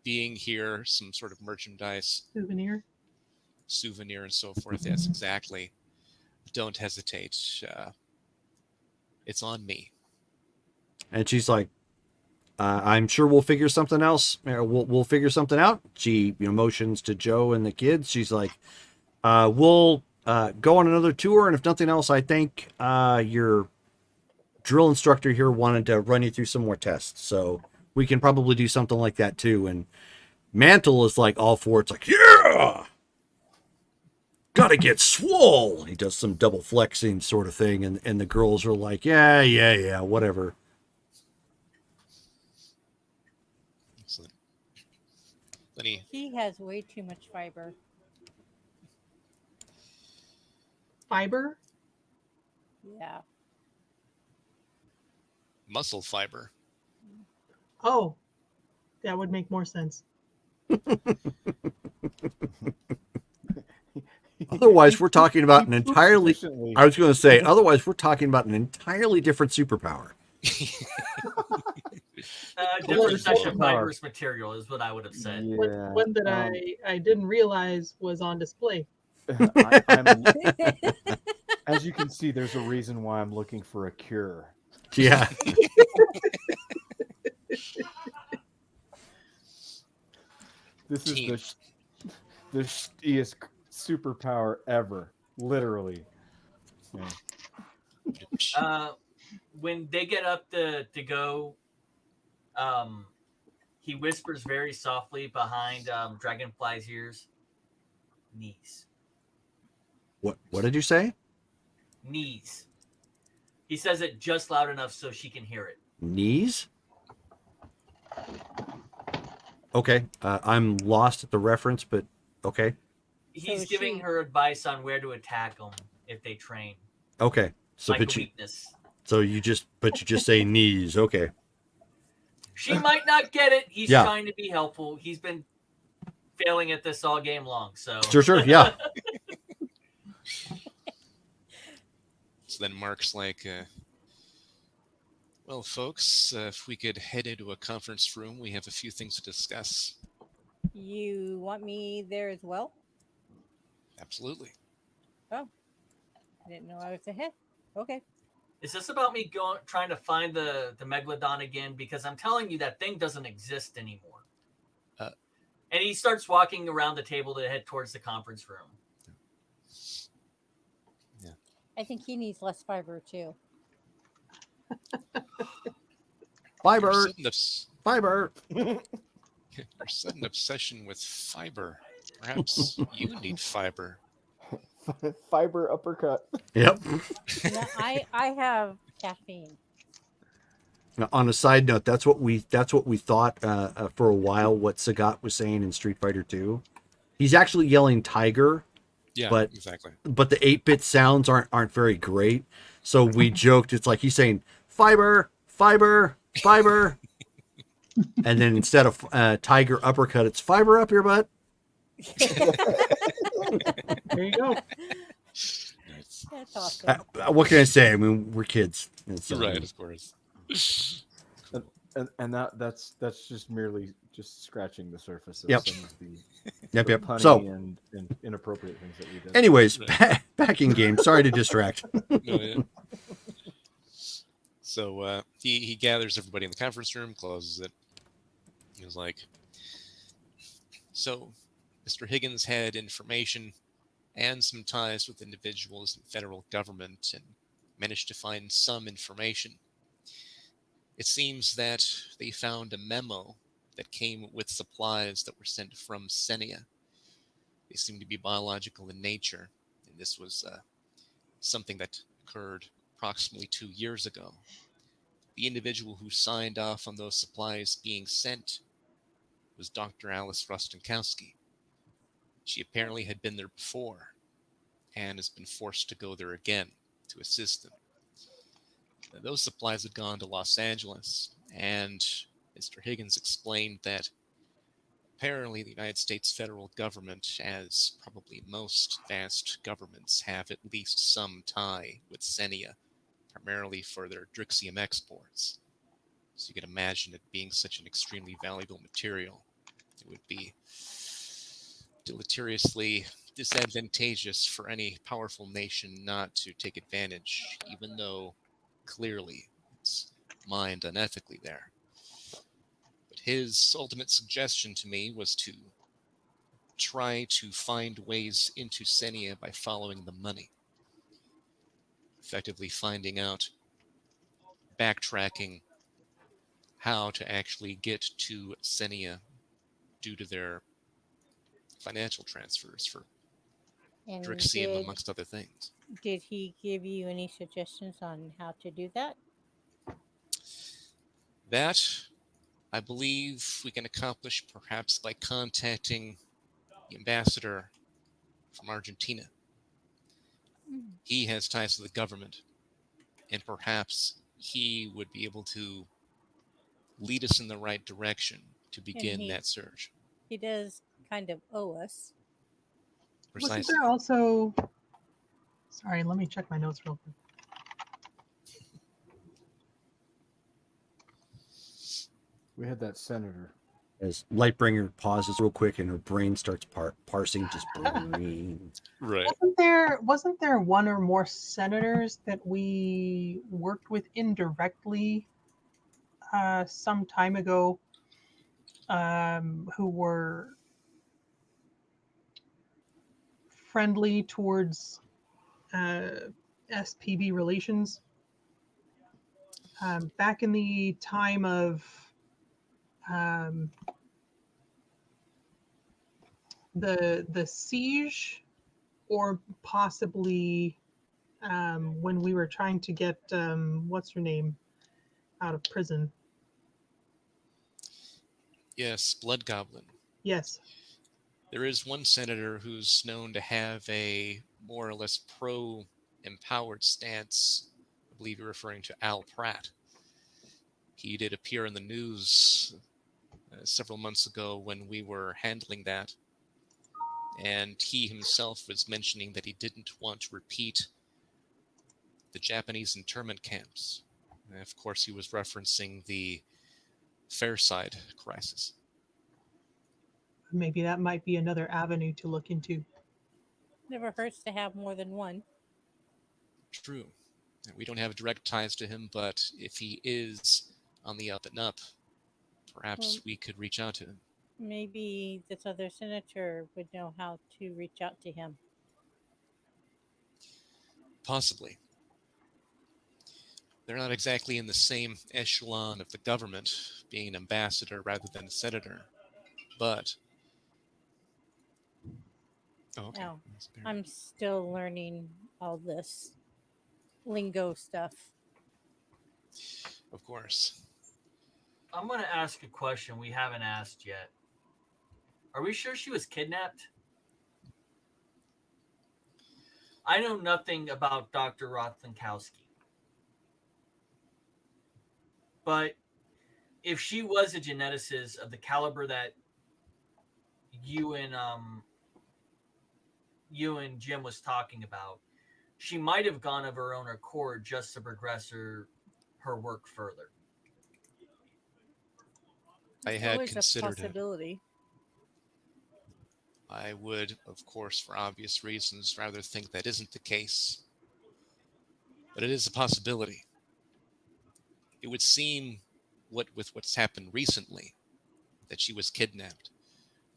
being here, some sort of merchandise, souvenir, and so forth. Yes, exactly. Don't hesitate. It's on me. And she's like, I'm sure we'll figure something else. We'll figure something out. She motions to Joe and the kids. She's like, we'll go on another tour, and if nothing else, I think your drill instructor here wanted to run you through some more tests, so we can probably do something like that too. And Mantle is like all for it. It's like, yeah, gotta get swole. He does some double flexing sort of thing, and the girls are like, yeah, whatever. Excellent. any He has way too much fiber. Fiber? Yeah. muscle fiber. Oh, that would make more sense. Otherwise, we're talking about an He poops entirely. efficiently. I was going to say, otherwise, we're talking about an entirely different superpower. Different Super section power. fibrous material is what I would have said. Yeah. One that I didn't realize was on display. I'm, as you can see, there's a reason why I'm looking for a cure. Yeah. This is Team. the shittiest superpower ever, literally. Yeah. When they get up to go, he whispers very softly behind Dragonfly's ears. Knees. What did you say? Knees. He says it just loud enough so she can hear it. Knees? Okay. I'm lost at the reference, but okay. He's So giving she- her advice on where to attack them if they train. Okay. So Like but a you weakness. you just say knees. Okay. She might not get it. He's Yeah. trying to be helpful. He's been failing at this all game long. So Sure. Yeah. So then Mark's like, well, folks, if we could head into a conference room, we have a few things to discuss. You want me there as well? Absolutely. I didn't know I was ahead. Okay. Is this about me trying to find the megalodon again? Because I'm telling you that thing doesn't exist anymore. And he starts walking around the table to head towards the conference room. I think he needs less fiber too. Fiber. Fiber. Fiber. Your sudden obsession with fiber. Perhaps you need fiber. Fiber uppercut. Yep. No, I have caffeine. Now, on a side note, that's what we thought for a while. What Sagat was saying in Street Fighter 2. He's actually yelling tiger, Yeah, But- exactly. but the 8-bit sounds aren't very great. So we joked it's like he's saying fiber, fiber, fiber, and then instead of tiger uppercut, it's fiber up your butt. There you go. Nice. That's awesome. What can I say? I mean, we're kids. It's, Right, of course. And that's just merely just scratching the surface of Yep. some of the Yep. punny So, and inappropriate things that we did. anyways, Right. back in game. Sorry to distract. No, yeah. So he gathers everybody in the conference room, closes it. He was like, so Mr. Higgins had information and some ties with individuals in the federal government and managed to find some information. It seems that they found a memo that came with supplies that were sent from Senia. They seem to be biological in nature, and this was something that occurred approximately 2 years ago. The individual who signed off on those supplies being sent was Dr. Alice Rostenkowski. She apparently had been there before and has been forced to go there again to assist them. Now, those supplies had gone to Los Angeles, and Mr. Higgins explained that apparently the United States federal government, as probably most vast governments, have at least some tie with Senia, primarily for their Drixium exports. So you can imagine it being such an extremely valuable material. It would be deleteriously disadvantageous for any powerful nation not to take advantage, even though clearly it's mined unethically there. But his ultimate suggestion to me was to try to find ways into Senia by following the money. Effectively finding out, backtracking how to actually get to Senia due to their financial transfers for And Drixium, amongst other things. did he give you any suggestions on how to do that? That I believe we can accomplish perhaps by contacting the ambassador from Argentina. Mm. He has ties to the government, and perhaps he would be able to lead us in the right direction to And begin that search. he does kind of owe us. Wasn't Precisely. there also? Sorry, let me check my notes real quick. We had that senator. As Lightbringer pauses real quick and her brain starts parsing, just brain. Right. Wasn't there one or more senators that we worked with indirectly some time ago, who were friendly towards SPB relations back in the time of um, the siege, or possibly when we were trying to get what's her name out of prison. Yes, Blood Goblin. Yes. There is one senator who's known to have a more or less pro-empowered stance. I believe you're referring to Al Pratt. He did appear in the news several months ago when we were handling that. And he himself was mentioning that he didn't want to repeat the Japanese internment camps. And of course, he was referencing the Fairside crisis. Maybe that might be another avenue to look into. Never hurts to have more than one. True. We don't have direct ties to him, but if he is on the up and up, perhaps Well, we could reach out to him. maybe this other senator would know how to reach out to him. Possibly. They're not exactly in the same echelon of the government, being an ambassador rather than a senator, but... Oh, okay. Now, I'm still learning all this lingo stuff. Of course. I'm going to ask a question we haven't asked yet. Are we sure she was kidnapped? I know nothing about Dr. Rothankowski. But if she was a geneticist of the caliber that you and Jim was talking about, she might have gone of her own accord just to progress her work further. I It's had always a considered it. possibility. I would, of course, for obvious reasons, rather think that isn't the case. But it is a possibility. It would seem, with what's happened recently, that she was kidnapped.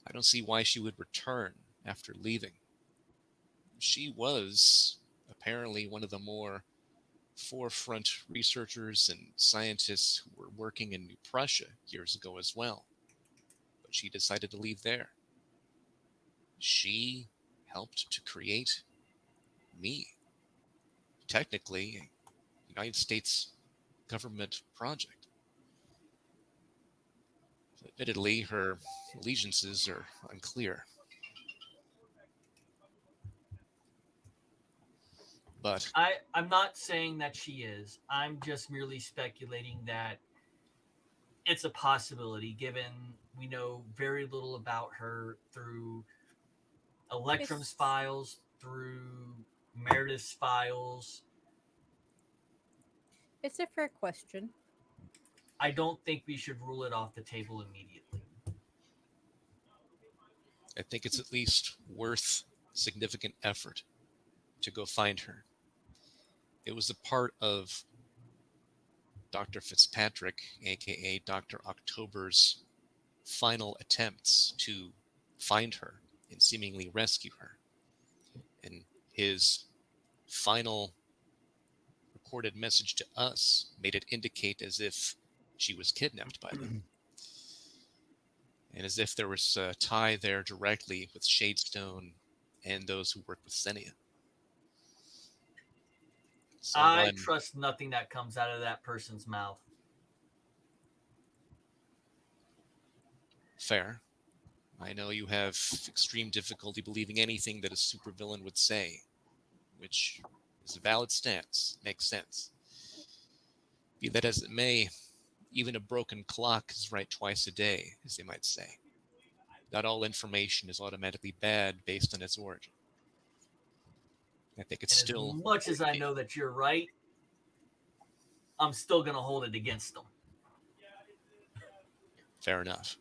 I don't see why she would return after leaving. She was apparently one of the more forefront researchers and scientists who were working in New Prussia years ago as well. But she decided to leave there. She helped to create me. Technically, a United States government project. Admittedly, her allegiances are unclear. But I'm not saying that she is. I'm just merely speculating that it's a possibility, given we know very little about her through Electrum's It's files, through Meredith's files. it's a fair question. I don't think we should rule it off the table immediately. I think it's at least worth significant effort to go find her. It was a part of Dr. Fitzpatrick, aka Dr. October's final attempts to find her and seemingly rescue her. And his final recorded message to us made it indicate as if she was kidnapped by them. And as if there was a tie there directly with Shadestone and those who work with Senia. So I I'm trust nothing that comes out of that person's mouth. fair. I know you have extreme difficulty believing anything that a supervillain would say, which is a valid stance. Makes sense. Be that as it may, even a broken clock is right twice a day, as they might say. Not all information is automatically bad based on its origin. I think it's And as still much as I know that you're right, I'm still going to hold it against them. fair enough.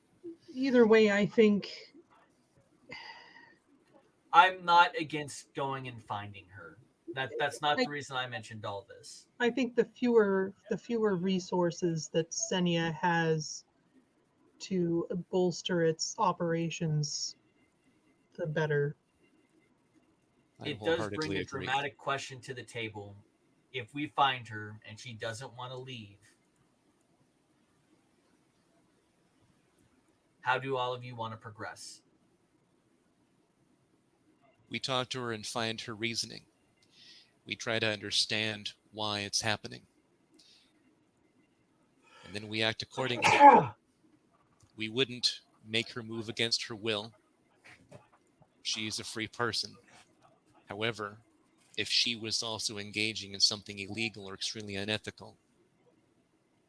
Either way, I think I'm not against going and finding her. That's not I, the reason I mentioned all this. I think the fewer resources that Senya has to bolster its operations, the better. I It does bring wholeheartedly a agree. dramatic question to the table. If we find her and she doesn't want to leave, how do all of you want to progress? We talk to her and find her reasoning. We try to understand why it's happening. And then we act accordingly. We wouldn't make her move against her will. She is a free person. However, if she was also engaging in something illegal or extremely unethical,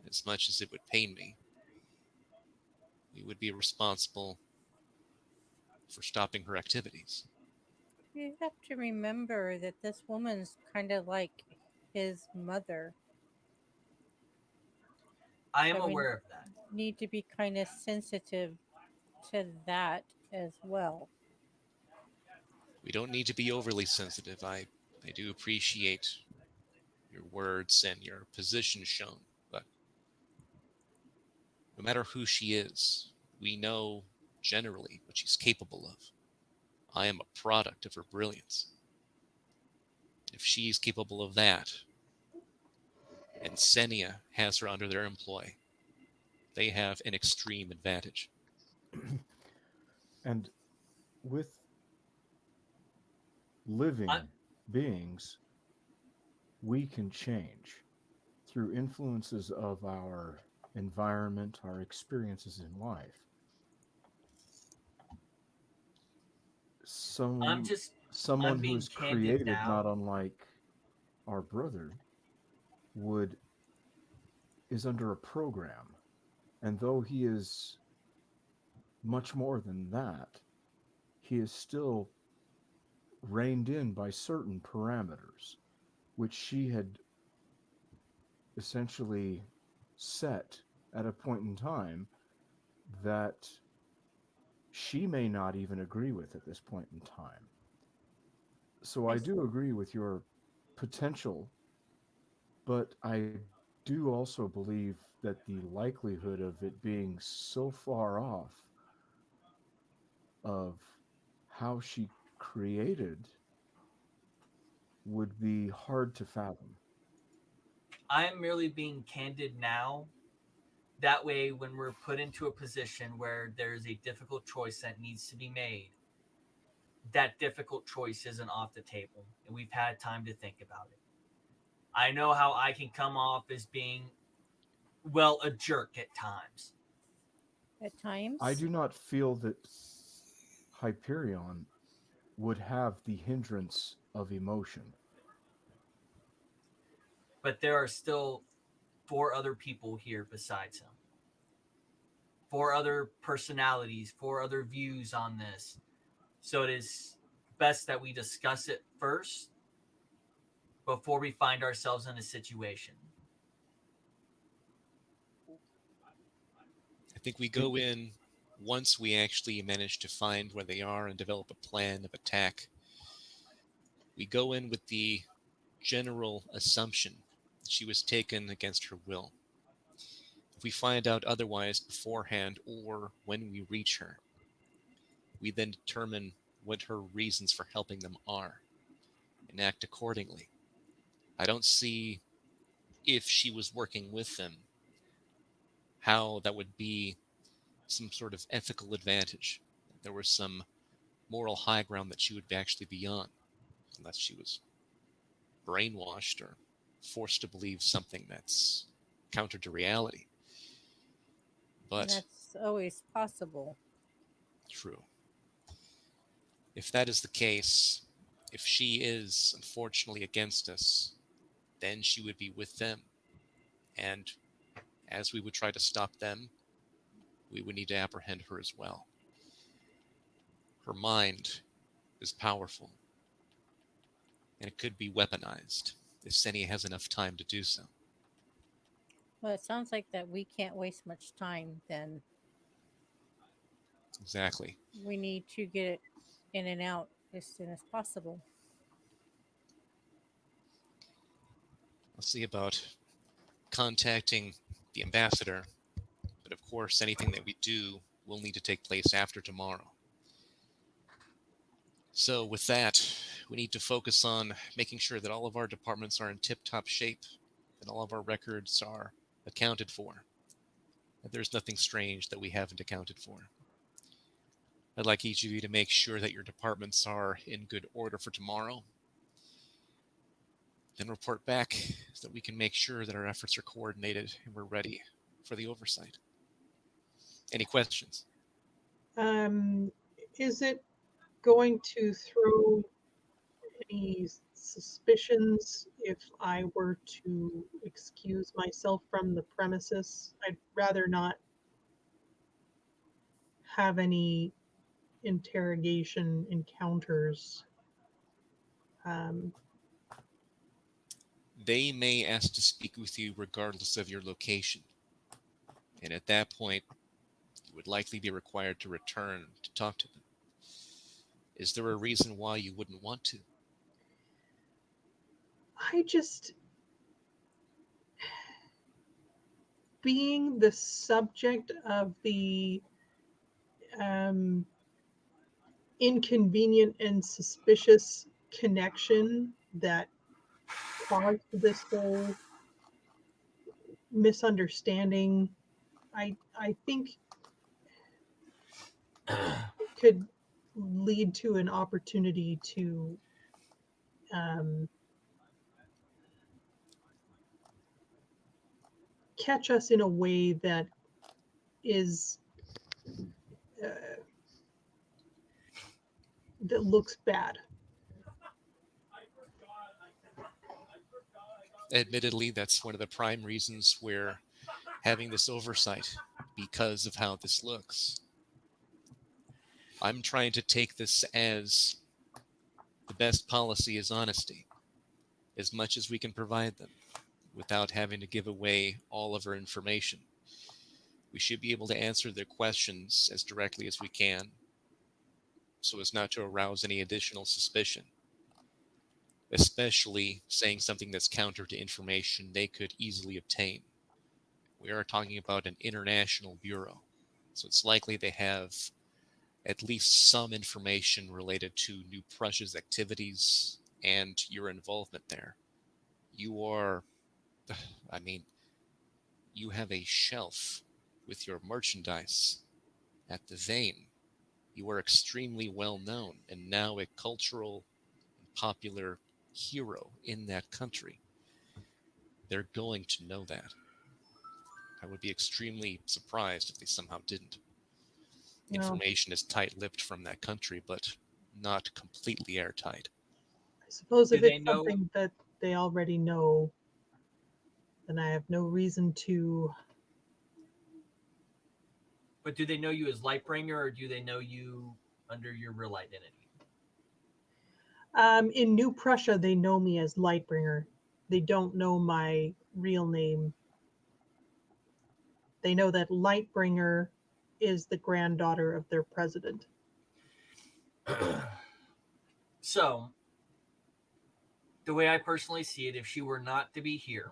as much as it would pain me, we would be responsible for stopping her activities. You have to remember that this woman's kind of like his mother. I am So we aware of that. need to be kind of sensitive to that as well. We don't need to be overly sensitive. I do appreciate your words and your position shown, but no matter who she is, we know generally what she's capable of. I am a product of her brilliance. If she's capable of that, and Senia has her under their employ, they have an extreme advantage. And with I, living beings, we can change through influences of our environment, our experiences in life. I'm Some just I'm someone who being is candid created now. not unlike our brother would is under a program, and though he is much more than that, he is still reined in by certain parameters which she had essentially set at a point in time that she may not even agree with at this point in time. So I I s- do agree with your potential, but I do also believe that the likelihood of it being so far off of how she created would be hard to fathom. I am merely being candid now. That way, when we're put into a position where there's a difficult choice that needs to be made, that difficult choice isn't off the table, and we've had time to think about it. I know how I can come off as being, well, a jerk at times. at I times. do not feel that Hyperion would have the hindrance of emotion. But there are still four other people here besides him, four other personalities, four other views on this. So it is best that we discuss it first before we find ourselves in a situation. I think we It, go in once we actually manage to find where they are and develop a plan of attack. We go in with the general assumption that she was taken against her will. If we find out otherwise beforehand or when we reach her, we then determine what her reasons for helping them are and act accordingly. I don't see, if she was working with them, how that would be some sort of ethical advantage. There was some moral high ground that she would actually be on, unless she was brainwashed or forced to believe something that's counter to reality. And But that's always possible. True. If that is the case, if she is unfortunately against us, then she would be with them. And as we would try to stop them, we would need to apprehend her as well. Her mind is powerful, and it could be weaponized if Seni has enough time to do so. Well, it sounds like that we can't waste much time. Then Exactly. we need to get it in and out as soon as possible. I'll see about contacting the ambassador, but of course, anything that we do will need to take place after tomorrow. So, with that, we need to focus on making sure that all of our departments are in tip-top shape, that all of our records are accounted for, that there's nothing strange that we haven't accounted for. I'd like each of you to make sure that your departments are in good order for tomorrow. Then report back so that we can make sure that our efforts are coordinated and we're ready for the oversight. Any questions? Is it going to throw any suspicions if I were to excuse myself from the premises? I'd rather not have any interrogation encounters. Um, They may ask to speak with you regardless of your location. And at that point, you would likely be required to return to talk to them. Is there a reason why you wouldn't want to? I just, being the subject of the um, inconvenient and suspicious connection that caused this whole misunderstanding, I think could lead to an opportunity to um, catch us in a way that is uh, that looks bad. Admittedly, that's one of the prime reasons we're having this oversight, because of how this looks. I'm trying to take this as the best policy is honesty, as much as we can provide them, without having to give away all of our information. We should be able to answer their questions as directly as we can, so as not to arouse any additional suspicion, especially saying something that's counter to information they could easily obtain. We are talking about an international bureau, so it's likely they have at least some information related to New Prussia's activities and your involvement there. You are, I mean, you have a shelf with your merchandise at the Vein. You are extremely well known and now a cultural and popular hero in that country. They're going to know that. I would be extremely surprised if they somehow didn't. Well, Information is tight-lipped from that country, but not completely airtight. I suppose Do if they it's know? something that they already know, then I have no reason to. But do they know you as Lightbringer, or do they know you under your real identity? In New Prussia, they know me as Lightbringer. They don't know my real name. They know that Lightbringer is the granddaughter of their president. So, the way I personally see it, if she were not to be here,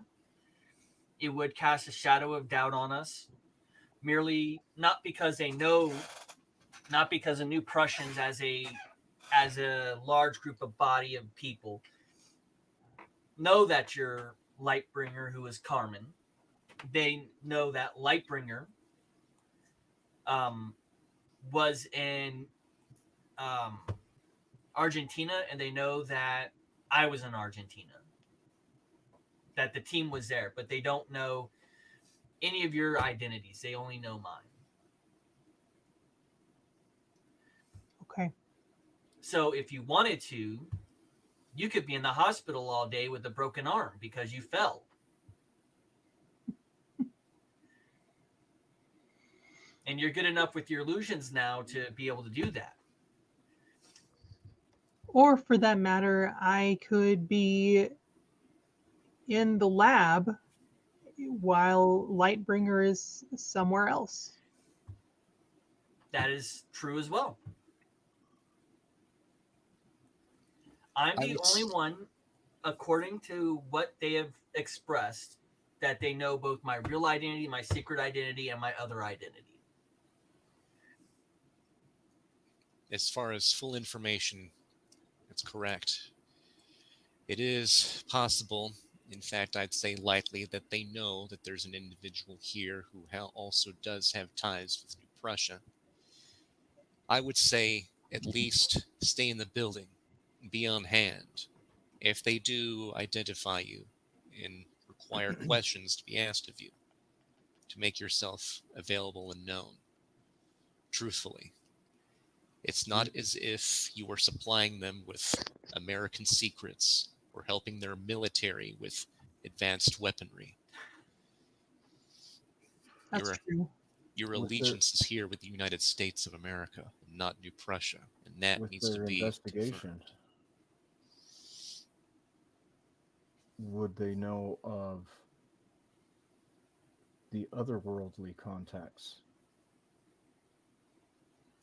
it would cast a shadow of doubt on us. Merely not because they know, not because of New Prussians as a large group of body of people know that you're Lightbringer, who is Carmen. They know that Lightbringer um, was in um, Argentina, and they know that I was in Argentina, that the team was there, but they don't know any of your identities. They only know mine. So if you wanted to, you could be in the hospital all day with a broken arm because you fell. And you're good enough with your illusions now to be able to do that. Or for that matter, I could be in the lab while Lightbringer is somewhere else. That is true as well. I'm I the would only one, according to what they have expressed, that they know both my real identity, my secret identity, and my other identity. as far as full information, that's correct. It is possible, in fact, I'd say likely, that they know that there's an individual here who also does have ties with New Prussia. I would say at least stay in the building, be on hand. If they do identify you and require questions to be asked of you, to make yourself available and known, truthfully. It's not as if you are supplying them with American secrets or helping their military with advanced weaponry. That's Your, true. your With allegiance is here with the United States of America, not New Prussia, and that with needs to their be investigation, confirmed. would they know of the otherworldly contacts,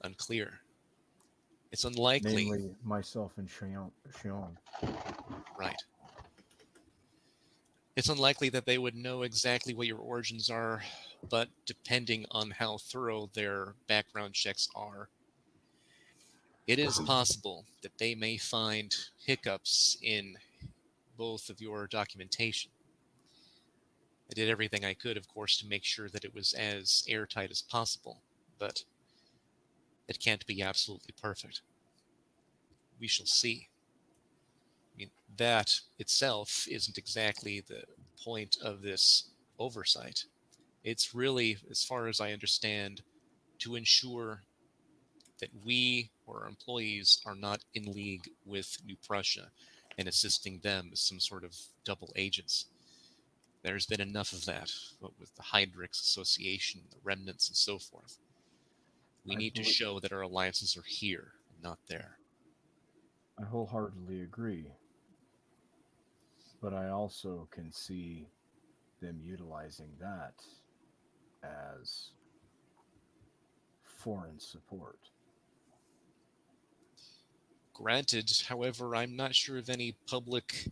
Unclear. It's unlikely, namely myself and Shion? right? It's unlikely that they would know exactly what your origins are, but depending on how thorough their background checks are, it is possible that they may find hiccups in both of your documentation. I did everything I could, of course, to make sure that it was as airtight as possible, but it can't be absolutely perfect. We shall see. I mean, that itself isn't exactly the point of this oversight. It's really, as far as I understand, to ensure that we or our employees are not in league with New Prussia and assisting them as some sort of double agents. There's been enough of that, with the Hydrix Association, the remnants, and so forth. We I need to believe- show that our alliances are here and not there. I wholeheartedly agree, but I also can see them utilizing that as foreign support. Granted, however, I'm not sure of any public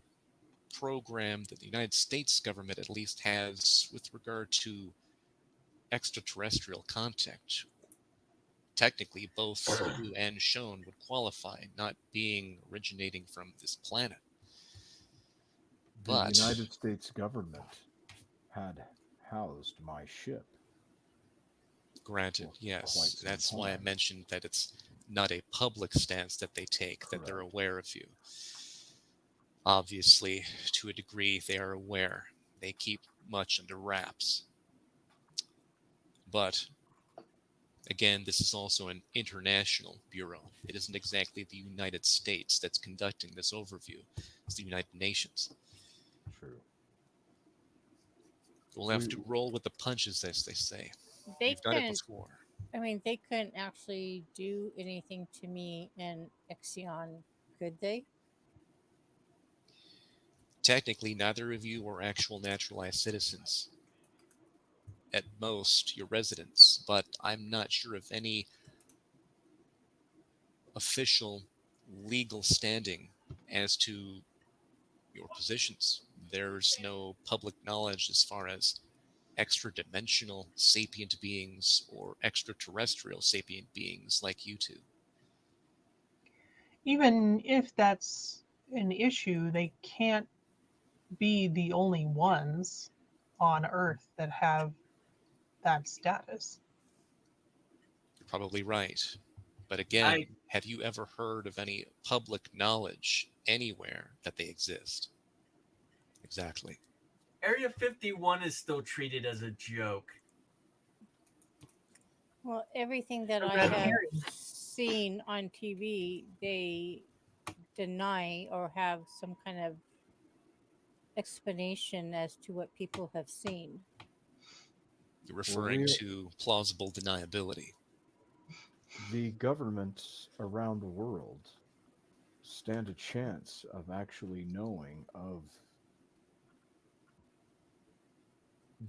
program that the United States government at least has with regard to extraterrestrial contact. Technically, both you and Shone would qualify, not being originating from this planet. The But United States government had housed my ship. granted, for quite yes, some that's why I time. mentioned that it's not a public stance that they take, that they're Correct. aware of you. Obviously, to a degree, they are aware. They keep much under wraps. But again, this is also an international bureau. It isn't exactly the United States that's conducting this overview. It's the United Nations. True. We'll have We- to roll with the punches, as they say. They We've done it couldn't. before. I mean, they couldn't actually do anything to me in Exion, could they? Technically, neither of you are actual naturalized citizens. At most, you're residents, but I'm not sure of any official legal standing as to your positions. There's no public knowledge as far as extra-dimensional sapient beings or extraterrestrial sapient beings like you two. Even if that's an issue, they can't be the only ones on Earth that have that status. You're probably right. But again, have you ever heard of any public knowledge anywhere that they exist? Exactly. Area 51 is still treated as a joke. Well, everything that A I red have herring. seen on TV, they deny or have some kind of explanation as to what people have seen. You're referring we- to plausible deniability. The governments around the world stand a chance of actually knowing of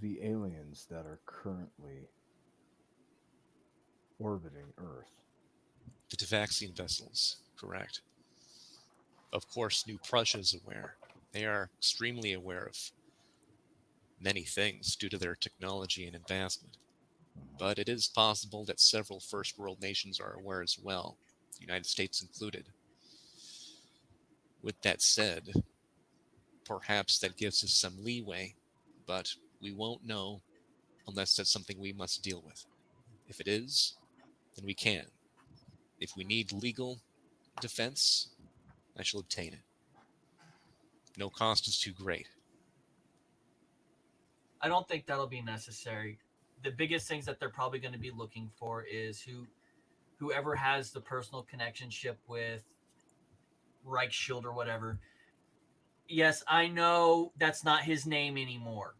the aliens that are currently orbiting Earth. The Devaxian vessels, correct. Of course, New Prussia is aware. They are extremely aware of many things due to their technology and advancement. But it is possible that several first world nations are aware as well, the United States included. With that said, perhaps that gives us some leeway, but we won't know unless that's something we must deal with. If it is, then we can. If we need legal defense, I shall obtain it. No cost is too great. I don't think that'll be necessary. The biggest things that they're probably going to be looking for is whoever has the personal connectionship with Reichshield or whatever. Yes, I know that's not his name anymore.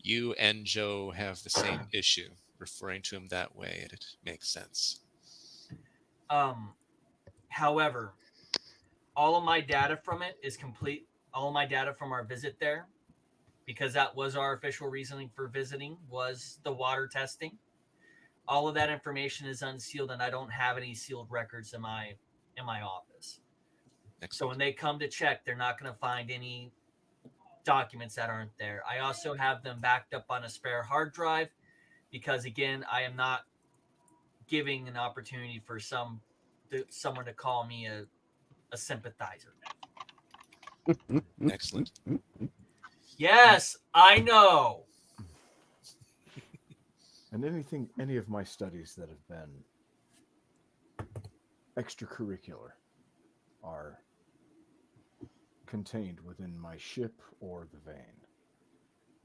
You and Joe have the same issue, referring to him that way, and it makes sense. However, all of my data from it is complete. All of my data from our visit there, because that was our official reasoning for visiting, was the water testing. All of that information is unsealed, and I don't have any sealed records in my office. Excellent. So when they come to check, they're not going to find any documents that aren't there. I also have them backed up on a spare hard drive because, again, I am not giving an opportunity for someone to call me a sympathizer. Excellent. Yes, I know. And any of my studies that have been extracurricular are contained within my ship or the vein.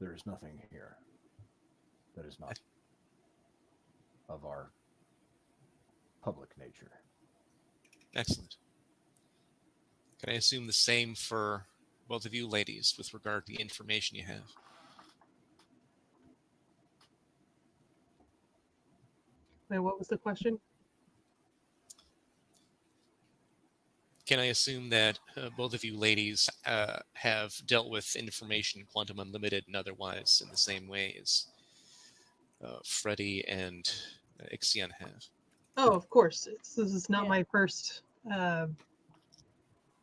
There is nothing here that is not of our public nature. Excellent. Can I assume the same for both of you ladies with regard to the information you have? Wait, what was the question? Can I assume that both of you ladies have dealt with information Quantum Unlimited and otherwise in the same way as Freddie and Ixion have? Oh, of course. This is not Yeah. my first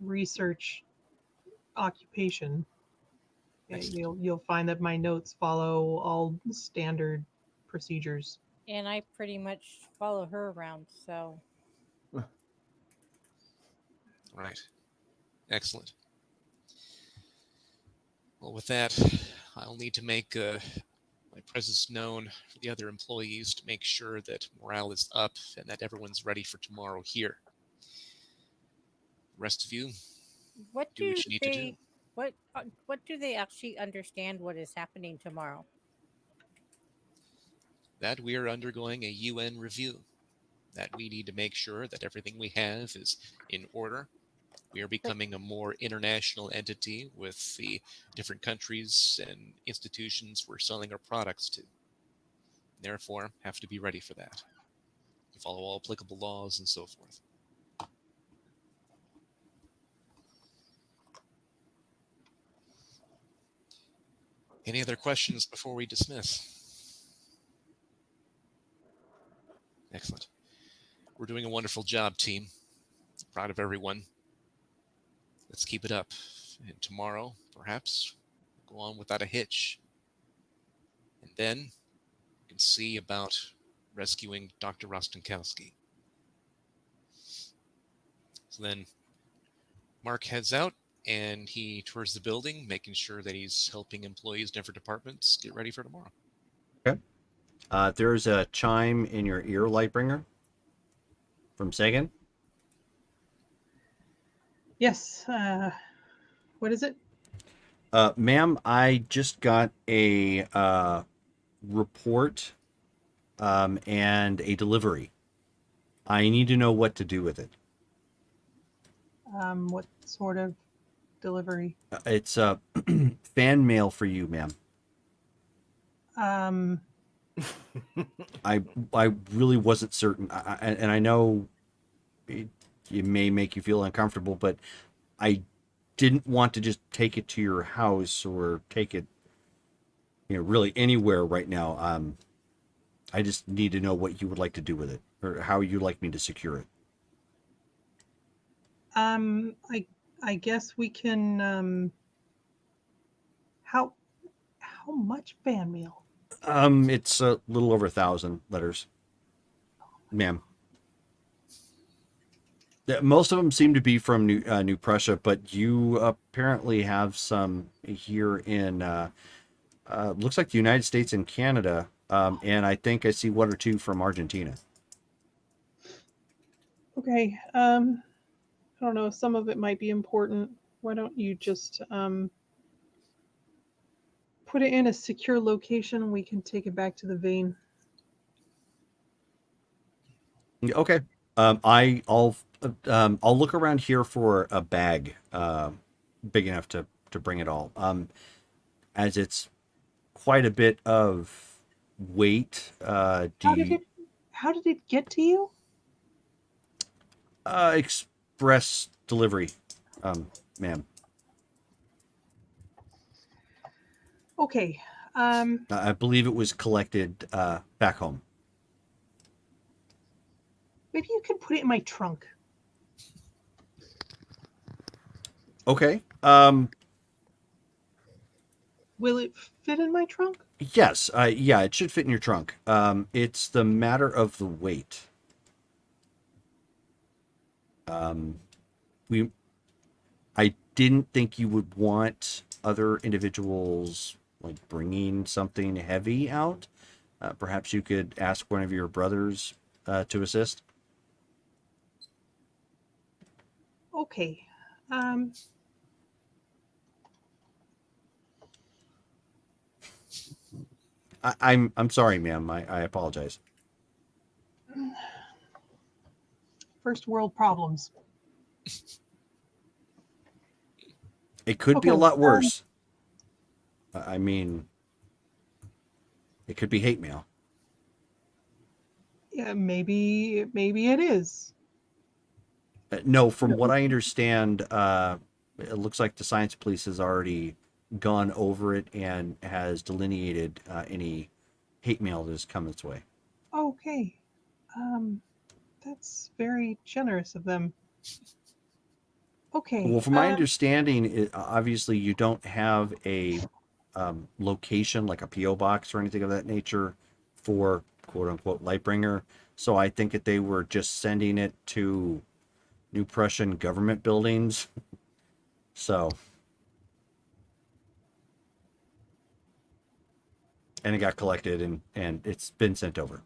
research occupation. Excellent. You'll find that my notes follow all standard procedures. And I pretty much follow her around, so Right. Excellent. Well, with that, I'll need to make my presence known for the other employees to make sure that morale is up and that everyone's ready for tomorrow here. The rest of you, what do do what you need to do. they what do they actually understand what is happening tomorrow? That we are undergoing a UN review. That we need to make sure that everything we have is in order. We are becoming a more international entity with the different countries and institutions we're selling our products to. Therefore, have to be ready for that. Follow all applicable laws and so forth. Any other questions before we dismiss? Excellent. We're doing a wonderful job, team. Proud of everyone. Let's keep it up. And tomorrow, perhaps, go on without a hitch. And then you can see about rescuing Dr. Rostenkowski. So then Mark heads out and he tours the building, making sure that he's helping employees in different departments get ready for tomorrow. Okay. There's a chime in your ear, Lightbringer, from Sagan. Yes. What is it? Ma'am, I just got a report and a delivery. I need to know what to do with it. What sort of delivery? It's fan mail for you, ma'am. Um, I really wasn't certain, and I know it may make you feel uncomfortable, but I didn't want to just take it to your house or take it, really anywhere right now. I just need to know what you would like to do with it, or how you'd like me to secure it. I guess we can. How much fan mail? It's a little over 1,000 letters, ma'am. Most of them seem to be from New Prussia, but you apparently have some here in looks like the United States and Canada, and I think I see one or two from Argentina. Okay. I don't know. Some of it might be important. Why don't you just put it in a secure location and we can take it back to the vein? Okay. I'll look around here for a bag big enough to bring it all. As it's quite a bit of weight. How did it get to you? Express delivery, ma'am. Okay. I believe it was collected back home. Maybe you could put it in my trunk. Okay. Will it fit in my trunk? Yes. Yeah, it should fit in your trunk. It's the matter of the weight. I didn't think you would want other individuals like bringing something heavy out. Perhaps you could ask one of your brothers to assist. Okay. I'm sorry, ma'am. I apologize. First world problems. It could be a Okay, lot worse. I mean, it could be hate mail. Yeah, maybe it is. No, from what I understand, it looks like the science police has already gone over it and has delineated any hate mail that has come its way. Okay. That's very generous of them. Okay. Well, from my understanding, obviously you don't have a location like a PO box or anything of that nature for quote unquote Lightbringer. So I think that they were just sending it to New Prussian government buildings. So, and it got collected and it's been sent over.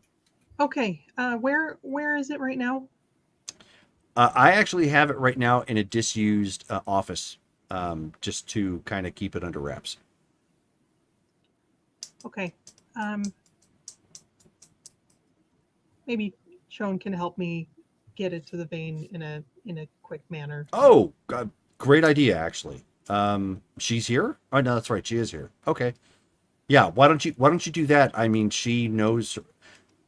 Okay. Where is it right now? I actually have it right now in a disused office, just to kind of keep it under wraps. Okay. Maybe Sean can help me get it to the vein in a quick manner. Oh, great idea, actually. She's here? Oh no, that's right, she is here. Okay. Yeah, why don't you do that? I mean, she knows.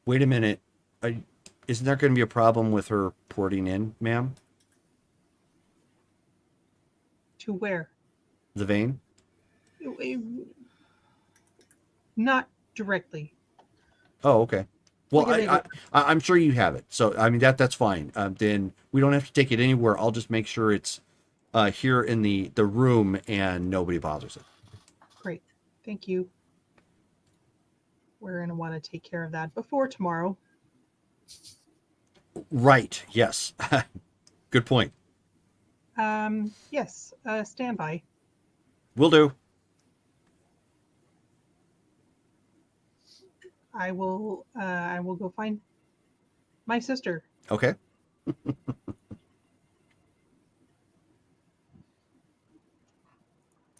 Wait a minute. Isn't there going to be a problem with her porting in, ma'am? To where? The vein? Not directly. Oh, okay. Well, Like I'm sure you have it. So, I mean, that's fine. Then we don't have to take it anywhere. I'll just make sure it's here in the room and nobody bothers it. Great. Thank you. We're going to want to take care of that before tomorrow. Right. Yes. Good point. Yes. Stand by. Will do. I will go find my sister. Okay.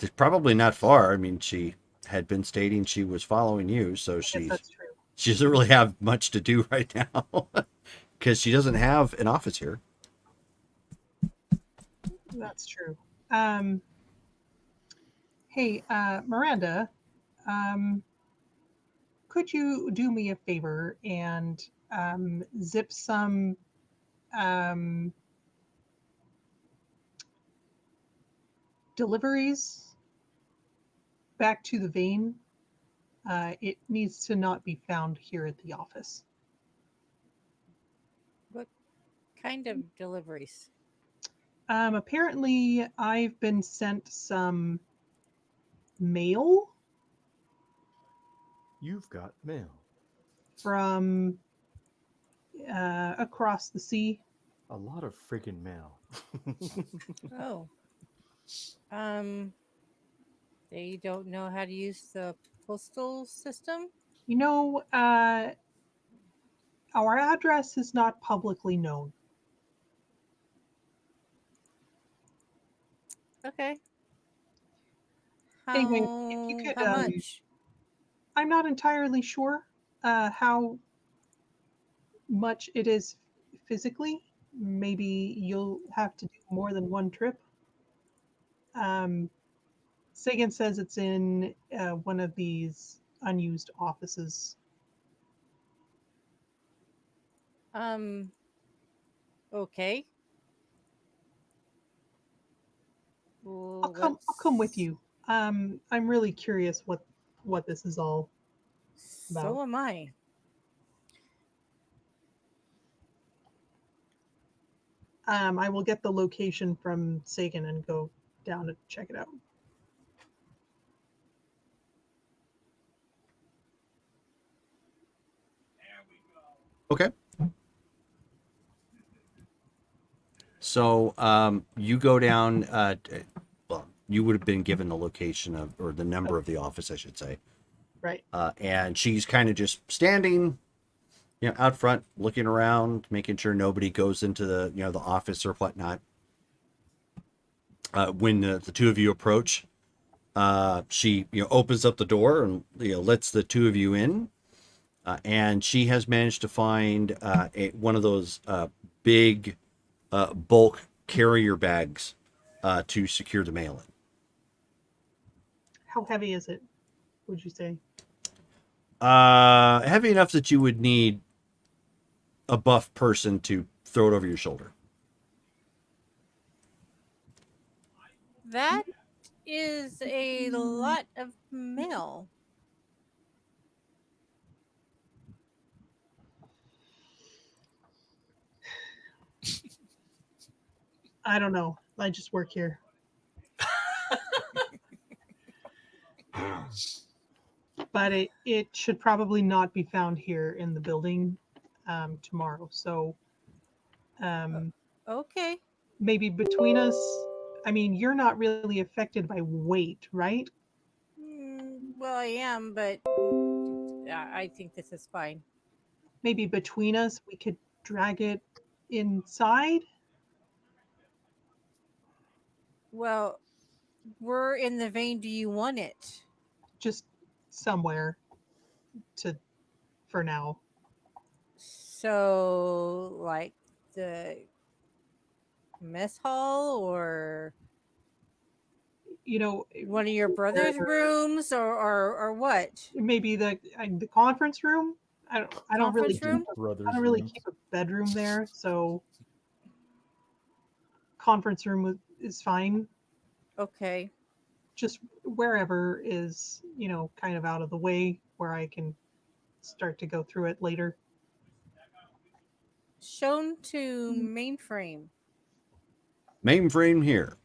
It's probably not far. I mean, she had been stating she was following you, so Yes, that's true. she doesn't really have much to do right now. because she doesn't have an office here. That's true. Hey, Miranda, could you do me a favor and zip some deliveries back to the vein? It needs to not be found here at the office. What kind of deliveries? Apparently, I've been sent some mail You've got mail. from across the sea. A lot of friggin' mail. Oh. They don't know how to use the postal system? You know, our address is not publicly known. Okay. Anyway, if you could, How much? I'm not entirely sure how much it is physically. Maybe you'll have to do more than one trip. Sagan says it's in one of these unused offices. Okay. I'll come with you. I'm really curious what this is all about. So am I. I will get the location from Sagan and go down to check it out. Okay. So you go down. Well, you would have been given the location of, or the number of the office, I should say. Right. And she's kind of just standing, out front, looking around, making sure nobody goes into the, the office or whatnot. When the two of you approach, she, opens up the door and lets the two of you in. And she has managed to find one of those big bulk carrier bags to secure the mail in. How heavy is it, would you say? Heavy enough that you would need a buff person to throw it over your shoulder. That is a lot of mail. I don't know. I just work here. But it should probably not be found here in the building tomorrow. So Okay. maybe between us, I mean, you're not really affected by weight, right? Well, I am, but I think this is fine. Maybe between us, we could drag it inside. Well, we're in the vein. Do you want it? Just somewhere for now. So, like the mess hall or one of your brother's rooms or what? Maybe the conference room. I don't really keep a bedroom there, so conference room is fine. Okay. Just wherever is, kind of out of the way where I can start to go through it later. Shown to mainframe. Mainframe here.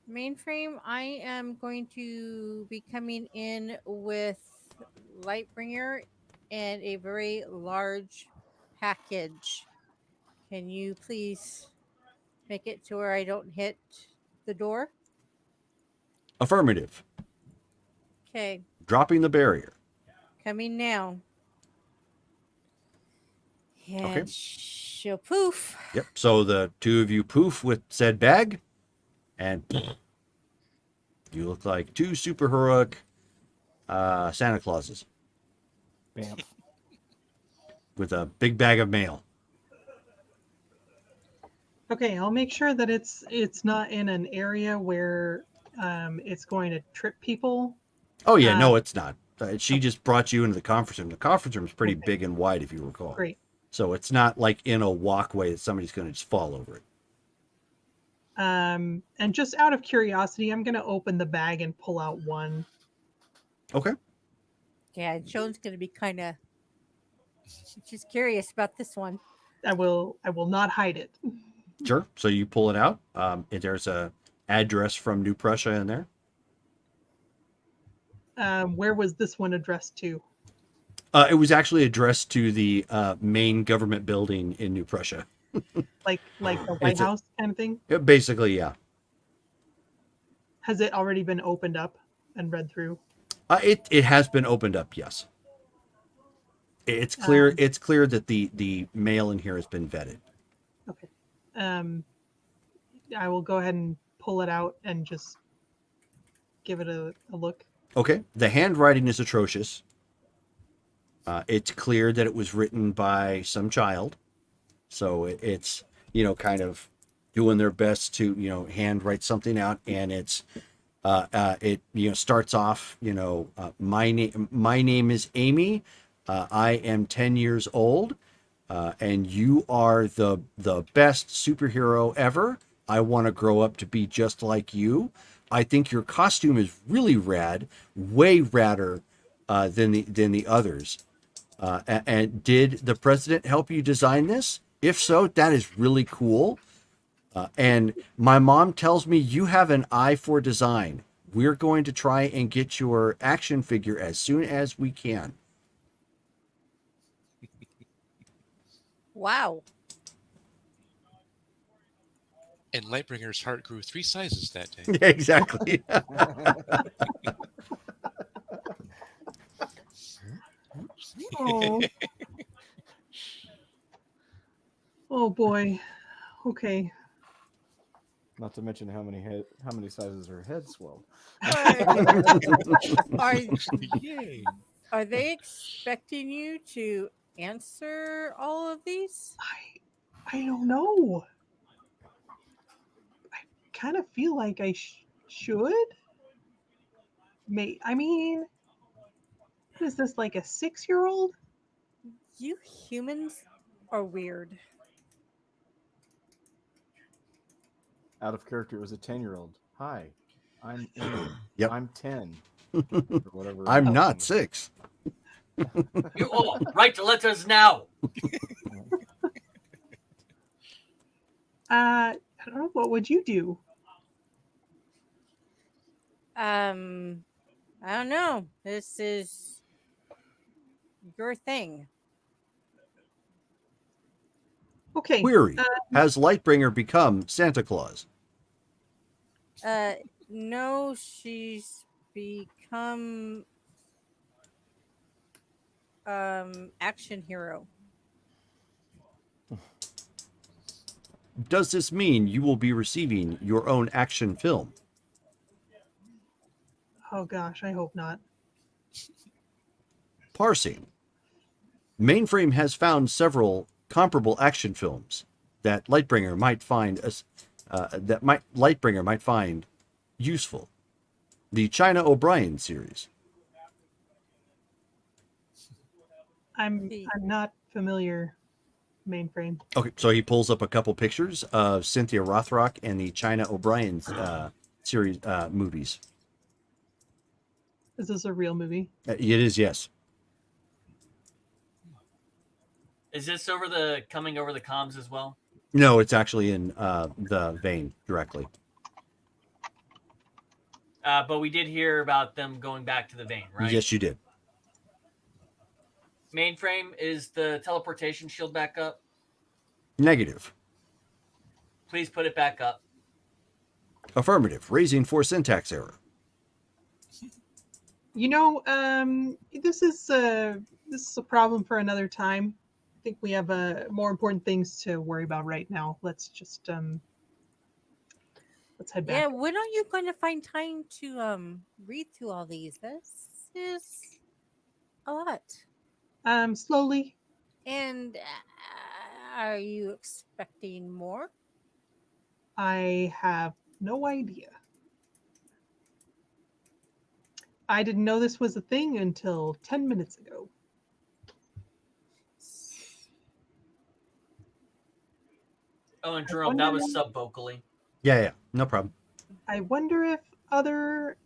Mainframe, I am going to be coming in with Lightbringer and a very large package. Can you please make it to where I don't hit the door? Affirmative. Okay. Dropping the barrier. Coming now. And Okay. she'll poof. Yep. So the two of you poof with said bag, and you look like two super heroic Santa Clauses. Bam. With a big bag of mail. Okay, I'll make sure that it's not in an area where it's going to trip people. Oh yeah, Uh, no, it's not. She just brought you into the conference room. The conference room is pretty Okay. big and wide, if you recall. Great. So it's not like in a walkway that somebody's going to just fall over it. And just out of curiosity, I'm going to open the bag and pull out one. Okay. Yeah, and Joan's gonna be kind of. She's curious about this one. I will not hide it. Sure. So you pull it out. There's a address from New Prussia in there. Where was this one addressed to? It was actually addressed to the main government building in New Prussia. Like the White It's a- House kind of thing? Basically, yeah. Has it already been opened up and read through? It has been opened up. Yes. It's clear. Um, It's clear that the mail in here has been vetted. Okay. I will go ahead and pull it out and just give it a look. Okay. The handwriting is atrocious. It's clear that it was written by some child, so it's kind of doing their best to handwrite something out, and it starts off my name is Amy, I am 10 years old, and you are the best superhero ever. I want to grow up to be just like you. I think your costume is really rad, way radder than the others. And did the president help you design this? If so, that is really cool. And my mom tells me you have an eye for design. We're going to try and get your action figure as soon as we can. Wow. And Lightbringer's heart grew 3 sizes that day. Yeah, exactly. Oh. Oh boy. Okay. Not to mention how many sizes her head swelled. Are Yay. are they expecting you to answer all of these? I don't know. I kind of feel like I should. I mean, what is this, like a 6-year-old? You humans are weird. Out of character, it was a 10-year-old. Hi, I'm Amy. Yep. I'm 10. Or whatever. I'm not 6. You all write the letters now. I don't know. What would you do? I don't know. This is your thing. Okay. Query: has Lightbringer become Santa Claus? No, she's become action hero. Does this mean you will be receiving your own action film? Oh gosh, I hope not. Parsing: Mainframe has found several comparable action films that Lightbringer might find Lightbringer might find useful. The China O'Brien series. I'm not familiar. Mainframe. Okay, so he pulls up a couple pictures of Cynthia Rothrock and the China O'Brien series movies. Is this a real movie? It is, yes. Is this coming over the comms as well? No, it's actually in the vein directly. But we did hear about them going back to the vein, right? Yes, you did. Mainframe, is the teleportation shield back up? Negative. Please put it back up. Affirmative. Raising for syntax error. You know, this is a problem for another time. I think we have more important things to worry about right now. Let's just let's head back. Yeah, when are you going to find time to read through all these? This is a lot. Slowly. And are you expecting more? I have no idea. I didn't know this was a thing until 10 minutes ago. Oh, and Jerome, that was sub vocally. Yeah, no problem. I wonder if other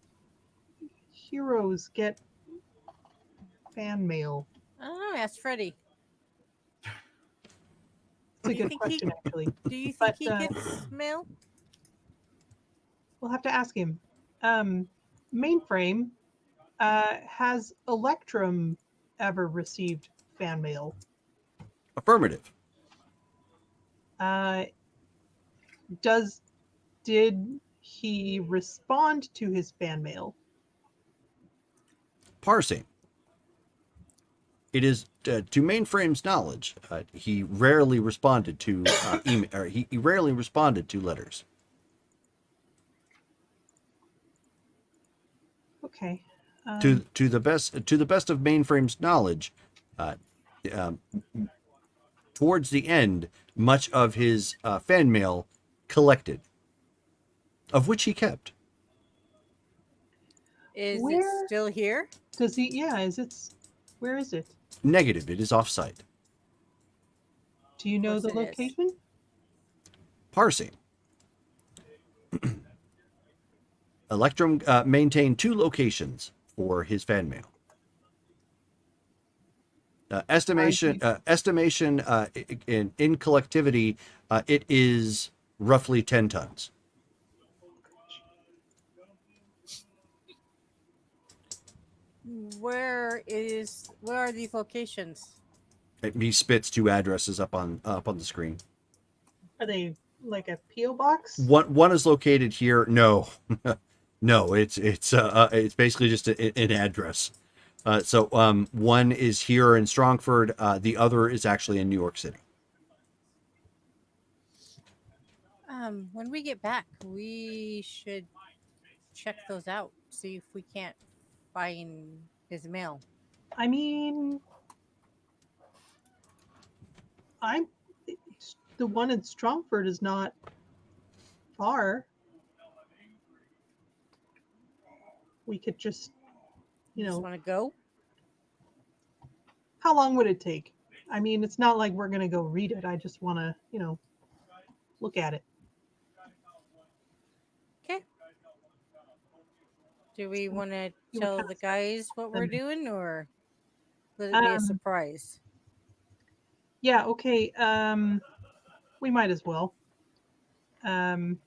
heroes get fan mail. I don't know. Ask Freddie. It's a Do you good think question, actually. Do you think But, he gets mail? We'll have to ask him. Mainframe, has Electrum ever received fan mail? Affirmative. Did he respond to his fan mail? Parsing. It is to Mainframe's knowledge, he rarely responded to email, or he rarely responded to letters. Okay. To the best of Mainframe's knowledge, towards the end, much of his fan mail collected, of which he kept. Is Where- it still here? Does he? Yeah. Where is it? Negative. It is offsite. Do you know Of the course it is. location? Parsing. Electrum maintained 2 locations for his fan mail. Estimation in collectivity, it is roughly 10 tons. Where are these locations? He spits 2 addresses up on the screen. Are they like a PO box? One is located here. No, no, it's basically just an address. So one is here in Strongford. The other is actually in New York City. When we get back, we should check those out. See if we can't find his mail. I mean, the one in Strongford is not far. We could just, Just want to go? how long would it take? I mean, it's not like we're gonna go read it. I just want to, look at it. Okay. Do we want to You tell kinda the guys what we're something. doing, or let it be a Um, surprise? Yeah. Okay. We might as well. And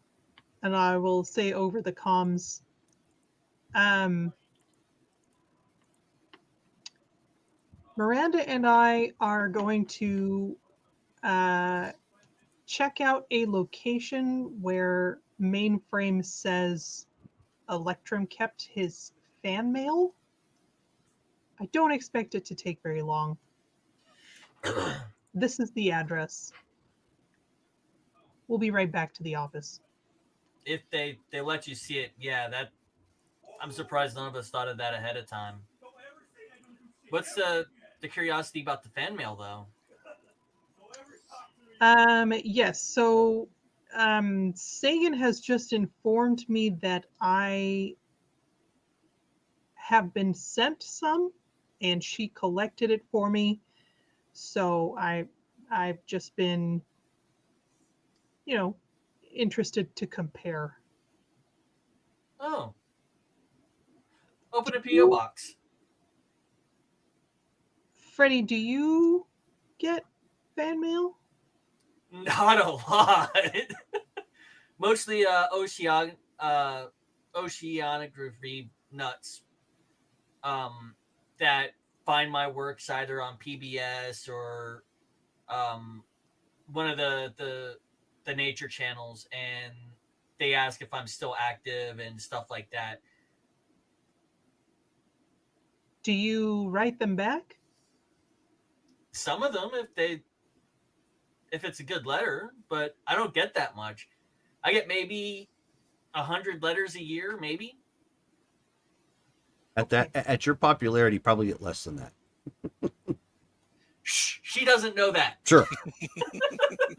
I will say over the comms. Miranda and I are going to check out a location where Mainframe says Electrum kept his fan mail. I don't expect it to take very long. This is the address. We'll be right back to the office. If they let you see it, yeah, that I'm surprised none of us thought of that ahead of time. What's the curiosity about the fan mail though? Yes. So, Sagan has just informed me that I have been sent some, and she collected it for me. So I've just been, interested to compare. Oh. Open a PO box. Freddie, do you get fan mail? Not a lot. Mostly oceanography nuts. That find my works either on PBS or one of the nature channels, and they ask if I'm still active and stuff like that. Do you write them back? Some of them, if it's a good letter, but I don't get that much. I get maybe 100 letters a year, maybe. At your popularity, probably get less than that. Shh, she doesn't know that. Sure.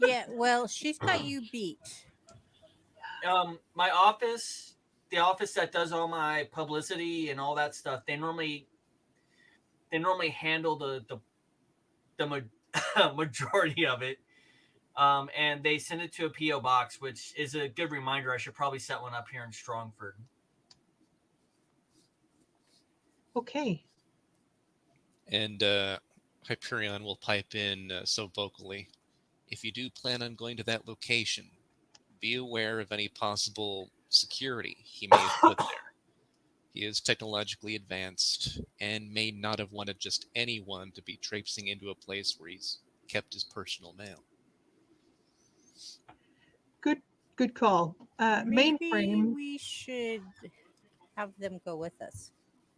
Yeah, well, she's got you beat. My office, the office that does all my publicity and all that stuff, they normally handle the majority of it. And they send it to a PO box, which is a good reminder. I should probably set one up here in Strongford. Okay. And Hyperion will pipe in so vocally. If you do plan on going to that location, be aware of any possible security he may have put there. He is technologically advanced and may not have wanted just anyone to be traipsing into a place where he's kept his personal mail. Good call. Maybe Mainframe. we should have them go with us.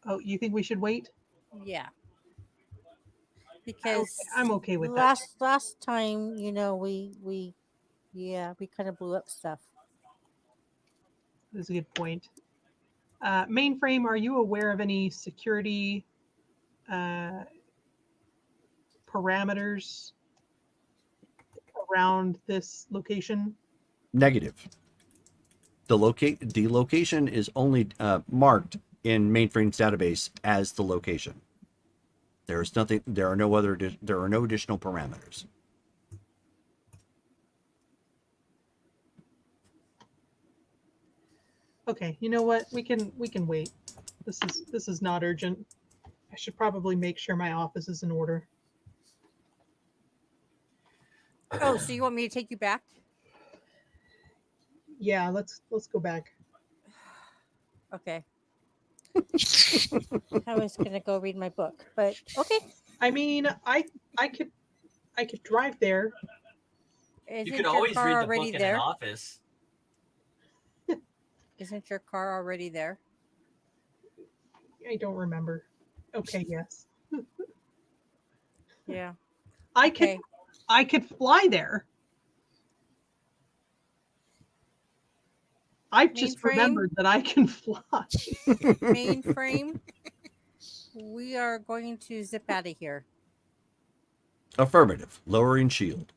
Oh, you think we should wait? Yeah. Because I'm okay with that. last time, we kind of blew up stuff. That's a good point. Mainframe, are you aware of any security parameters around this location? Negative. The location is only marked in Mainframe's database as the location. There is nothing. There are no additional parameters. Okay, you know what? We can wait. This is not urgent. I should probably make sure my office is in order. Oh, so you want me to take you back? Yeah, let's go back. Okay. I was gonna go read my book, but okay. I mean, I could drive there. Isn't You could your always car read the already book there? in an office. Isn't your car already there? I don't remember. Okay, yes. Yeah. I Okay. could fly there. I've just Mainframe? remembered that I can fly. Mainframe. We are going to zip out of here. Affirmative. Lowering shield.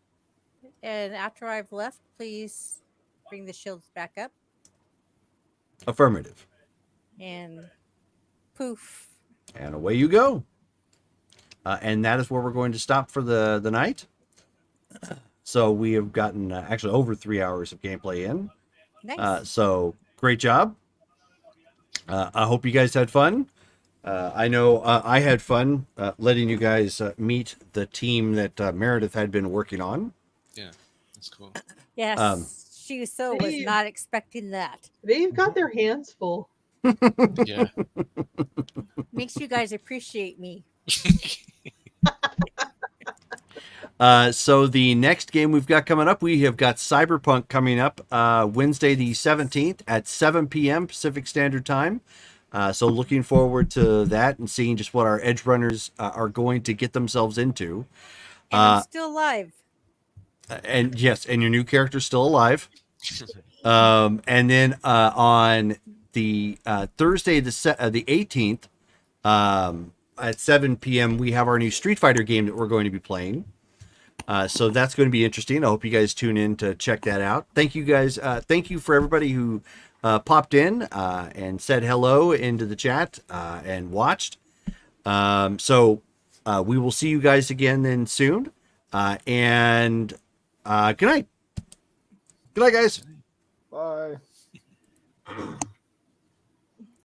And after I've left, please bring the shields back up. Affirmative. And poof. And away you go. And that is where we're going to stop for the night. So we have gotten actually over 3 hours of gameplay in. Nice. So great job. I hope you guys had fun. I know I had fun letting you guys meet the team that Meredith had been working on. Yeah, that's cool. Yes, she was Dave. not expecting that. They've got their hands full. Yeah. Makes you guys appreciate me. So the next game we've got coming up, we have got Cyberpunk coming up Wednesday the 17th at 7 p.m. Pacific Standard Time. So looking forward to that and seeing just what our edge runners are going to get themselves into. And I'm still alive. And yes, and your new character's still alive. And then on the Thursday the 18th at 7 p.m. we have our new Street Fighter game that we're going to be playing. So that's going to be interesting. I hope you guys tune in to check that out. Thank you guys. Thank you for everybody who popped in and said hello into the chat and watched. So we will see you guys again then soon. And good night. Good night, guys. Bye.